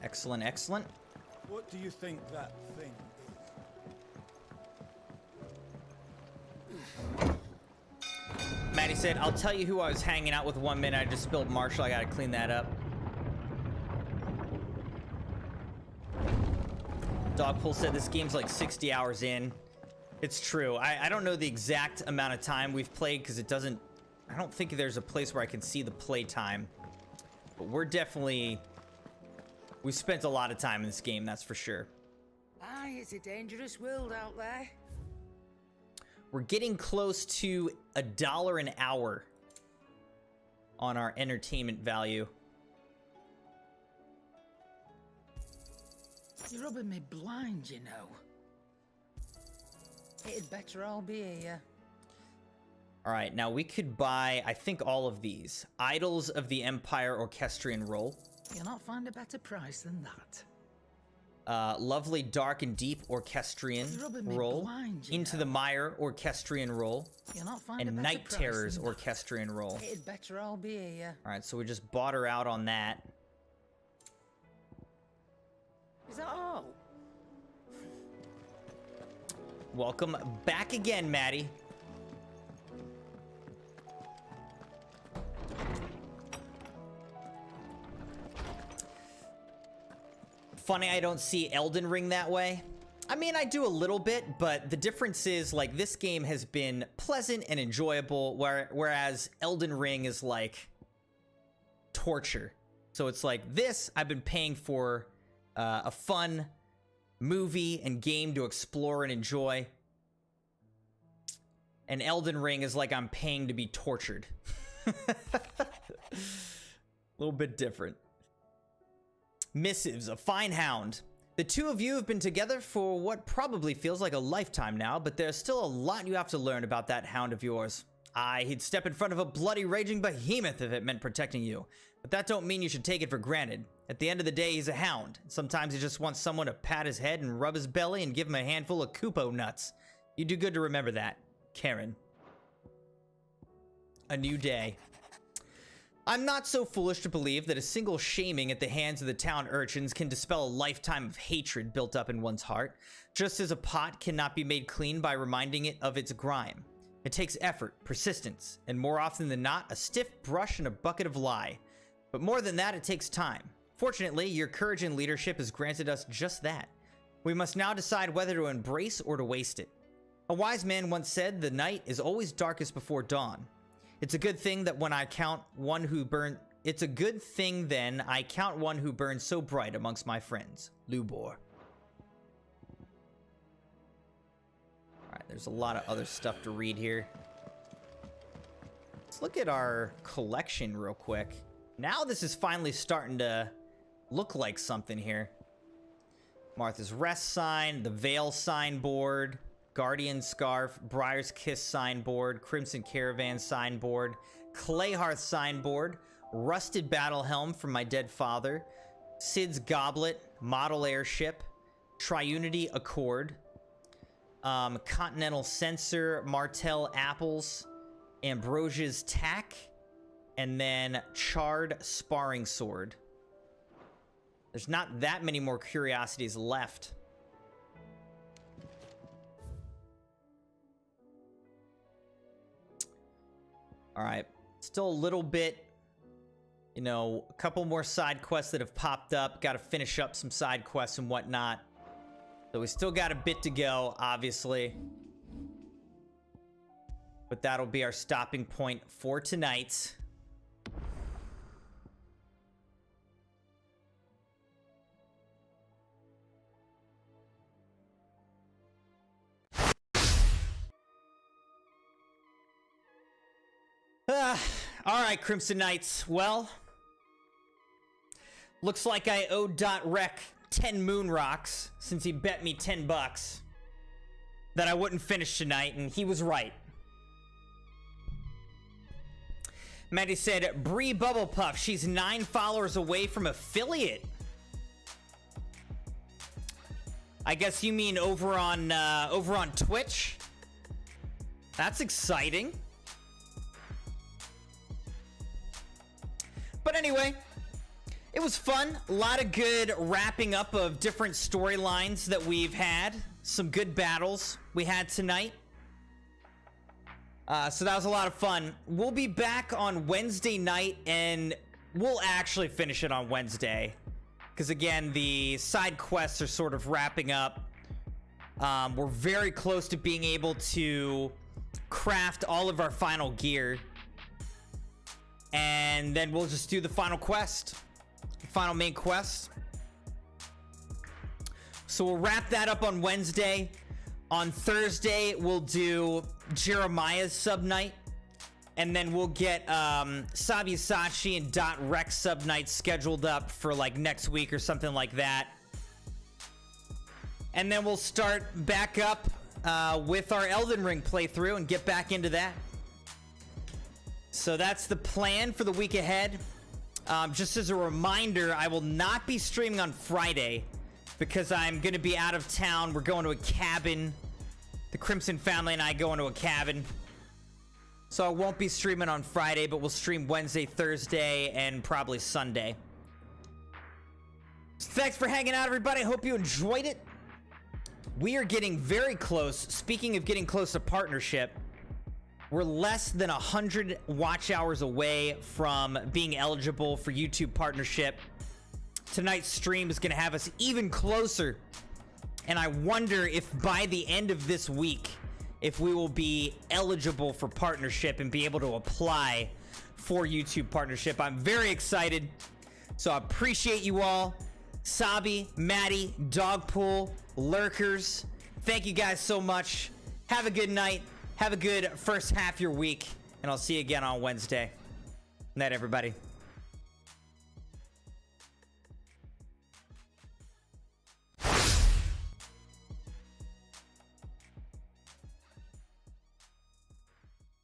Excellent, excellent. What do you think that thing is? Maddie said, I'll tell you who I was hanging out with 1 minute. I just spilled Marshall. I gotta clean that up. Dogpool said this game's like 60 hours in. It's true. I don't know the exact amount of time we've played because it doesn't... I don't think there's a place where I can see the play time. But we're definitely... We've spent a lot of time in this game, that's for sure. Aye, it's a dangerous world out there. We're getting close to $1 an hour on our entertainment value. You're rubbing me blind, you know. It'd better all be here. All right, now we could buy, I think, all of these. Idols of the Empire Orchestrion Roll. You'll not find a better price than that. Lovely Dark and Deep Orchestrion Roll. Blind, Into the Mire Orchestrion Roll. You'll not find and a better Night price Terrors than that. Orchestrion Roll. It'd better all be here. All right, so we just bought her out on that. Is that all? Welcome back again, Maddie. Funny I don't see Elden Ring that way. I mean, I do a little bit, but the difference is, like, this game has been pleasant and enjoyable, whereas Elden Ring is, like, torture. So it's like, this, I've been paying for a fun movie and game to explore and enjoy. And Elden Ring is like I'm paying to be tortured. A little bit different. Missives, a fine hound. The two of you have been together for what probably feels like a lifetime now, but there's still a lot you have to learn about that hound of yours. Aye, he'd step in front of a bloody raging behemoth if it meant protecting you. But that don't mean you should take it for granted. At the end of the day, he's a hound. Sometimes he just wants someone to pat his head and rub his belly and give him a handful of Kupo nuts. You do good to remember that, Karen. A new day. I'm not so foolish to believe that a single shaming at the hands of the town urchins can dispel a lifetime of hatred built up in one's heart, just as a pot cannot be made clean by reminding it of its grime. It takes effort, persistence, and more often than not, a stiff brush and a bucket of lye. But more than that, it takes time. Fortunately, your courage and leadership has granted us just that. We must now decide whether to embrace or to waste it. A wise man once said, the night is always darkest before dawn. It's a good thing that when I count one who burn... It's a good thing then I count one who burns so bright amongst my friends. Lubor. Alright, there's a lot of other stuff to read here. Let's look at our collection real quick. Now this is finally starting to look like something here. Martha's Rest sign, the Veil signboard, Guardian Scarf, Briar's Kiss signboard, Crimson Caravan signboard, Clayhearth signboard, Rusted Battle Helm from my dead father, Sid's Goblet, Model Airship, Triunity Accord, Continental Censer, Martell Apples, Ambrosia's Tack, and then Charred Sparring Sword. There's not that many more curiosities left. All right, still a little bit, you know, a couple more side quests that have popped up. Got to finish up some side quests and whatnot. So we still got a bit to go, obviously. But that'll be our stopping point for tonight. All right, Crimson Knights. Well, looks like I owe .rec 10 moon rocks since he bet me $10 that I wouldn't finish tonight, and he was right. Maddie said, Bree Bubblepuff, she's 9 followers away from affiliate. I guess you mean over on Twitch? That's exciting. But anyway, it was fun. A lot of good wrapping up of different storylines that we've had. Some good battles we had tonight. So that was a lot of fun. We'll be back on Wednesday night, and we'll actually finish it on Wednesday. Because again, the side quests are sort of wrapping up. We're very close to being able to craft all of our final gear. And then we'll just do the final quest. The final main quest. So we'll wrap that up on Wednesday. On Thursday, we'll do Jeremiah's sub night. And then we'll get Sabyasachi and .rec sub night scheduled up for like next week or something like that. And then we'll start back up with our Elden Ring playthrough and get back into that. So that's the plan for the week ahead. Just as a reminder, I will not be streaming on Friday because I'm going to be out of town. We're going to a cabin. The Crimson family and I go into a cabin. So I won't be streaming on Friday, but we'll stream Wednesday, Thursday, and probably Sunday. So thanks for hanging out, everybody. I hope you enjoyed it. We are getting very close. Speaking of getting close to partnership, we're less than 100 watch hours away from being eligible for YouTube partnership. Tonight's stream is going to have us even closer. And I wonder if by the end of this week, if we will be eligible for partnership and be able to apply for YouTube partnership. I'm very excited. So I appreciate you all. Sabi, Maddie, Dogpool, Lurkers. Thank you guys so much. Have a good night. Have a good first half of your week, and I'll see you again on Wednesday. Night, everybody.